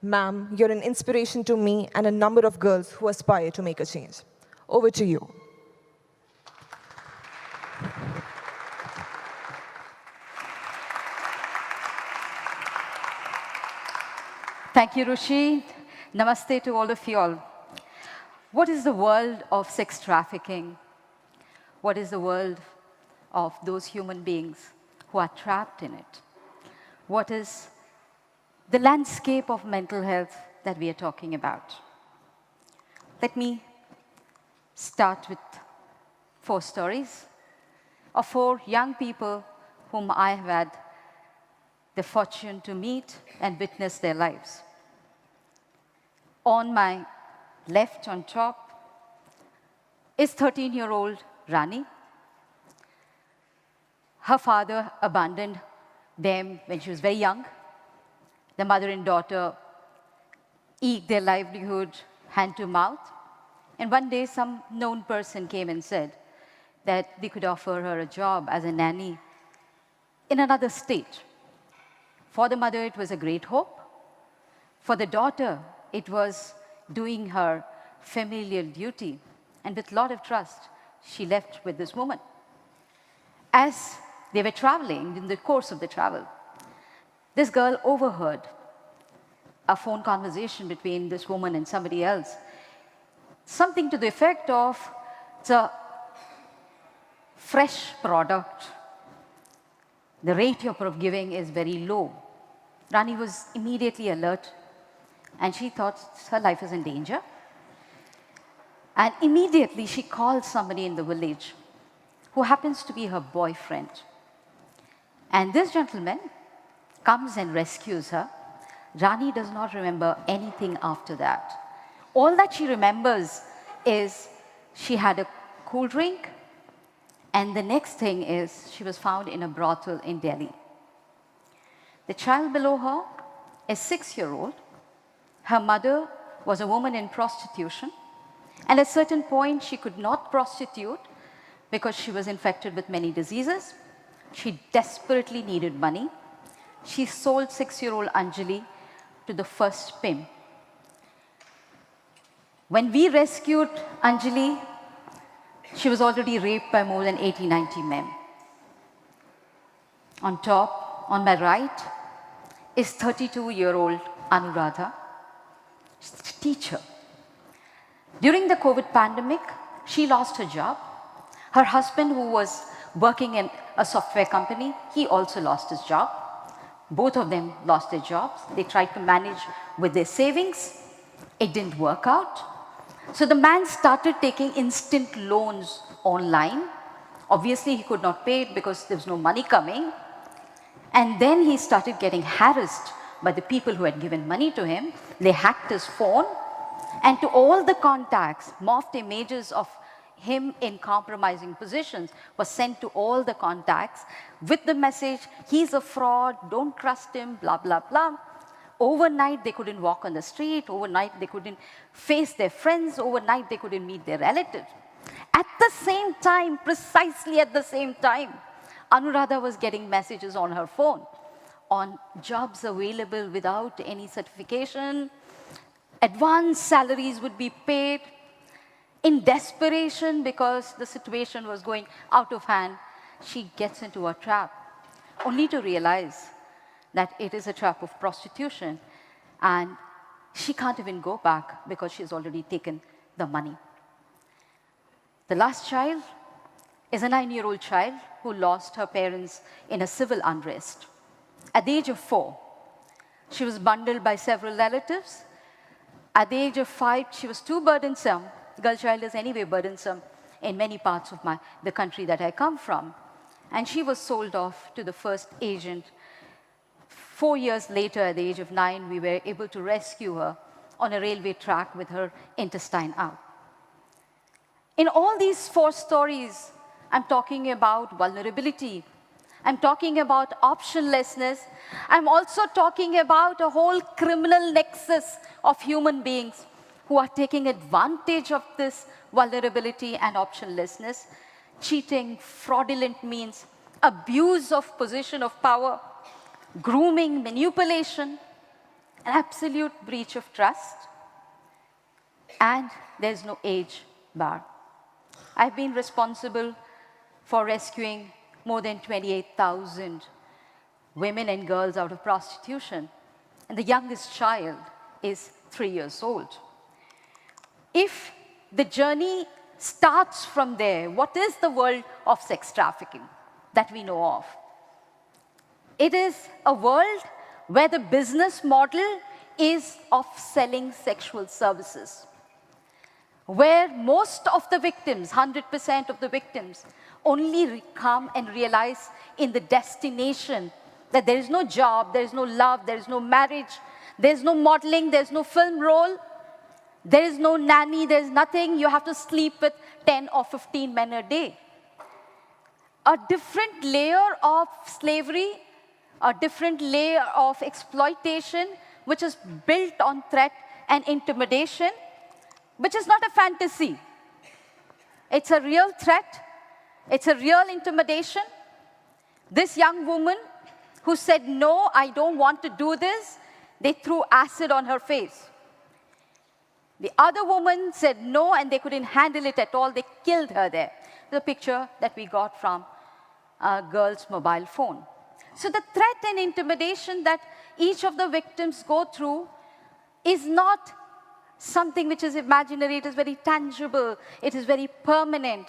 Ma'am, you're an inspiration to me and a number of girls who aspire to make a change. Over to you. Thank you, Rushi. Namaste to all of you all. What is the world of sex trafficking? What is the world of those human beings who are trapped in it? What is the landscape of mental health that we are talking about? Let me start with 4 stories of 4 young people whom I have had the fortune to meet and witness their lives. On my left on top is 13-year-old Rani. Her father abandoned them when she was very young. The mother and daughter eked their livelihood hand to mouth. And one day, some known person came and said that they could offer her a job as a nanny in another state. For the mother, it was a great hope. For the daughter, it was doing her familial duty. And with a lot of trust, she left with this woman. As they were traveling, in the course of the travel, this girl overheard a phone conversation between this woman and somebody else. Something to the effect of, it's a fresh product. The rate you're giving is very low. Rani was immediately alert, and she thought her life is in danger. And immediately she called somebody in the village who happens to be her boyfriend. And this gentleman comes and rescues her. Rani does not remember anything after that. All that she remembers is she had a cool drink, and the next thing is she was found in a brothel in Delhi. The child below her is 6-year-old. Her mother was a woman in prostitution, and at a certain point she could not prostitute because she was infected with many diseases. She desperately needed money. She sold 6-year-old Anjali to the first pimp. When we rescued Anjali, she was already raped by more than 80-90 men. On top, on my right, is 32-year-old Anuradha. She's a teacher. During the COVID pandemic, she lost her job. Her husband, who was working in a software company, he also lost his job. Both of them lost their jobs. They tried to manage with their savings. It didn't work out. So the man started taking instant loans online. Obviously, he could not pay it because there was no money coming. And then he started getting harassed by the people who had given money to him. They hacked his phone, and to all the contacts, morphed images of him in compromising positions were sent to all the contacts with the message, he's a fraud, don't trust him, blah, blah, blah. Overnight, they couldn't walk on the street. Overnight, they couldn't face their friends. Overnight, they couldn't meet their relatives. At the same time, precisely at the same time, Anuradha was getting messages on her phone on jobs available without any certification. Advanced salaries would be paid. In desperation, because the situation was going out of hand, she gets into a trap, only to realize that it is a trap of prostitution, and she can't even go back because she's already taken the money. The last child is a 9-year-old child who lost her parents in a civil unrest. At the age of 4, she was bundled by several relatives. At the age of 5, she was too burdensome. Girl child is anyway burdensome in many parts of the country that I come from. And she was sold off to the first agent. 4 years later, at the age of 9, we were able to rescue her on a railway track with her intestine out. In all these 4 stories, I'm talking about vulnerability. I'm talking about optionlessness. I'm also talking about a whole criminal nexus of human beings who are taking advantage of this vulnerability and optionlessness. Cheating, fraudulent means, abuse of position of power, grooming, manipulation, an absolute breach of trust, and there's no age bar. I've been responsible for rescuing more than 28,000 women and girls out of prostitution, and the youngest child is 3 years old. If the journey starts from there, what is the world of sex trafficking that we know of? It is a world where the business model is of selling sexual services, where most of the victims, 100% of the victims, only come and realize in the destination that there is no job, there is no love, there is no marriage, there is no modeling, there is no film role, there is no nanny, there is nothing. You have to sleep with 10 or 15 men a day. A different layer of slavery, a different layer of exploitation, which is built on threat and intimidation, which is not a fantasy. It's a real threat. It's a real intimidation. This young woman who said, no, I don't want to do this, they threw acid on her face. The other woman said no, and they couldn't handle it at all. They killed her there. The picture that we got from a girl's mobile phone. So the threat and intimidation that each of the victims go through is not something which is imaginary. It is very tangible. It is very permanent.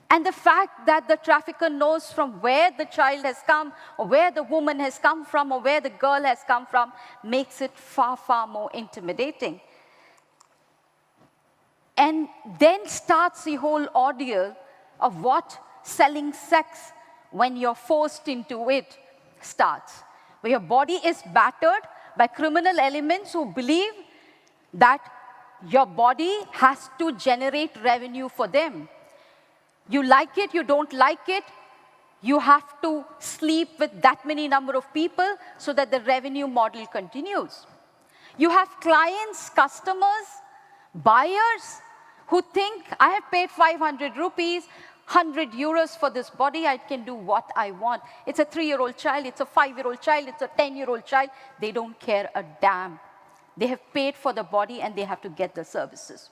And the fact that the trafficker knows from where the child has come, or where the woman has come from, or where the girl has come from, makes it far, far more intimidating. And then starts the whole ordeal of what selling sex when you're forced into it starts. Where your body is battered by criminal elements who believe that your body has to generate revenue for them. You like it, you don't like it, you have to sleep with that many number of people so that the revenue model continues. You have clients, customers, buyers who think, I have paid 500 rupees, 100 euros for this body, I can do what I want. It's a 3-year-old child, it's a 5-year-old child, it's a 10-year-old child. They don't care a damn. They have paid for the body and they have to get the services.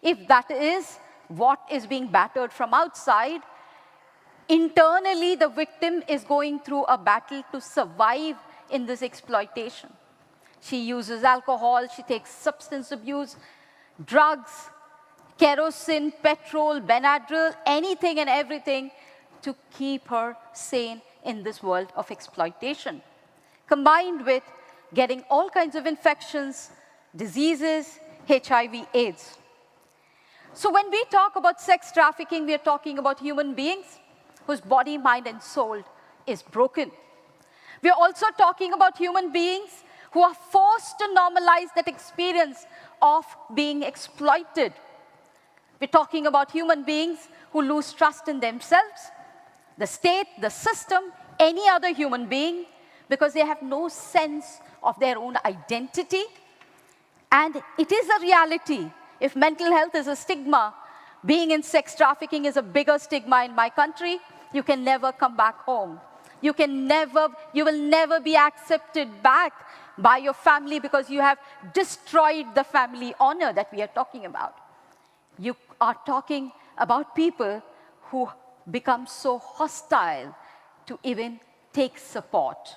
If that is what is being battered from outside, internally the victim is going through a battle to survive in this exploitation. She uses alcohol, she takes substance abuse, drugs, kerosene, petrol, Benadryl, anything and everything to keep her sane in this world of exploitation. Combined with getting all kinds of infections, diseases, HIV, AIDS. So when we talk about sex trafficking, we are talking about human beings whose body, mind, and soul is broken. We are also talking about human beings who are forced to normalize that experience of being exploited. We're talking about human beings who lose trust in themselves, the state, the system, any other human being, because they have no sense of their own identity. And it is a reality. If mental health is a stigma, being in sex trafficking is a bigger stigma in my country, you can never come back home. You will never be accepted back by your family because you have destroyed the family honor that we are talking about. You are talking about people who become so hostile to even take support.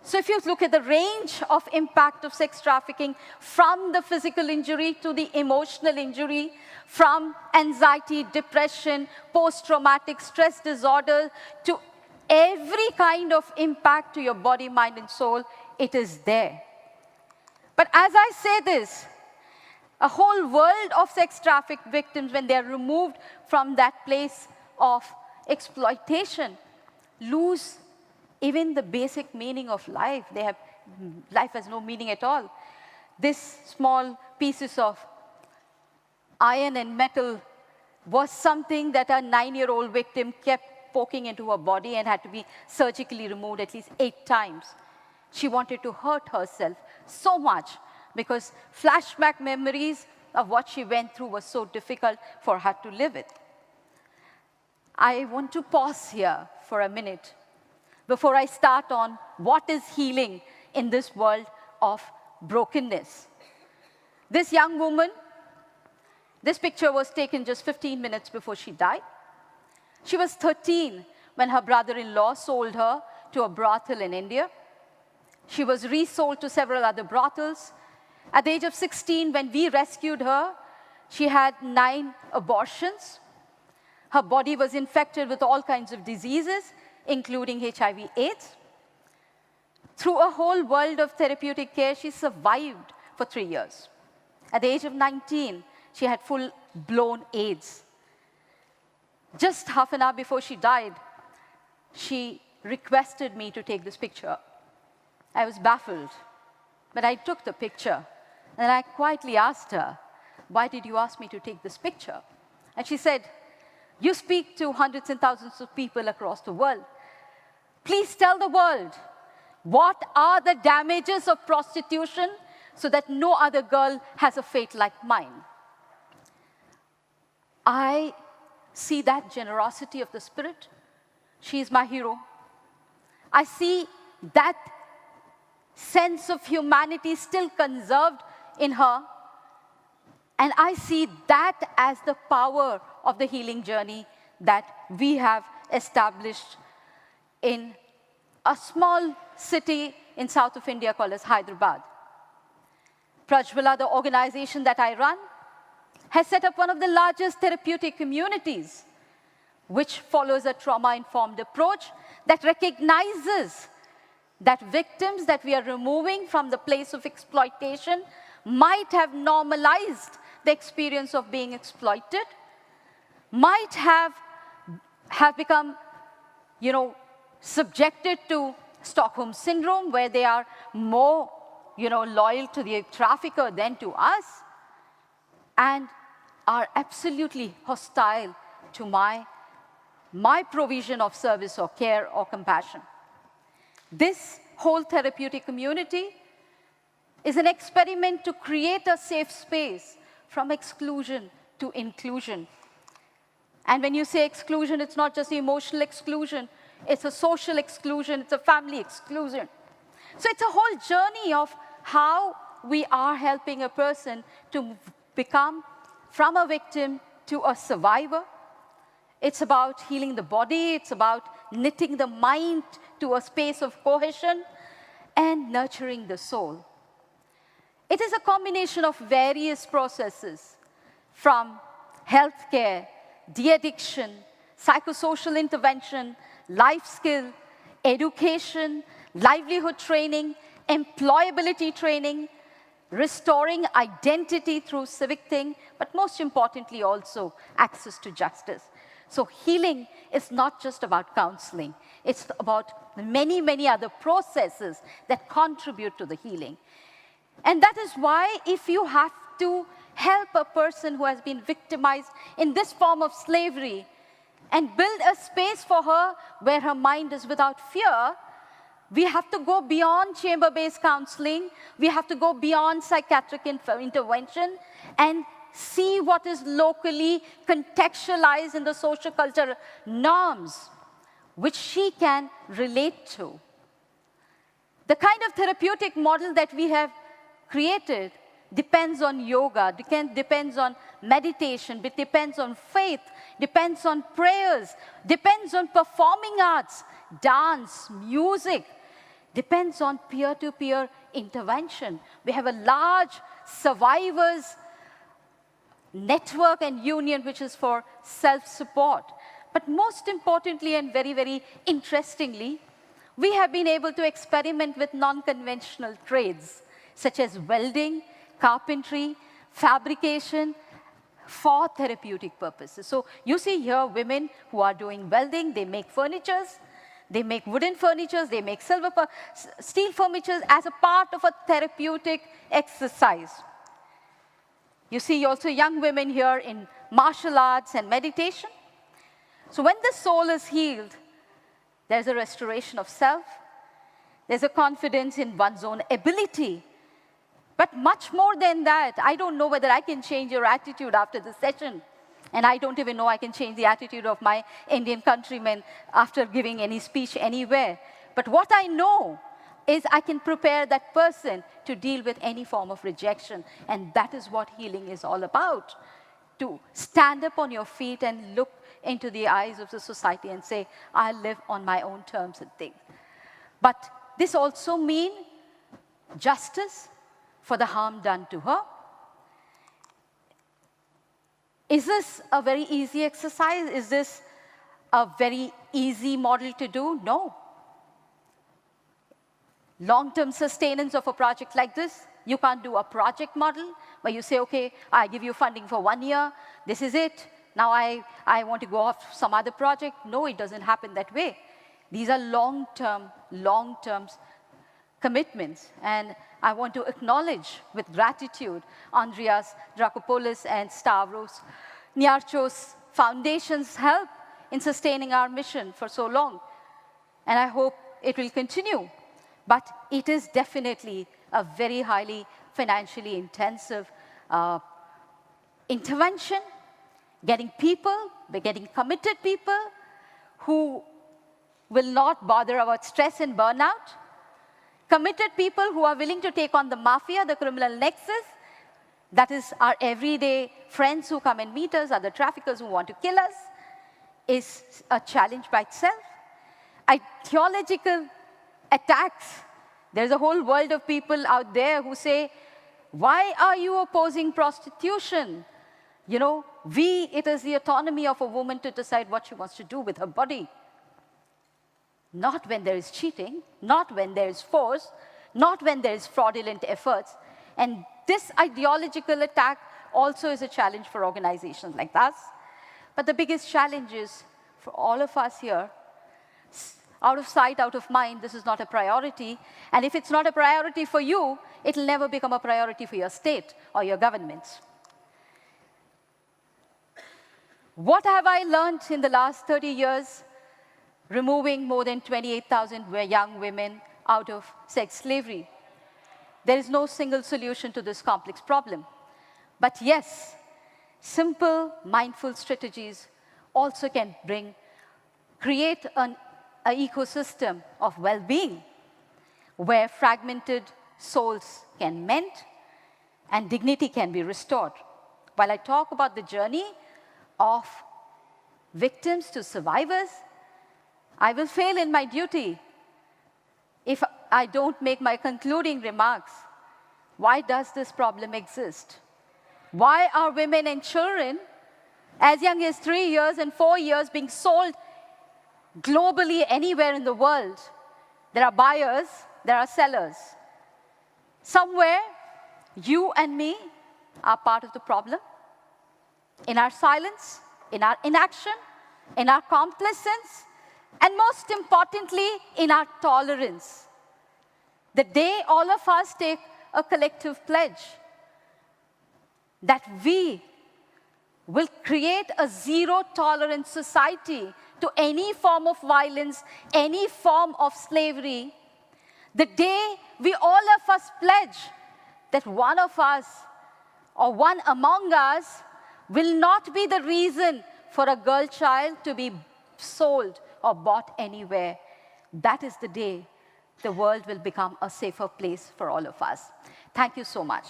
So if you look at the range of impact of sex trafficking, from the physical injury to the emotional injury, from anxiety, depression, post-traumatic stress disorder, to every kind of impact to your body, mind, and soul, it is there. But as I say this, a whole world of sex traffic victims, when they're removed from that place of exploitation, lose even the basic meaning of life. Life has no meaning at all. This small pieces of iron and metal was something that a 9-year-old victim kept poking into her body and had to be surgically removed at least 8 times. She wanted to hurt herself so much because flashback memories of what she went through was so difficult for her to live it. I want to pause here for a minute before I start on what is healing in this world of brokenness. This young woman, this picture was taken just 15 minutes before she died. She was 13 when her brother-in-law sold her to a brothel in India. She was resold to several other brothels. At the age of 16, when we rescued her, she had 9 abortions. Her body was infected with all kinds of diseases, including HIV/AIDS. Through a whole world of therapeutic care, she survived for 3 years. At the age of 19, she had full-blown AIDS. Just half an hour before she died, she requested me to take this picture. I was baffled, but I took the picture, and I quietly asked her, "Why did you ask me to take this picture?" And she said, "You speak to hundreds and thousands of people across the world. Please tell the world, what are the damages of prostitution so that no other girl has a fate like mine?" I see that generosity of the spirit. She is my hero. I see that sense of humanity still conserved in her. And I see that as the power of the healing journey that we have established in a small city in south of India called as Hyderabad. Prajwala, the organization that I run, has set up one of the largest therapeutic communities, which follows a trauma-informed approach that recognizes that victims that we are removing from the place of exploitation might have normalized the experience of being exploited, might have become, subjected to Stockholm Syndrome, where they are more, loyal to the trafficker than to us, and are absolutely hostile to my provision of service or care or compassion. This whole therapeutic community is an experiment to create a safe space from exclusion to inclusion. And when you say exclusion, it's not just the emotional exclusion, it's a social exclusion, it's a family exclusion. So it's a whole journey of how we are helping a person to become from a victim to a survivor. It's about healing the body, it's about knitting the mind to a space of cohesion and nurturing the soul. It is a combination of various processes, from healthcare, de-addiction, psychosocial intervention, life skill, education, livelihood training, employability training, restoring identity through civic thing, but most importantly also access to justice. So healing is not just about counseling. It's about many, many other processes that contribute to the healing. And that is why if you have to help a person who has been victimized in this form of slavery and build a space for her where her mind is without fear, we have to go beyond chamber-based counseling. We have to go beyond psychiatric intervention and see what is locally contextualized in the social cultural norms which she can relate to. The kind of therapeutic model that we have created depends on yoga, depends on meditation, it depends on faith, depends on prayers, depends on performing arts, dance, music, depends on peer-to-peer intervention. We have a large survivors network and union which is for self-support. But most importantly and very, very interestingly, we have been able to experiment with non-conventional trades such as welding, carpentry, fabrication for therapeutic purposes. So you see here women who are doing welding, they make furnitures, they make wooden furnitures, they make steel furnitures as a part of a therapeutic exercise. You see also young women here in martial arts and meditation. So when the soul is healed, there's a restoration of self, there's a confidence in one's own ability. But much more than that, I don't know whether I can change your attitude after this session. And I don't even know I can change the attitude of my Indian countrymen after giving any speech anywhere. But what I know is I can prepare that person to deal with any form of rejection. And that is what healing is all about. To stand up on your feet and look into the eyes of the society and say, I live on my own terms and things. But this also means justice for the harm done to her. Is this a very easy exercise? Is this a very easy model to do? No. Long-term sustenance of a project like this, you can't do a project model where you say, okay, I give you funding for 1 year, this is it. Now I want to go off some other project. No, it doesn't happen that way. These are long-term commitments. And I want to acknowledge with gratitude Andreas Drakopoulos and Stavros Niarchos Foundation's help in sustaining our mission for so long. And I hope it will continue. But it is definitely a very highly financially intensive intervention, getting committed people who will not bother about stress and burnout, committed people who are willing to take on the mafia, the criminal nexus, that is our everyday friends who come and meet us, other traffickers who want to kill us, is a challenge by itself. Ideological attacks. There's a whole world of people out there who say, why are you opposing prostitution? You know, it is the autonomy of a woman to decide what she wants to do with her body. Not when there is cheating, not when there is force, not when there is fraudulent efforts. And this ideological attack also is a challenge for organizations like us. But the biggest challenge is for all of us here, out of sight, out of mind, this is not a priority. And if it's not a priority for you, it'll never become a priority for your state or your governments. What have I learned in the last 30 years? Removing more than 28,000 young women out of sex slavery. There is no single solution to this complex problem. But yes, simple, mindful strategies also can create an ecosystem of well-being where fragmented souls can mend and dignity can be restored. While I talk about the journey of victims to survivors, I will fail in my duty if I don't make my concluding remarks. Why does this problem exist? Why are women and children as young as 3 years and 4 years being sold globally anywhere in the world? There are buyers, there are sellers. Somewhere, you and me are part of the problem. In our silence, in our inaction, in our complacence, and most importantly, in our tolerance. The day all of us take a collective pledge that we will create a zero-tolerance society to any form of violence, any form of slavery, the day we all of us pledge that one of us or one among us will not be the reason for a girl child to be sold or bought anywhere, that is the day the world will become a safer place for all of us. Thank you so much.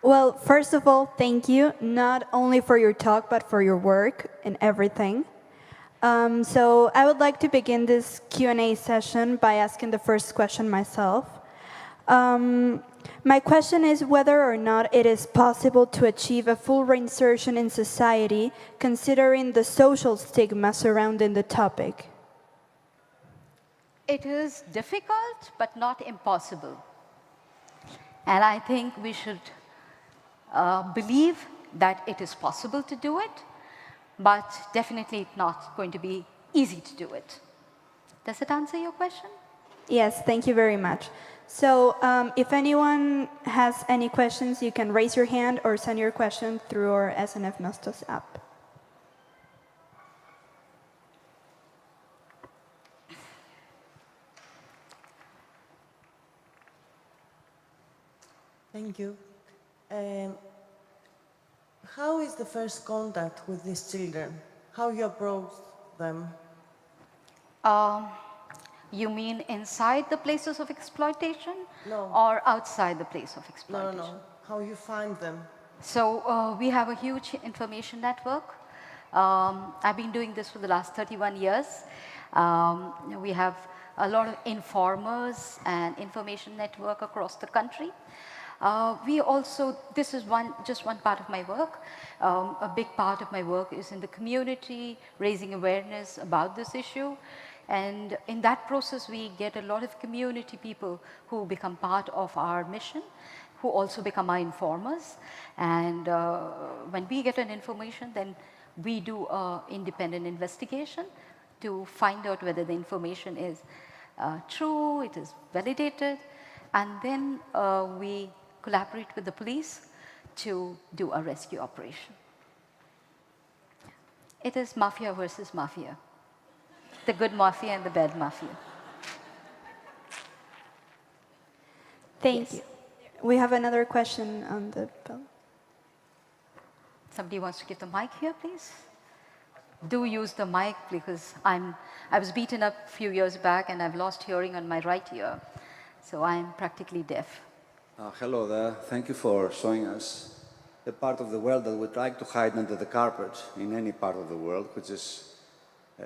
Well, first of all, thank you, not only for your talk, but for your work and everything. So I would like to begin this Q&A session by asking the first question myself. My question is whether or not it is possible to achieve a full reinsertion in society, considering the social stigma surrounding the topic. It is difficult, but not impossible. And I think we should believe that it is possible to do it, but definitely not going to be easy to do it. Does it answer your question? Yes, thank you very much. So if anyone has any questions, you can raise your hand or send your question through our SNF Nostos app. Thank you. How is the first contact with these children? How you approach them? You mean inside the places of exploitation? No. Or outside the place of exploitation? No. How you find them? So we have a huge information network. I've been doing this for the last 31 years. We have a lot of informers and information network across the country. We also, this is just one part of my work. A big part of my work is in the community, raising awareness about this issue. And in that process, we get a lot of community people who become part of our mission, who also become our informers. And when we get an information, then we do an independent investigation to find out whether the information is true, it is validated, and then we collaborate with the police to do a rescue operation. It is mafia versus mafia. The good mafia and the bad mafia. Thank you. We have another question on the phone. Somebody wants to give the mic here, please? Do use the mic because I was beaten up a few years back and I've lost hearing on my right ear. So I'm practically deaf. Hello there. Thank you for showing us the part of the world that we try to hide under the carpet in any part of the world, which is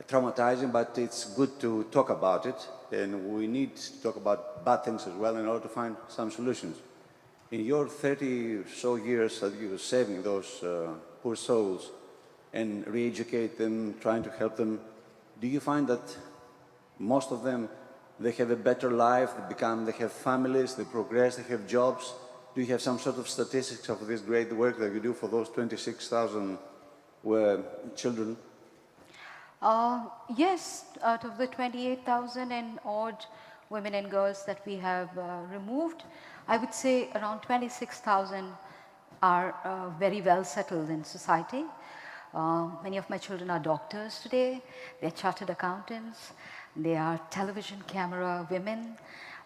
traumatizing, but it's good to talk about it. And we need to talk about bad things as well in order to find some solutions. In your 30 or so years that you were saving those poor souls and re-educate them, trying to help them, do you find that most of them, they have a better life, they have families, they progress, they have jobs? Do you have some sort of statistics of this great work that you do for those 26,000 children? Yes, out of the 28,000 and odd women and girls that we have removed, I would say around 26,000 are very well settled in society. Many of my children are doctors today, they're chartered accountants, they are television camera women,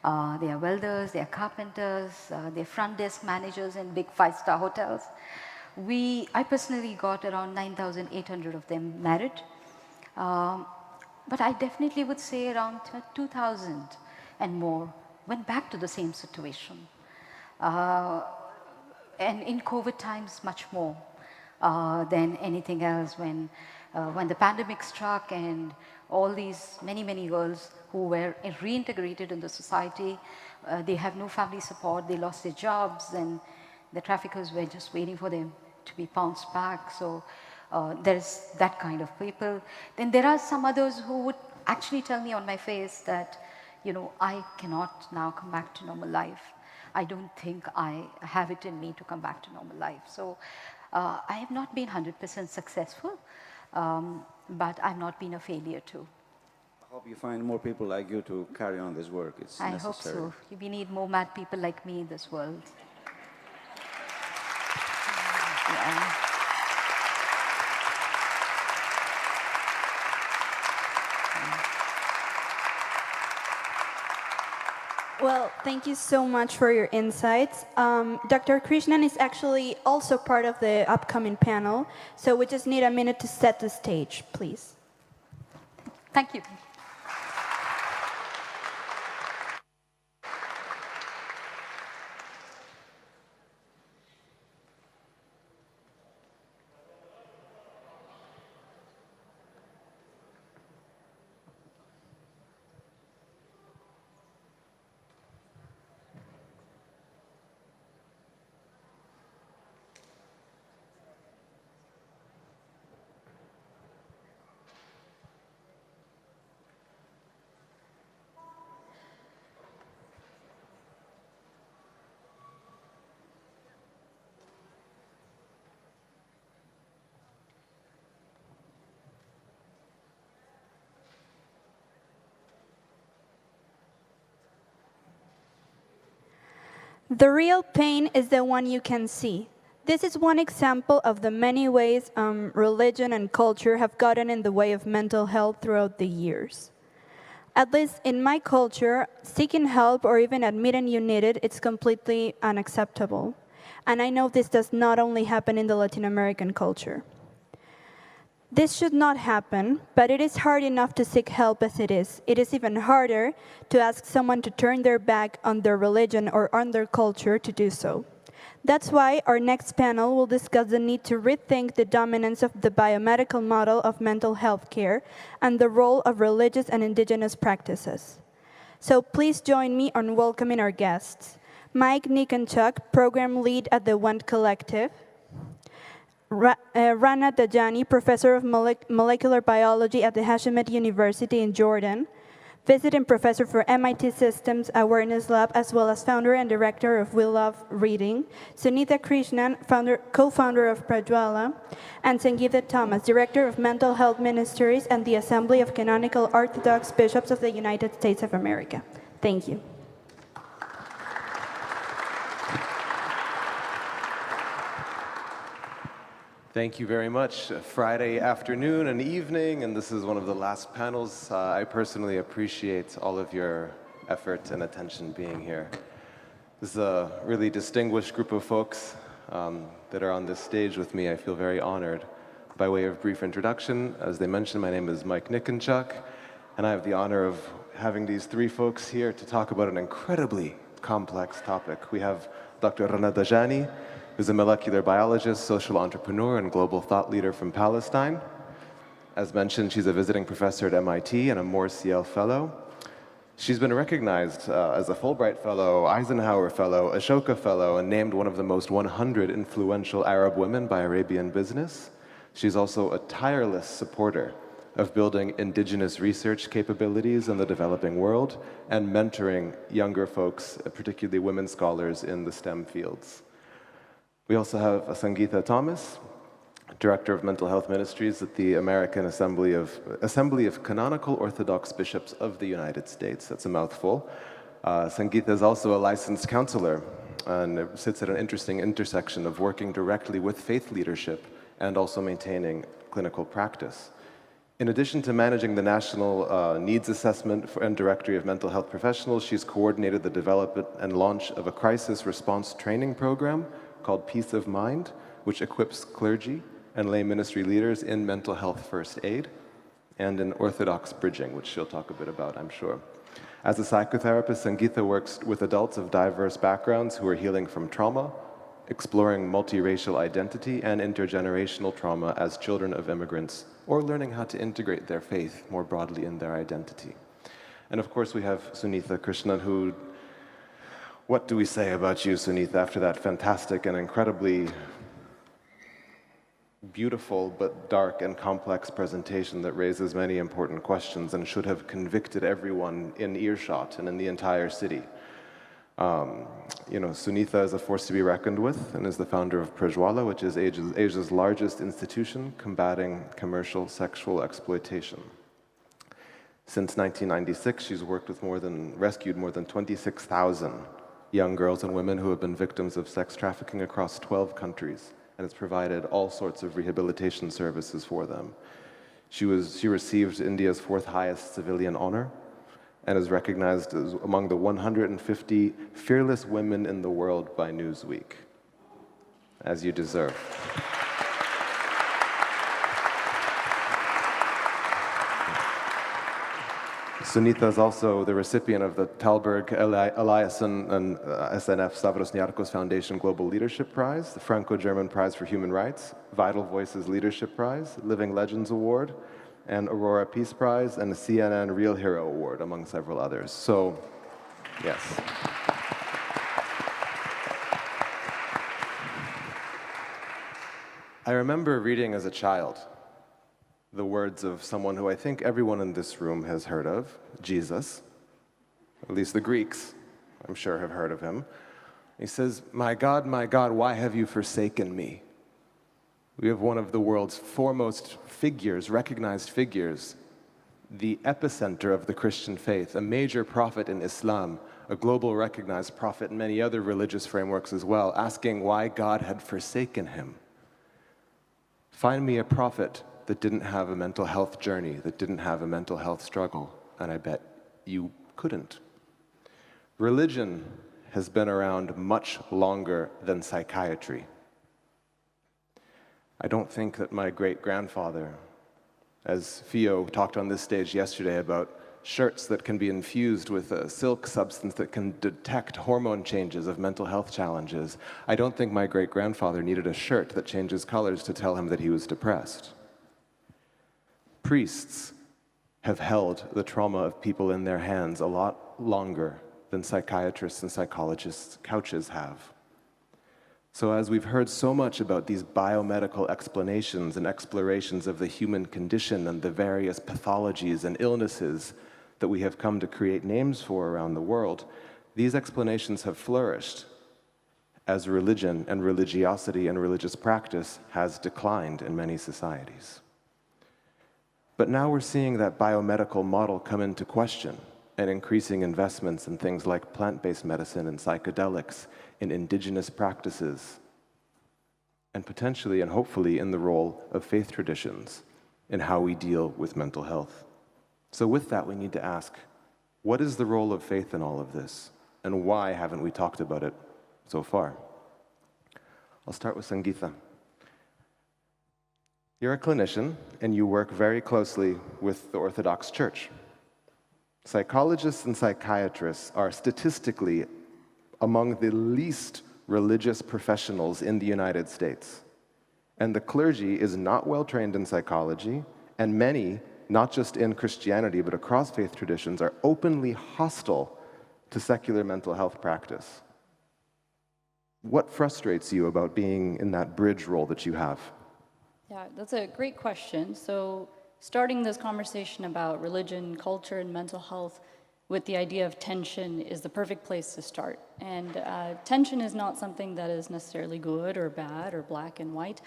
they are welders, they are carpenters, they're front desk managers in big 5-star hotels. I personally got around 9,800 of them married. But I definitely would say around 2,000 and more went back to the same situation. And in COVID times, much more than anything else, when when the pandemic struck and all these many girls who were reintegrated in the society, they have no family support, they lost their jobs, and the traffickers were just waiting for them to be bounced back. So there's that kind of people. Then there are some others who would actually tell me on my face that, you know, I cannot now come back to normal life. I don't think I have it in me to come back to normal life. So I have not been 100% successful, but I've not been a failure too. I hope you find more people like you to carry on this work. It's I necessary. hope so. We need more mad people like me in this world. Yeah. Well, thank you so much for your insights. Dr. Krishnan is actually also part of the upcoming panel, so we just need a minute to set the stage, please. Thank you. The real pain is the one you can see. This is one example of the many ways religion and culture have gotten in the way of mental health throughout the years. At least in my culture, seeking help or even admitting you need it, it's completely unacceptable. And I know this does not only happen in the Latin American culture. This should not happen, but it is hard enough to seek help as it is. It is even harder to ask someone to turn their back on their religion or on their culture to do so. That's why our next panel will discuss the need to rethink the dominance of the biomedical model of mental health care and the role of religious and indigenous practices. So please join me on welcoming our guests. Mike Nikonchuk, Program Lead at the Wend Collective. Rana Dajani, Professor of Molecular Biology at the Hashomet University in Jordan, Visiting Professor for MIT Systems Awareness Lab, as well as Founder and Director of We Love Reading, Sunita Krishnan, Co-Founder of Prajwala, and Sangeeta Thomas, Director of Mental Health Ministries and the Assembly of Canonical Orthodox Bishops of the United States of America. Thank you. Thank you very much. Friday afternoon and evening, and this is one of the last panels. I personally appreciate all of your effort and attention being here. This is a really distinguished group of folks that are on this stage with me. I feel very honored. By way of brief introduction, as they mentioned, my name is Mike Nikonchuk, and I have the honor of having these three folks here to talk about an incredibly complex topic. We have Dr. Rana Dajani, who's a molecular biologist, social entrepreneur, and global thought leader from Palestine. As mentioned, she's a visiting professor at MIT and a Moore-CL Fellow. She's been recognized as a Fulbright Fellow, Eisenhower Fellow, Ashoka Fellow, and named one of the most 100 influential Arab women by Arabian Business. She's also a tireless supporter of building indigenous research capabilities in the developing world and mentoring younger folks, particularly women scholars in the STEM fields. We also have Sangeeta Thomas, Director of Mental Health Ministries at the American Assembly of Canonical Orthodox Bishops of the United States. That's a mouthful. Sangeeta is also a licensed counselor and sits at an interesting intersection of working directly with faith leadership and also maintaining clinical practice. In addition to managing the National Needs Assessment and Directory of Mental Health Professionals, she's coordinated the development and launch of a crisis response training program called Peace of Mind, which equips clergy and lay ministry leaders in mental health first aid and in orthodox bridging, which she'll talk a bit about, I'm sure. As a psychotherapist, Sangeeta works with adults of diverse backgrounds who are healing from trauma, exploring multiracial identity and intergenerational trauma as children of immigrants, or learning how to integrate their faith more broadly in their identity. And of course, we have Sunitha Krishnan, who, what do we say about you, Sunitha, after that fantastic and incredibly beautiful but dark and complex presentation that raises many important questions and should have convicted everyone in earshot and in the entire city. Sunitha is a force to be reckoned with and is the founder of Prajwala, which is Asia's largest institution combating commercial sexual exploitation. Since 1996, she's rescued more than 26,000 young girls and women who have been victims of sex trafficking across 12 countries, and has provided all sorts of rehabilitation services for them. She received India's 4th highest civilian honor and is recognized as among the 150 fearless women in the world by Newsweek, as you deserve. Sunitha is also the recipient of the Talberg Eliasson and SNF Stavros Niarchos Foundation Global Leadership Prize, the Franco-German Prize for Human Rights, Vital Voices Leadership Prize, Living Legends Award, and Aurora Peace Prize, and the CNN Real Hero Award, among several others. So, yes. I remember reading as a child the words of someone who I think everyone in this room has heard of, Jesus. At least the Greeks, I'm sure, have heard of him. He says, my God, why have you forsaken me?" We have one of the world's foremost figures, recognized figures, the epicenter of the Christian faith, a major prophet in Islam, a global recognized prophet in many other religious frameworks as well, asking why God had forsaken him. Find me a prophet that didn't have a mental health journey, that didn't have a mental health struggle, and I bet you couldn't. Religion has been around much longer than psychiatry. I don't think that my great-grandfather, as Theo talked on this stage yesterday about shirts that can be infused with a silk substance that can detect hormone changes of mental health challenges, I don't think my great-grandfather needed a shirt that changes colors to tell him that he was depressed. Priests have held the trauma of people in their hands a lot longer than psychiatrists and psychologists' couches have. So as we've heard so much about these biomedical explanations and explorations of the human condition and the various pathologies and illnesses that we have come to create names for around the world, these explanations have flourished as religion and religiosity and religious practice has declined in many societies. But now we're seeing that biomedical model come into question and increasing investments in things like plant-based medicine and psychedelics, in indigenous practices, and potentially and hopefully in the role of faith traditions in how we deal with mental health. So with that, we need to ask, what is the role of faith in all of this? And why haven't we talked about it so far? I'll start with Sangeetha. You're a clinician, and you work very closely with the Orthodox Church. Psychologists and psychiatrists are statistically among the least religious professionals in the United States. And the clergy is not well trained in psychology, and many, not just in Christianity, but across faith traditions, are openly hostile to secular mental health practice. What frustrates you about being in that bridge role that you have? Yeah, that's a great question. So starting this conversation about religion, culture, and mental health with the idea of tension is the perfect place to start. And tension is not something that is necessarily good or bad or black and white.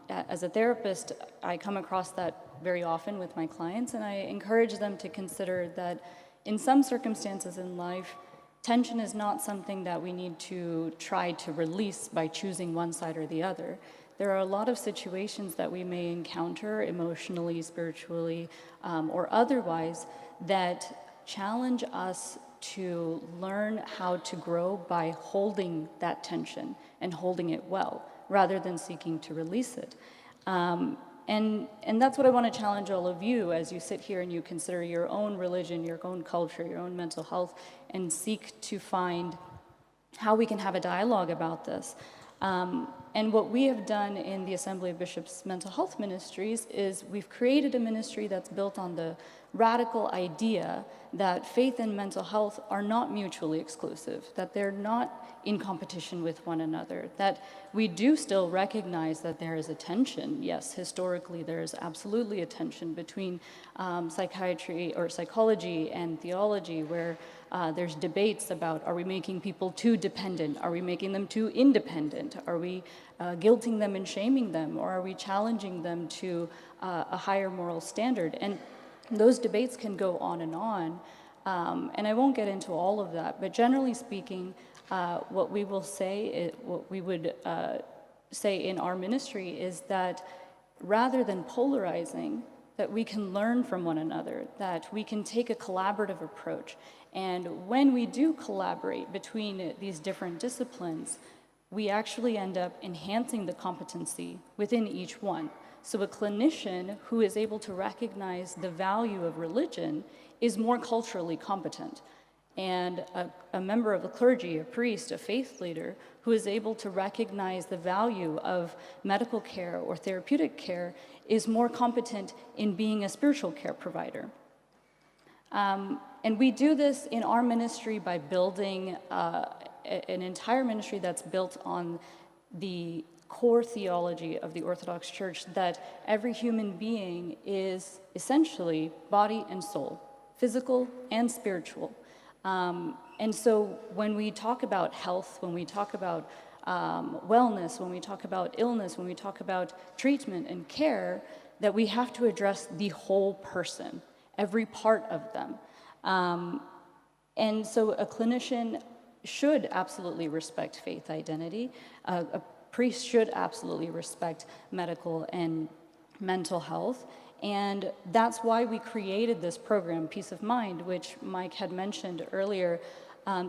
As a therapist, I come across that very often with my clients, and I encourage them to consider that in some circumstances in life, tension is not something that we need to try to release by choosing one side or the other. There are a lot of situations that we may encounter emotionally, spiritually, or otherwise that challenge us to learn how to grow by holding that tension and holding it well, rather than seeking to release it. And that's what I want to challenge all of you as you sit here and you consider your own religion, your own culture, your own mental health, and seek to find how we can have a dialogue about this. And what we have done in the Assembly of Bishops Mental Health Ministries is we've created a ministry that's built on the radical idea that faith and mental health are not mutually exclusive, that they're not in competition with one another, that we do still recognize that there is a tension. Yes, historically there is absolutely a tension between psychiatry or psychology and theology, where there's debates about, are we making people too dependent? Are we making them too independent? Are we guilting them and shaming them? Or are we challenging them to a higher moral standard? And those debates can go on. And I won't get into all of that, but generally speaking, what we will say, what we would say in our ministry is that rather than polarizing, that we can learn from one another, that we can take a collaborative approach. And when we do collaborate between these different disciplines, we actually end up enhancing the competency within each one. So a clinician who is able to recognize the value of religion is more culturally competent. And a member of the clergy, a priest, a faith leader, who is able to recognize the value of medical care or therapeutic care is more competent in being a spiritual care provider. And we do this in our ministry by building an entire ministry that's built on the core theology of the Orthodox Church, that every human being is essentially body and soul, physical and spiritual. And so when we talk about health, when we talk about wellness, when we talk about illness, when we talk about treatment and care, that we have to address the whole person, every part of them. And so a clinician should absolutely respect faith identity. A priest should absolutely respect medical and mental health. And that's why we created this program, Peace of Mind, which Mike had mentioned earlier.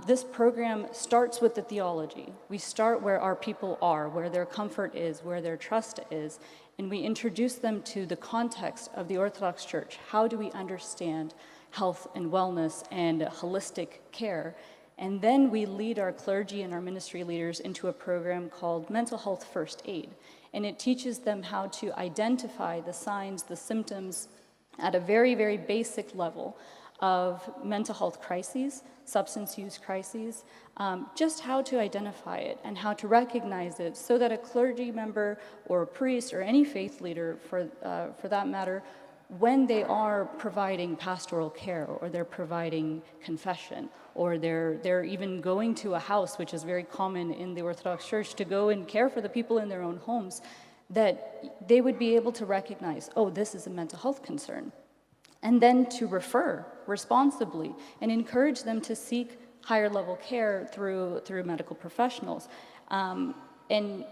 This program starts with the theology. We start where our people are, where their comfort is, where their trust is, and we introduce them to the context of the Orthodox Church. How do we understand health and wellness and holistic care? And then we lead our clergy and our ministry leaders into a program called Mental Health First Aid. And it teaches them how to identify the signs, the symptoms at a very, very basic level of mental health crises, substance use crises, just how to identify it and how to recognize it so that a clergy member or a priest or any faith leader, for that matter, when they are providing pastoral care or they're providing confession or they're even going to a house, which is very common in the Orthodox Church, to go and care for the people in their own homes, that they would be able to recognize, oh, this is a mental health concern, and then to refer responsibly and encourage them to seek higher level care through medical professionals. And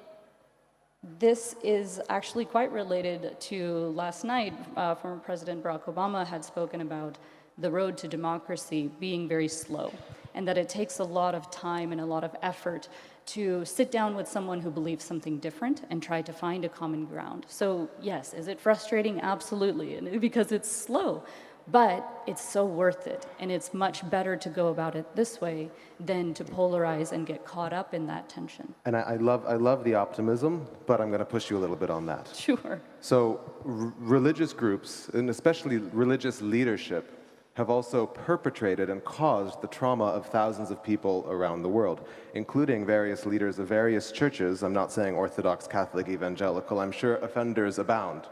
this is actually quite related to last night. Former President Barack Obama had spoken about the road to democracy being very slow, and that it takes a lot of time and a lot of effort to sit down with someone who believes something different and try to find a common ground. So yes, is it frustrating? Absolutely, because it's slow. But it's so worth it, and it's much better to go about it this way than to polarize and get caught up in that tension. And I love the optimism, but I'm going to push you a little bit on that. Sure. So religious groups, and especially religious leadership, have also perpetrated and caused the trauma of thousands of people around the world, including various leaders of various churches. I'm not saying Orthodox, Catholic, Evangelical. I'm sure offenders abound,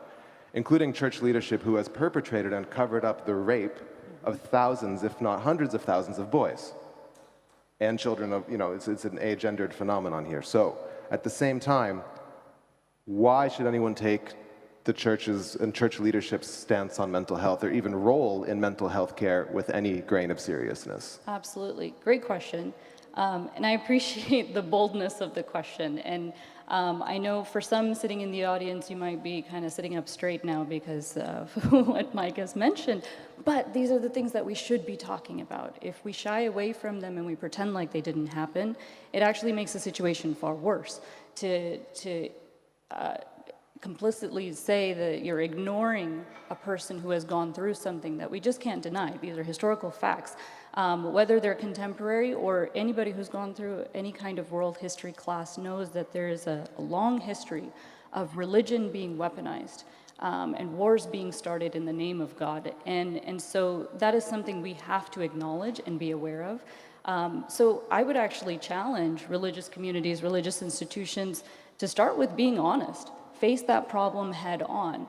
including church leadership who has perpetrated and covered up the rape of thousands, if not hundreds of thousands of boys and children of, it's an agendered phenomenon here. So at the same time, why should anyone take the churches and church leadership's stance on mental health or even role in mental health care with any grain of seriousness? Absolutely. Great question. And I appreciate the boldness of the question. And I know for some sitting in the audience, you might be kind of sitting up straight now because of what Mike has mentioned. But these are the things that we should be talking about. If we shy away from them and we pretend like they didn't happen, it actually makes the situation far worse. To complicitly say that you're ignoring a person who has gone through something that we just can't deny. These are historical facts. Whether they're contemporary or anybody who's gone through any kind of world history class knows that there is a long history of religion being weaponized and wars being started in the name of God. And so that is something we have to acknowledge and be aware of. So I would actually challenge religious communities, religious institutions to start with being honest, face that problem head on.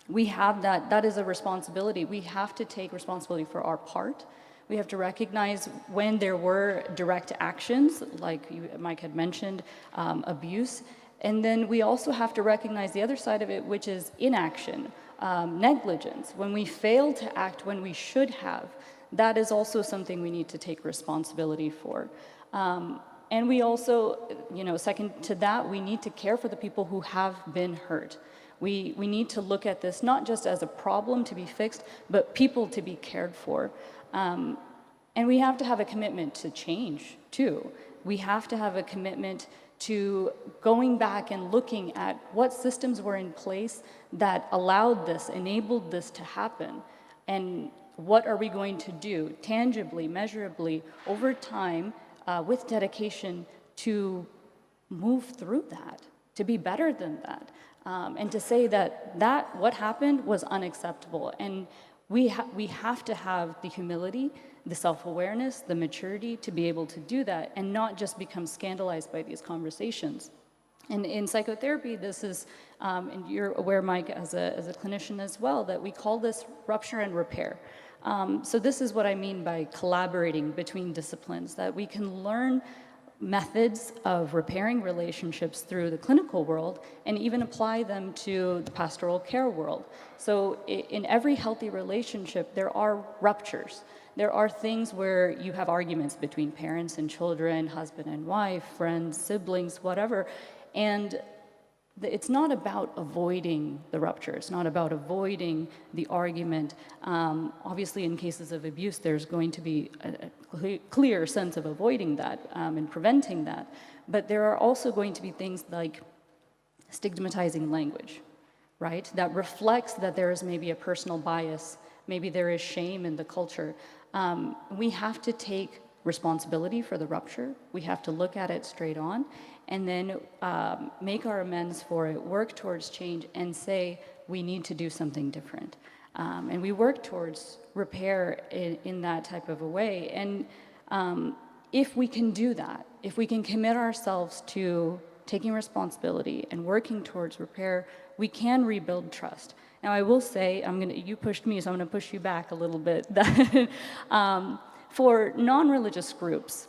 We have that is a responsibility. We have to take responsibility for our part. We have to recognize when there were direct actions, like Mike had mentioned, abuse. And then we also have to recognize the other side of it, which is inaction, negligence. When we fail to act when we should have, that is also something we need to take responsibility for. And we also, second to that, we need to care for the people who have been hurt. We need to look at this not just as a problem to be fixed, but people to be cared for. And we have to have a commitment to change, too. We have to have a commitment to going back and looking at what systems were in place that allowed this, enabled this to happen, and what are we going to do tangibly, measurably, over time, with dedication to move through that, to be better than that, and to say that what happened was unacceptable. And we have to have the humility, the self-awareness, the maturity to be able to do that and not just become scandalized by these conversations. And in psychotherapy, this is, and you're aware, Mike, as a clinician as well, that we call this rupture and repair. So this is what I mean by collaborating between disciplines, that we can learn methods of repairing relationships through the clinical world and even apply them to the pastoral care world. So in every healthy relationship, there are ruptures. There are things where you have arguments between parents and children, husband and wife, friends, siblings, whatever. And it's not about avoiding the rupture. It's not about avoiding the argument. Obviously, in cases of abuse, there's going to be a clear sense of avoiding that and preventing that. But there are also going to be things like stigmatizing language, right? That reflects that there is maybe a personal bias. Maybe there is shame in the culture. We have to take responsibility for the rupture. We have to look at it straight on and then make our amends for it, work towards change, and say we need to do something different. And we work towards repair in that type of a way. And if we can do that, if we can commit ourselves to taking responsibility and working towards repair, we can rebuild trust. Now, I will say, you pushed me, so I'm going to push you back a little bit. For non-religious groups,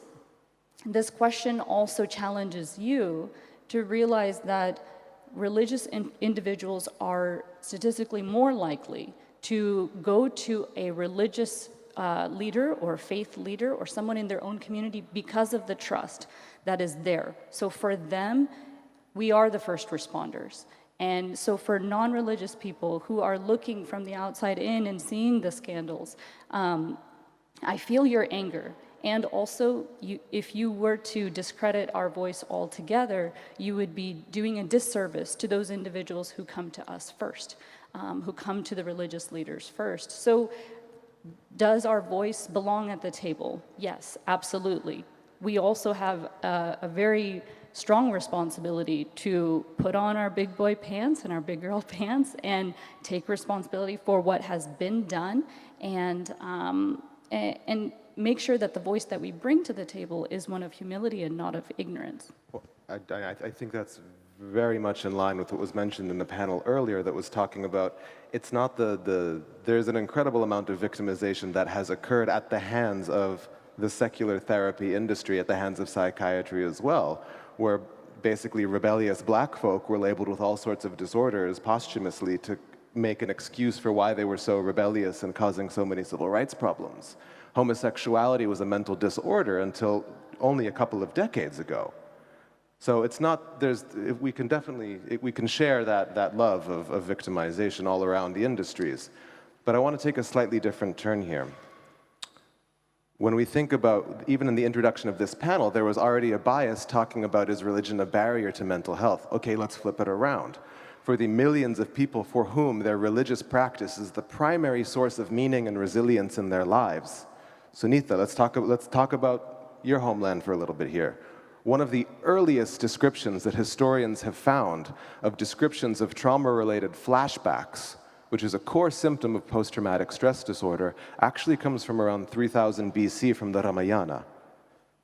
this question also challenges you to realize that religious individuals are statistically more likely to go to a religious leader or faith leader or someone in their own community because of the trust that is there. So for them, we are the first responders. And so for non-religious people who are looking from the outside in and seeing the scandals, I feel your anger. And also, if you were to discredit our voice altogether, you would be doing a disservice to those individuals who come to us first, who come to the religious leaders first. So does our voice belong at the table? Yes, absolutely. We also have a very strong responsibility to put on our big boy pants and our big girl pants and take responsibility for what has been done and make sure that the voice that we bring to the table is one of humility and not of ignorance. Well, I think that's very much in line with what was mentioned in the panel earlier that was talking about it's not there's an incredible amount of victimization that has occurred at the hands of the secular therapy industry, at the hands of psychiatry as well, where basically rebellious black folk were labeled with all sorts of disorders posthumously to make an excuse for why they were so rebellious and causing so many civil rights problems. Homosexuality was a mental disorder until only a couple of decades ago. So it's not, we can share that love of victimization all around the industries. But I want to take a slightly different turn here. When we think about, even in the introduction of this panel, there was already a bias talking about is religion a barrier to mental health? Okay, let's flip it around. for the millions of people for whom their religious practice is the primary source of meaning and resilience in their lives. Sunitha, let's talk about your homeland for a little bit here. One of the earliest descriptions that historians have found of descriptions of trauma-related flashbacks, which is a core symptom of post-traumatic stress disorder, actually comes from around 3000 BC from the Ramayana,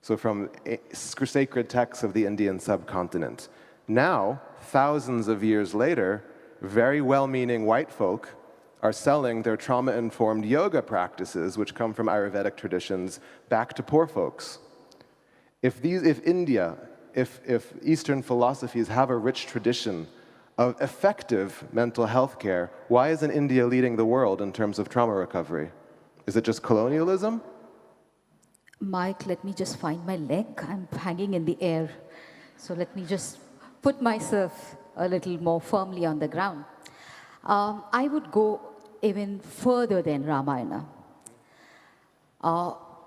so from sacred texts of the Indian subcontinent. Now, thousands of years later, very well-meaning white folk are selling their trauma-informed yoga practices, which come from Ayurvedic traditions, back to poor folks. If Eastern philosophies have a rich tradition of effective mental health care, why isn't India leading the world in terms of trauma recovery? Is it just colonialism? Mike, let me just find my leg. I'm hanging in the air. So let me just put myself a little more firmly on the ground. I would go even further than Ramayana.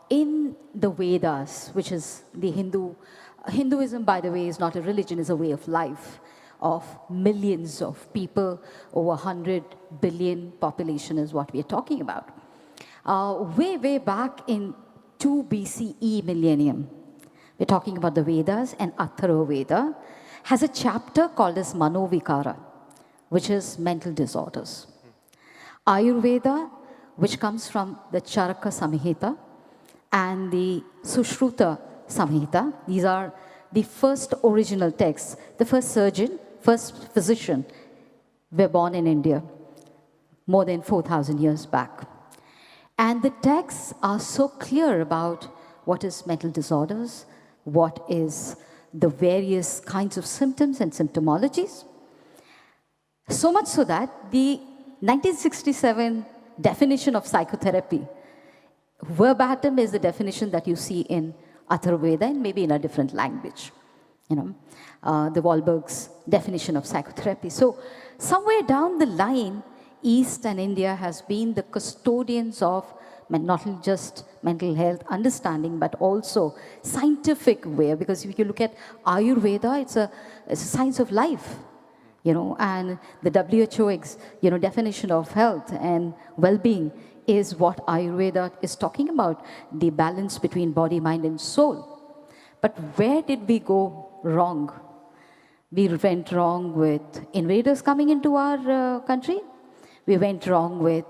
In the Vedas, which is the Hinduism, by the way, is not a religion, it's a way of life of millions of people, over 100 billion population is what we are talking about. Way back in 2 BCE millennium, we're talking about the Vedas, and Atharva Veda has a chapter called as Manovikara, which is mental disorders. Ayurveda, which comes from the Charaka Samhita, and the Sushruta Samhita. These are the first original texts. The first surgeon, first physician were born in India more than 4,000 years back. And the texts are so clear about what is mental disorders, what is the various kinds of symptoms and symptomologies. So much so that the 1967 definition of psychotherapy verbatim is the definition that you see in Atharva Veda and maybe in a different language. The Wahlberg's definition of psychotherapy. So somewhere down the line, East and India has been the custodians of not just mental health understanding, but also scientific way. Because if you look at Ayurveda, it's a science of life. And the WHO definition of health and well-being is what Ayurveda is talking about, the balance between body, mind, and soul. But where did we go wrong? We went wrong with invaders coming into our country. We went wrong with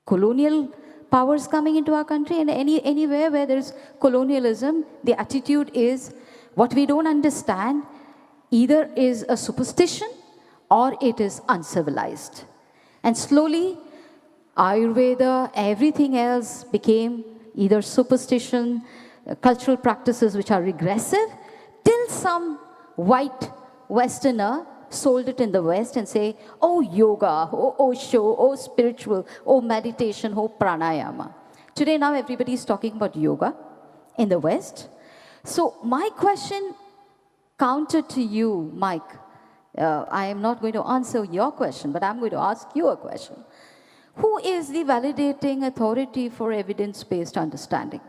colonial powers coming into our country. And anywhere where there's colonialism, the attitude is what we don't understand either is a superstition or it is uncivilized. And slowly, Ayurveda, everything else became either superstition, cultural practices which are regressive, till some white Westerner sold it in the West and say, oh yoga, oh Osho, oh spiritual, oh meditation, oh pranayama. Today now everybody is talking about yoga in the West. So my question counter to you, Mike, I am not going to answer your question, but I'm going to ask you a question. Who is the validating authority for evidence-based understanding?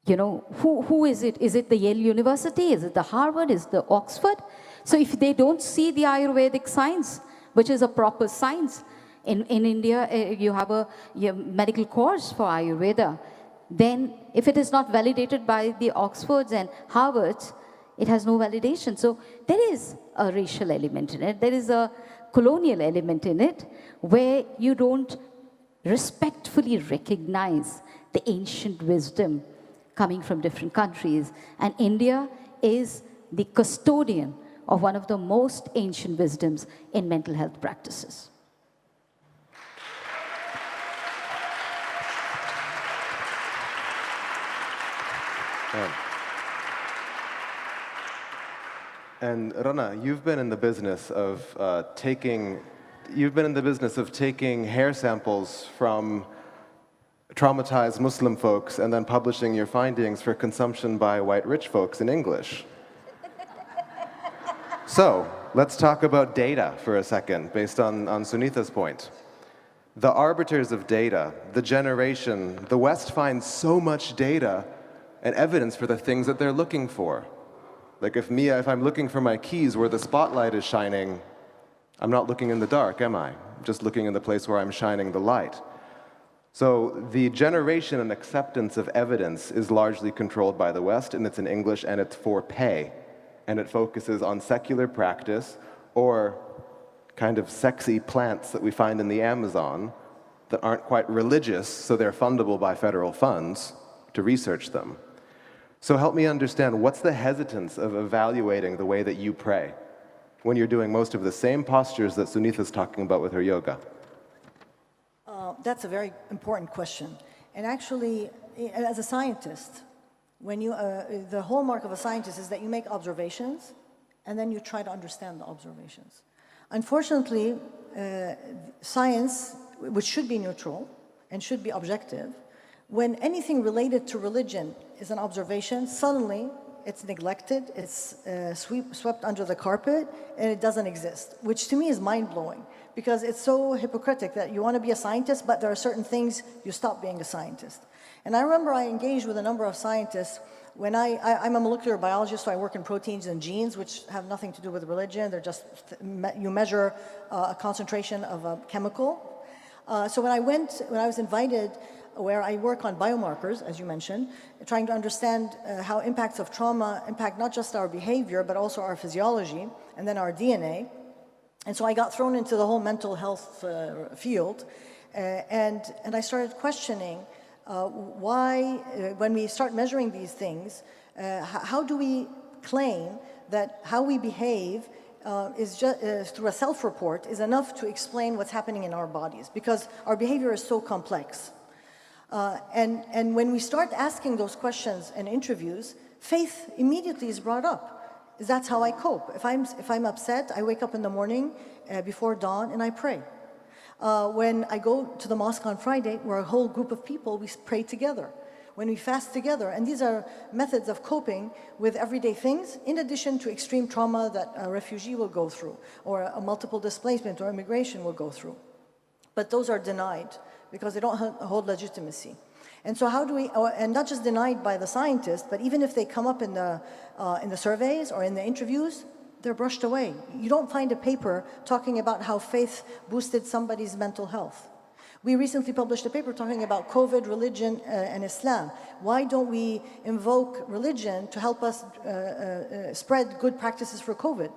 Who is it? Is it the Yale University? Is it the Harvard? Is it the Oxford? So if they don't see the Ayurvedic science, which is a proper science, in India, you have a medical course for Ayurveda, then if it is not validated by the Oxfords and Harvards, it has no validation. So there is a racial element in it. There is a colonial element in it where you don't respectfully recognize the ancient wisdom coming from different countries. And India is the custodian of one of the most ancient wisdoms in mental health practices. And Rana, you've been in the business of taking hair samples from traumatized Muslim folks and then publishing your findings for consumption by white rich folks in English. So let's talk about data for a second, based on Sunitha's point. The arbiters of data, the generation, the West finds so much data and evidence for the things that they're looking for. Like if I'm looking for my keys where the spotlight is shining, I'm not looking in the dark, am I? I'm just looking in the place where I'm shining the light. So the generation and acceptance of evidence is largely controlled by the West, and it's in English, and it's for pay. And it focuses on secular practice or kind of sexy plants that we find in the Amazon that aren't quite religious, so they're fundable by federal funds to research them. So help me understand, what's the hesitance of evaluating the way that you pray when you're doing most of the same postures that Sunitha's talking about with her yoga? That's a very important question. And actually, as a scientist, when you, the hallmark of a scientist is that you make observations and then you try to understand the observations. Unfortunately, science, which should be neutral and should be objective, when anything related to religion is an observation, suddenly it's neglected, it's swept under the carpet, and it doesn't exist, which to me is mind-blowing, because it's so hypocritical that you want to be a scientist, but there are certain things you stop being a scientist. And I remember I engaged with a number of scientists when I'm a molecular biologist, so I work in proteins and genes, which have nothing to do with religion. They're just, you measure a concentration of a chemical. So when I was invited, where I work on biomarkers, as you mentioned, trying to understand how impacts of trauma impact not just our behavior, but also our physiology, and then our DNA. And so I got thrown into the whole mental health field, and I started questioning why, when we start measuring these things, how do we claim that how we behave is just, through a self-report is enough to explain what's happening in our bodies, because our behavior is so complex. And when we start asking those questions in interviews, faith immediately is brought up. That's how I cope. If I'm upset, I wake up in the morning before dawn and I pray. When I go to the mosque on Friday, we're a whole group of people, we pray together. When we fast together, and these are methods of coping with everyday things, in addition to extreme trauma that a refugee will go through, or a multiple displacement or immigration will go through. But those are denied because they don't hold legitimacy. And so how do we, and not just denied by the scientists, but even if they come up in the surveys or in the interviews, they're brushed away. You don't find a paper talking about how faith boosted somebody's mental health. We recently published a paper talking about COVID, religion, and Islam. Why don't we invoke religion to help us spread good practices for COVID?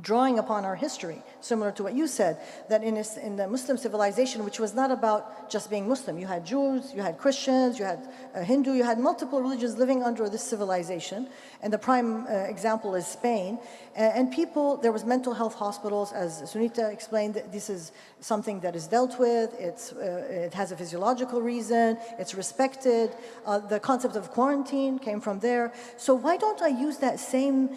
Drawing upon our history, similar to what you said, that in the Muslim civilization, which was not about just being Muslim, you had Jews, you had Christians, you had Hindu, you had multiple religions living under this civilization, and the prime example is Spain. And people, there was mental health hospitals, as Sunitha explained, this is something that is dealt with, it has a physiological reason, it's respected, the concept of quarantine came from there. So why don't I use that same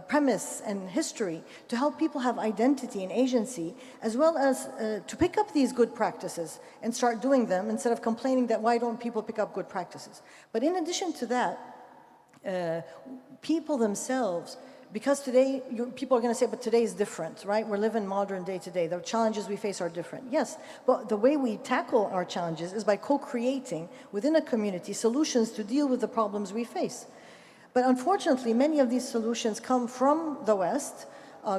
premise and history to help people have identity and agency, as well as to pick up these good practices and start doing them instead of complaining that why don't people pick up good practices. But in addition to that, people themselves, because today, people are going to say, but today is different, right? We're living modern day today. The challenges we face are different. Yes, but the way we tackle our challenges is by co-creating within a community solutions to deal with the problems we face. But unfortunately, many of these solutions come from the West,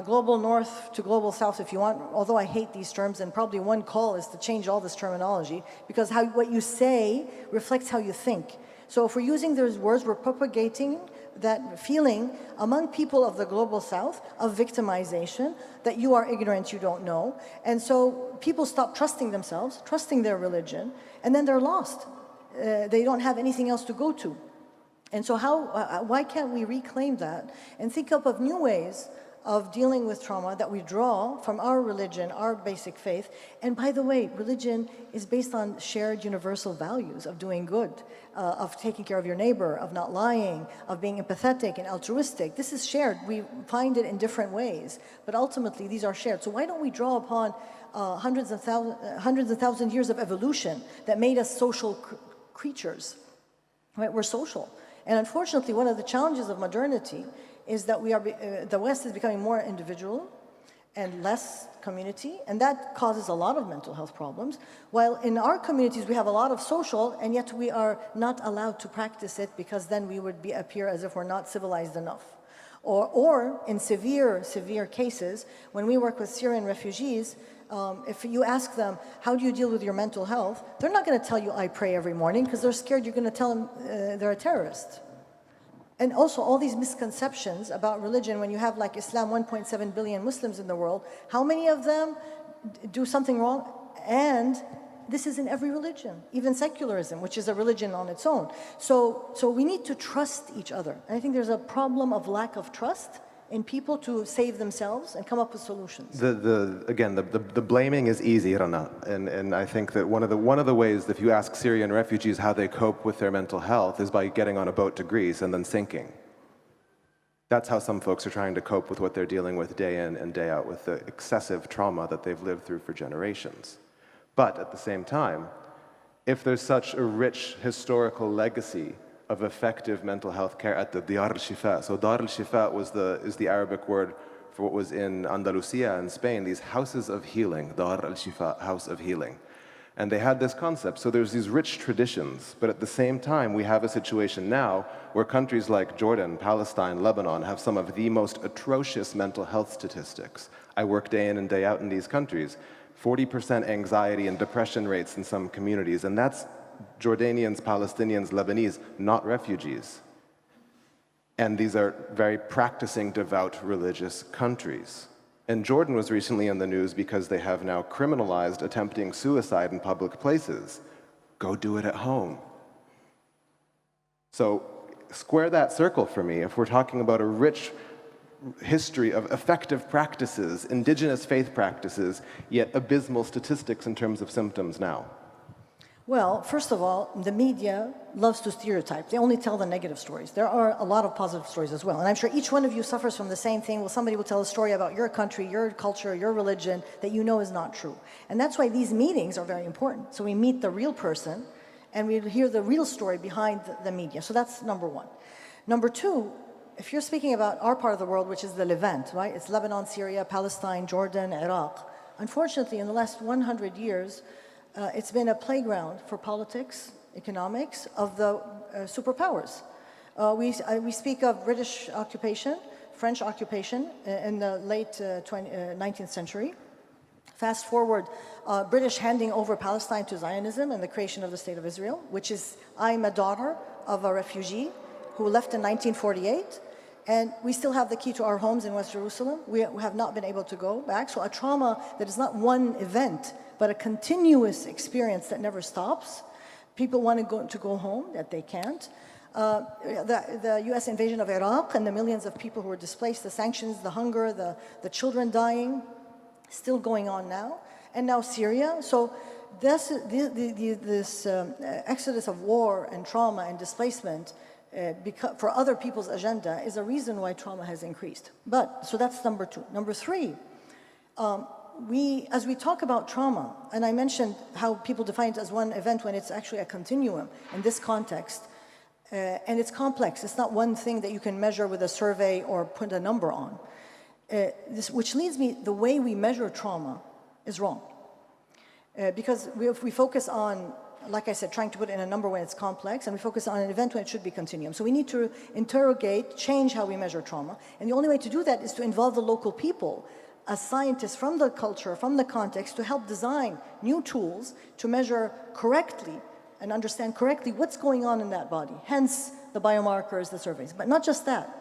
global north to global south if you want, although I hate these terms, and probably one call is to change all this terminology, because what you say reflects how you think. So if we're using those words, we're propagating that feeling among people of the global south of victimization, that you are ignorant, you don't know. And so people stop trusting themselves, trusting their religion, and then they're lost. They don't have anything else to go to. And so why can't we reclaim that and think up of new ways of dealing with trauma that we draw from our religion, our basic faith? And by the way, religion is based on shared universal values of doing good, of taking care of your neighbor, of not lying, of being empathetic and altruistic. This is shared. We find it in different ways, but ultimately these are shared. So why don't we draw upon hundreds of thousands years of evolution that made us social creatures? Right? We're social. And unfortunately, one of the challenges of modernity is that the West is becoming more individual, and less community, and that causes a lot of mental health problems. While in our communities we have a lot of social, and yet we are not allowed to practice it because then we would appear as if we're not civilized enough. Or in severe cases, when we work with Syrian refugees, if you ask them, how do you deal with your mental health? They're not going to tell you, I pray every morning, because they're scared you're going to tell them they're a terrorist. And also all these misconceptions about religion, when you have like Islam, 1.7 billion Muslims in the world, how many of them do something wrong? And this is in every religion, even secularism, which is a religion on its own. So we need to trust each other. And I think there's a problem of lack of trust in people to save themselves and come up with solutions. Again, the blaming is easy, Rana, and I think that one of the ways that if you ask Syrian refugees how they cope with their mental health is by getting on a boat to Greece and then sinking. That's how some folks are trying to cope with what they're dealing with day in and day out, with the excessive trauma that they've lived through for generations. But at the same time, if there's such a rich historical legacy of effective mental health care at the Diyar al-Shifa. So Dar al-Shifa is the Arabic word for what was in Andalusia in Spain, these houses of healing, Dar al-Shifa, house of healing. And they had this concept. So there's these rich traditions, but at the same time, we have a situation now where countries like Jordan, Palestine, Lebanon have some of the most atrocious mental health statistics. I work day in and day out in these countries. 40% anxiety and depression rates in some communities, and that's Jordanians, Palestinians, Lebanese, not refugees. And these are very practicing devout religious countries. And Jordan was recently in the news because they have now criminalized attempting suicide in public places. Go do it at home. So square that circle for me. If we're talking about a rich history of effective practices, indigenous faith practices, yet abysmal statistics in terms of symptoms now. Well, first of all, the media loves to stereotype. They only tell the negative stories. There are a lot of positive stories as well. And I'm sure each one of you suffers from the same thing. Well, somebody will tell a story about your country, your culture, your religion that you know is not true. And that's why these meetings are very important. So we meet the real person and we hear the real story behind the media. So that's number one. Number two, if you're speaking about our part of the world, which is the Levant, right? It's Lebanon, Syria, Palestine, Jordan, Iraq. Unfortunately, in the last 100 years, it's been a playground for politics, economics of the superpowers. We speak of British occupation, French occupation in the late 19th century. Fast forward, British handing over Palestine to Zionism and the creation of the State of Israel, which is, I'm a daughter of a refugee who left in 1948. And we still have the key to our homes in West Jerusalem. We have not been able to go back. So a trauma that is not one event, but a continuous experience that never stops. People want to go home, that they can't. The US invasion of Iraq and the millions of people who were displaced, the sanctions, the hunger, the children dying, still going on now. And now Syria. So this exodus of war and trauma and displacement for other people's agenda is a reason why trauma has increased. So that's number two. Number three, as we talk about trauma, and I mentioned how people define it as one event when it's actually a continuum in this context, and it's complex. It's not one thing that you can measure with a survey or put a number on. Which leads me, the way we measure trauma is wrong. Because if we focus on, like I said, trying to put in a number when it's complex, and we focus on an event when it should be continuum. So we need to interrogate, change how we measure trauma. And the only way to do that is to involve the local people, as scientists from the culture, from the context, to help design new tools to measure correctly and understand correctly what's going on in that body. Hence the biomarkers, the surveys. But not just that.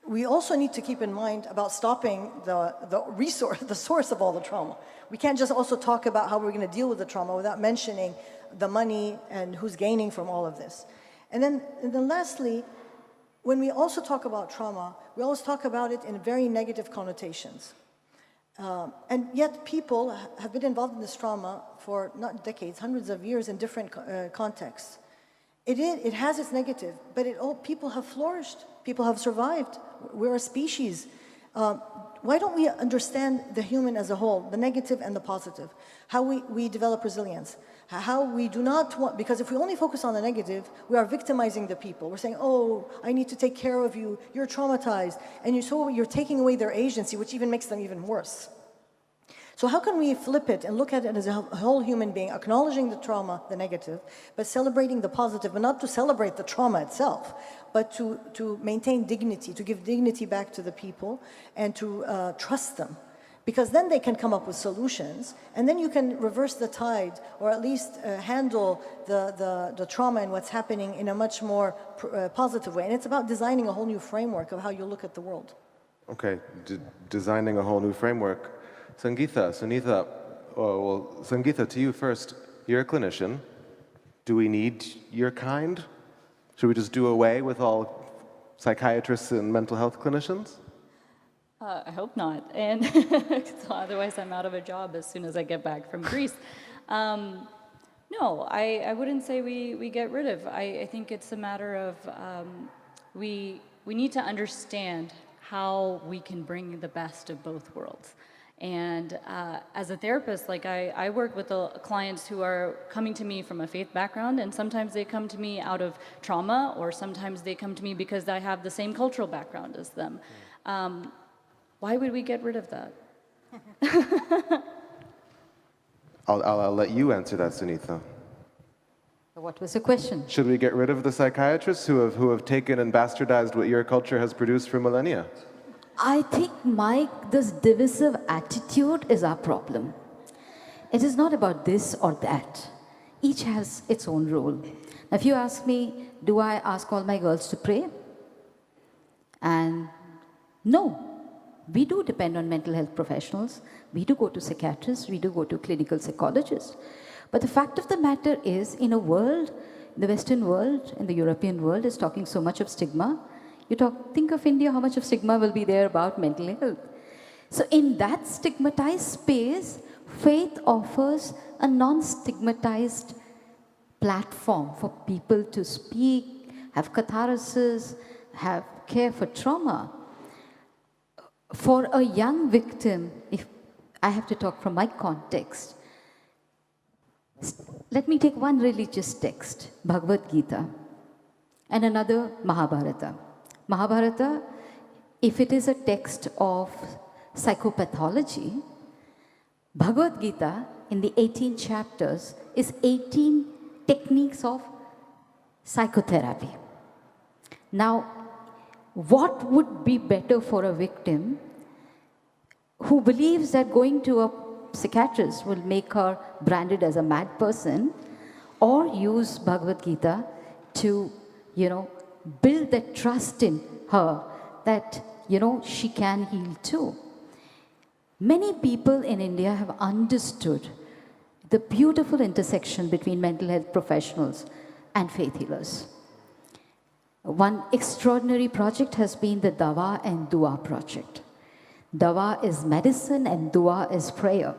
We also need to keep in mind about stopping the source of all the trauma. We can't just also talk about how we're going to deal with the trauma without mentioning the money and who's gaining from all of this. And then lastly, when we also talk about trauma, we always talk about it in very negative connotations. And yet people have been involved in this trauma for not decades, hundreds of years in different contexts. It has its negative, but people have flourished. People have survived. We're a species. why don't we understand the human as a whole, the negative and the positive, how we develop resilience, how we do not want, because if we only focus on the negative, we are victimizing the people. We're saying, oh, I need to take care of you, you're traumatized, and you're taking away their agency, which even makes them even worse. So how can we flip it and look at it as a whole human being, acknowledging the trauma, the negative, but celebrating the positive, but not to celebrate the trauma itself, but to maintain dignity, to give dignity back to the people, and to trust them. Because then they can come up with solutions, and then you can reverse the tide, or at least handle the trauma and what's happening in a much more positive way. And it's about designing a whole new framework of how you look at the world. Okay, designing a whole new framework. Sunitha, well, Sangeetha, to you first. You're a clinician. Do we need your kind? Should we just do away with all psychiatrists and mental health clinicians? I hope not, and so otherwise I'm out of a job as soon as I get back from Greece. No, I wouldn't say we get rid of. I think it's a matter of we need to understand how we can bring the best of both worlds. And as a therapist, like I work with clients who are coming to me from a faith background, and sometimes they come to me out of trauma, or sometimes they come to me because I have the same cultural background as them. Why would we get rid of that? I'll let you answer that, Sunitha. What was the question? Should we get rid of the psychiatrists who have taken and bastardized what your culture has produced for millennia? I think, Mike, this divisive attitude is our problem. It is not about this or that. Each has its own role. Now, if you ask me, do I ask all my girls to pray? And no. We do depend on mental health professionals. We do go to psychiatrists. We do go to clinical psychologists. But the fact of the matter is, in a world, the Western world and the European world is talking so much of stigma. Think of India, how much of stigma will be there about mental health. So in that stigmatized space, faith offers a non-stigmatized platform for people to speak, have catharsis, have care for trauma. For a young victim, if I have to talk from my context, let me take one religious text, Bhagavad Gita, and another Mahabharata. Mahabharata, if it is a text of psychopathology, Bhagavad Gita in the 18 chapters is 18 techniques of psychotherapy. Now, what would be better for a victim who believes that going to a psychiatrist will make her branded as a mad person, or use Bhagavad Gita to, build that trust in her that, she can heal too. Many people in India have understood the beautiful intersection between mental health professionals and faith healers. One extraordinary project has been the Dawa and Dua project. Dawa is medicine and Dua is prayer.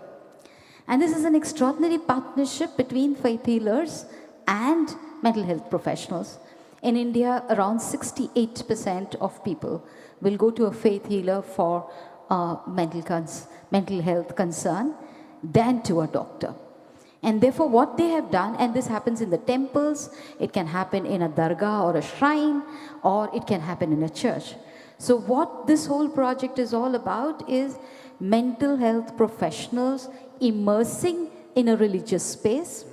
And this is an extraordinary partnership between faith healers and mental health professionals. In India, around 68% of people will go to a faith healer for mental health concern than to a doctor. And therefore, what they have done, and this happens in the temples, it can happen in a dargah or a shrine, or it can happen in a church. So what this whole project is all about is mental health professionals immersing in a religious space,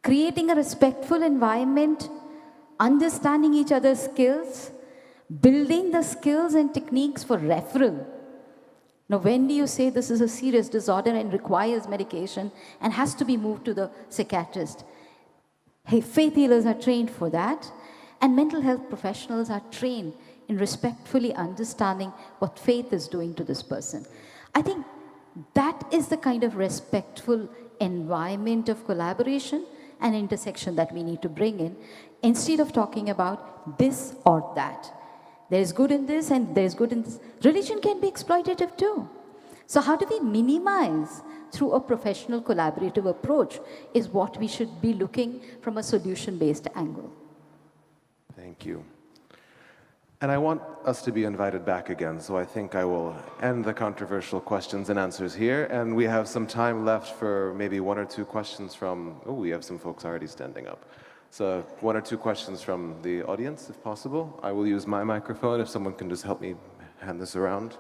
creating a respectful environment, understanding each other's skills, building the skills and techniques for referral. Now, when do you say this is a serious disorder and requires medication and has to be moved to the psychiatrist? Hey, faith healers are trained for that, and mental health professionals are trained in respectfully understanding what faith is doing to this person. I think that is the kind of respectful environment of collaboration and intersection that we need to bring in, instead of talking about this or that. There is good in this and there is good in this. Religion can be exploitative too. So how do we minimize through a professional collaborative approach is what we should be looking from a solution-based angle. Thank you. And I want us to be invited back again, so I think I will end the controversial questions and answers here, and we have some time left for maybe 1 or 2 questions from, oh, we have some folks already standing up. So 1 or 2 questions from the audience, if possible. I will use my microphone, if someone can just help me hand this around.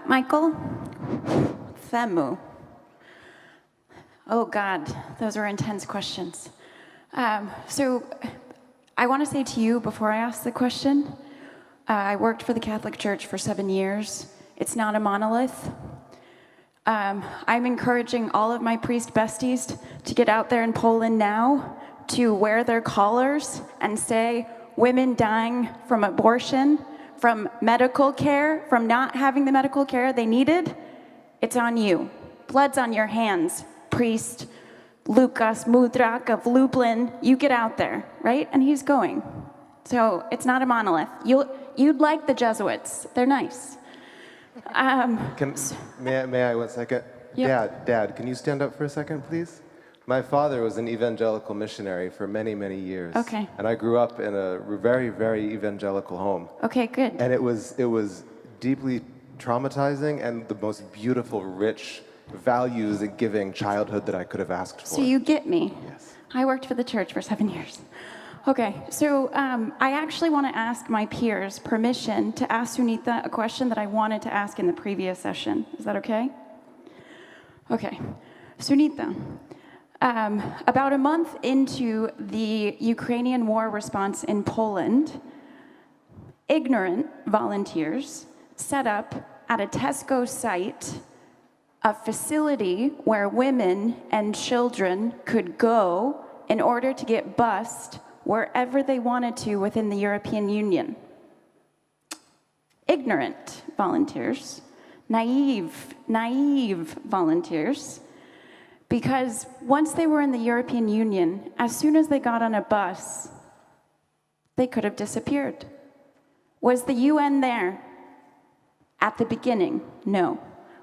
Michael, Themu. Oh God, those are intense questions. So I want to say to you before I ask the question, I worked for the Catholic Church for 7 years. It's not a monolith. I'm encouraging all of my priest besties to get out there in Poland now to wear their collars and say, women dying from abortion, from medical care, from not having the medical care they needed, it's on you. Blood's on your hands, priest Lukas Mudrak of Lublin. You get out there, right? And he's going. So it's not a monolith. You'd like the Jesuits. They're nice. May I 1 second? Yep. Dad, can you stand up for a second, please? My father was an evangelical missionary for many, many years. Okay. And I grew up in a very, very evangelical home. Okay, good. And it was deeply traumatizing and the most beautiful, rich, values and giving childhood that I could have asked for. So you get me. Yes. I worked for the church for 7 years. Okay, so I actually want to ask my peers permission to ask Sunita a question that I wanted to ask in the previous session. Is that okay? Okay. Sunita, about a month into the Ukrainian war response in Poland, ignorant volunteers set up at a Tesco site a facility where women and children could go in order to get bused wherever they wanted to within the European Union. Ignorant volunteers, naive volunteers, because once they were in the European Union, as soon as they got on a bus, they could have disappeared. Was the UN there at the beginning? No.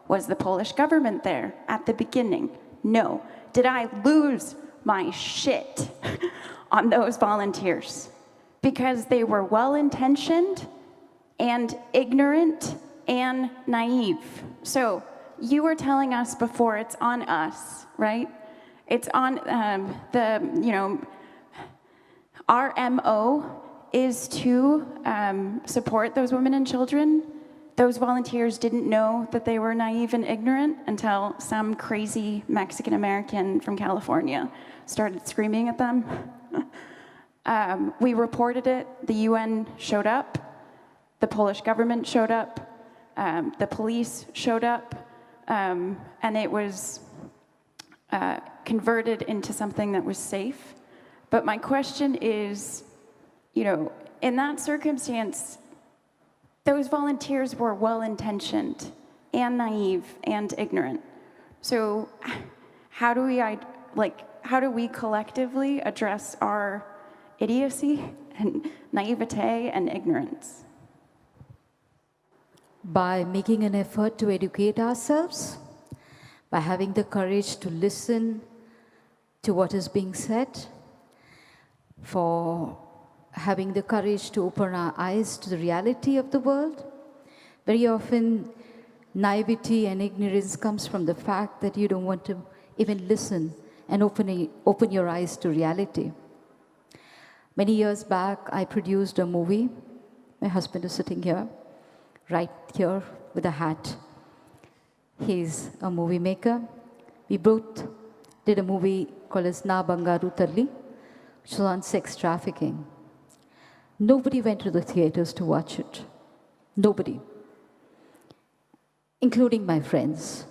Was the Polish government there at the beginning? No. Did I lose my shit on those volunteers? Because they were well-intentioned and ignorant and naive. So you were telling us before it's on us, right? It's on our MO is to support those women and children. Those volunteers didn't know that they were naive and ignorant until some crazy Mexican American from California started screaming at them. We reported it, the UN showed up, the Polish government showed up, the police showed up, and it was converted into something that was safe. But my question is, in that circumstance, those volunteers were well-intentioned and naive and ignorant. So how do we collectively address our idiocy and naivete and ignorance? By making an effort to educate ourselves, by having the courage to listen to what is being said, for having the courage to open our eyes to the reality of the world. Very often, naivety and ignorance comes from the fact that you don't want to even listen and open your eyes to reality. Many years back, I produced a movie. My husband is sitting here, right here with a hat. He's a movie maker. We both did a movie called as Na Bangaru Talli, which was on sex trafficking. Nobody went to the theaters to watch it. Nobody. Including my friends.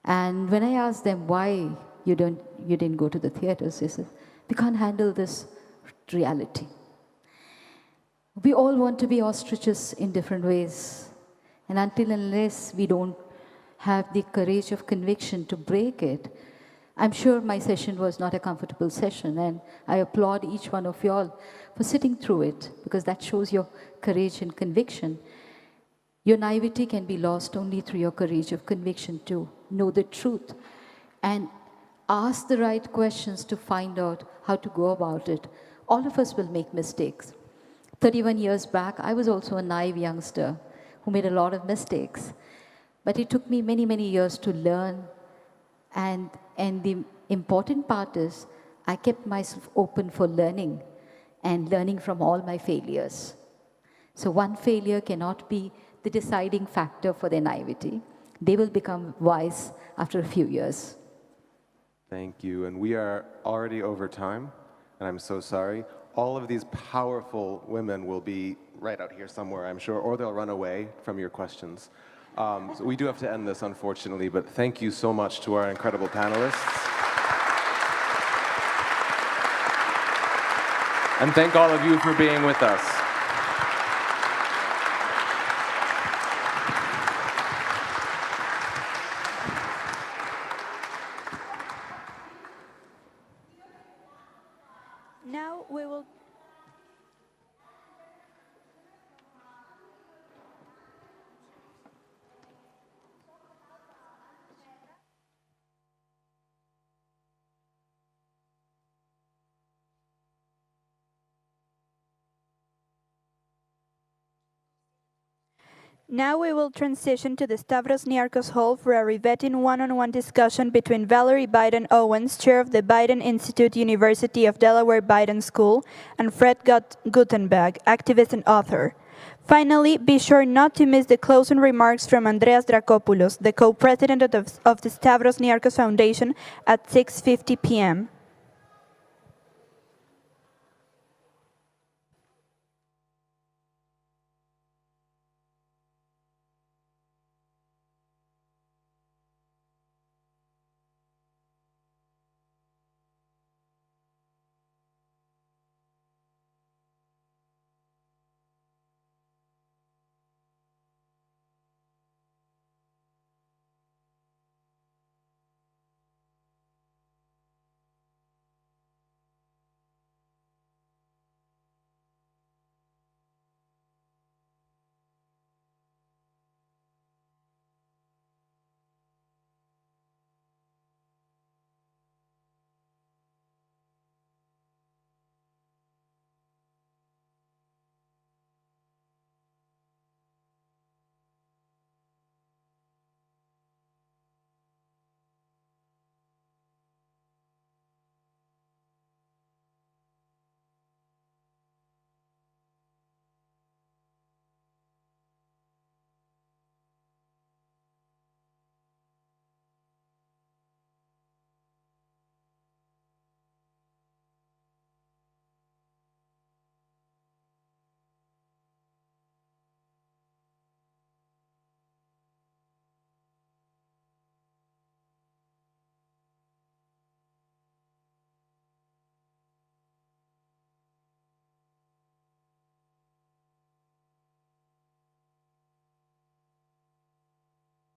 And when I asked them why you didn't go to the theaters, they said, we can't handle this reality. We all want to be ostriches in different ways. And until unless we don't have the courage of conviction to break it, I'm sure my session was not a comfortable session, and I applaud each one of y'all for sitting through it, because that shows your courage and conviction. Your naivety can be lost only through your courage of conviction to know the truth and ask the right questions to find out how to go about it. All of us will make mistakes. 31 years back, I was also a naive youngster who made a lot of mistakes. But it took me many, many years to learn. And the important part is I kept myself open for learning and learning from all my failures. So one failure cannot be the deciding factor for their naivety. They will become wise after a few years. Thank you. And we are already over time, and I'm so sorry. All of these powerful women will be right out here somewhere, I'm sure, or they'll run away from your questions. So we do have to end this, unfortunately, but thank you so much to our incredible panelists. And thank all of you for being with us. Now we will. Now we will transition to the Stavros Niarchos Hall for a riveting one-on-one discussion between Valerie Biden Owens, chair of the Biden Institute, University of Delaware Biden School, and Fred Gutenberg, activist and author. Finally, be sure not to miss the closing remarks from Andreas Drakopoulos, the co-president of the Stavros Niarchos Foundation, at 6:50 p.m.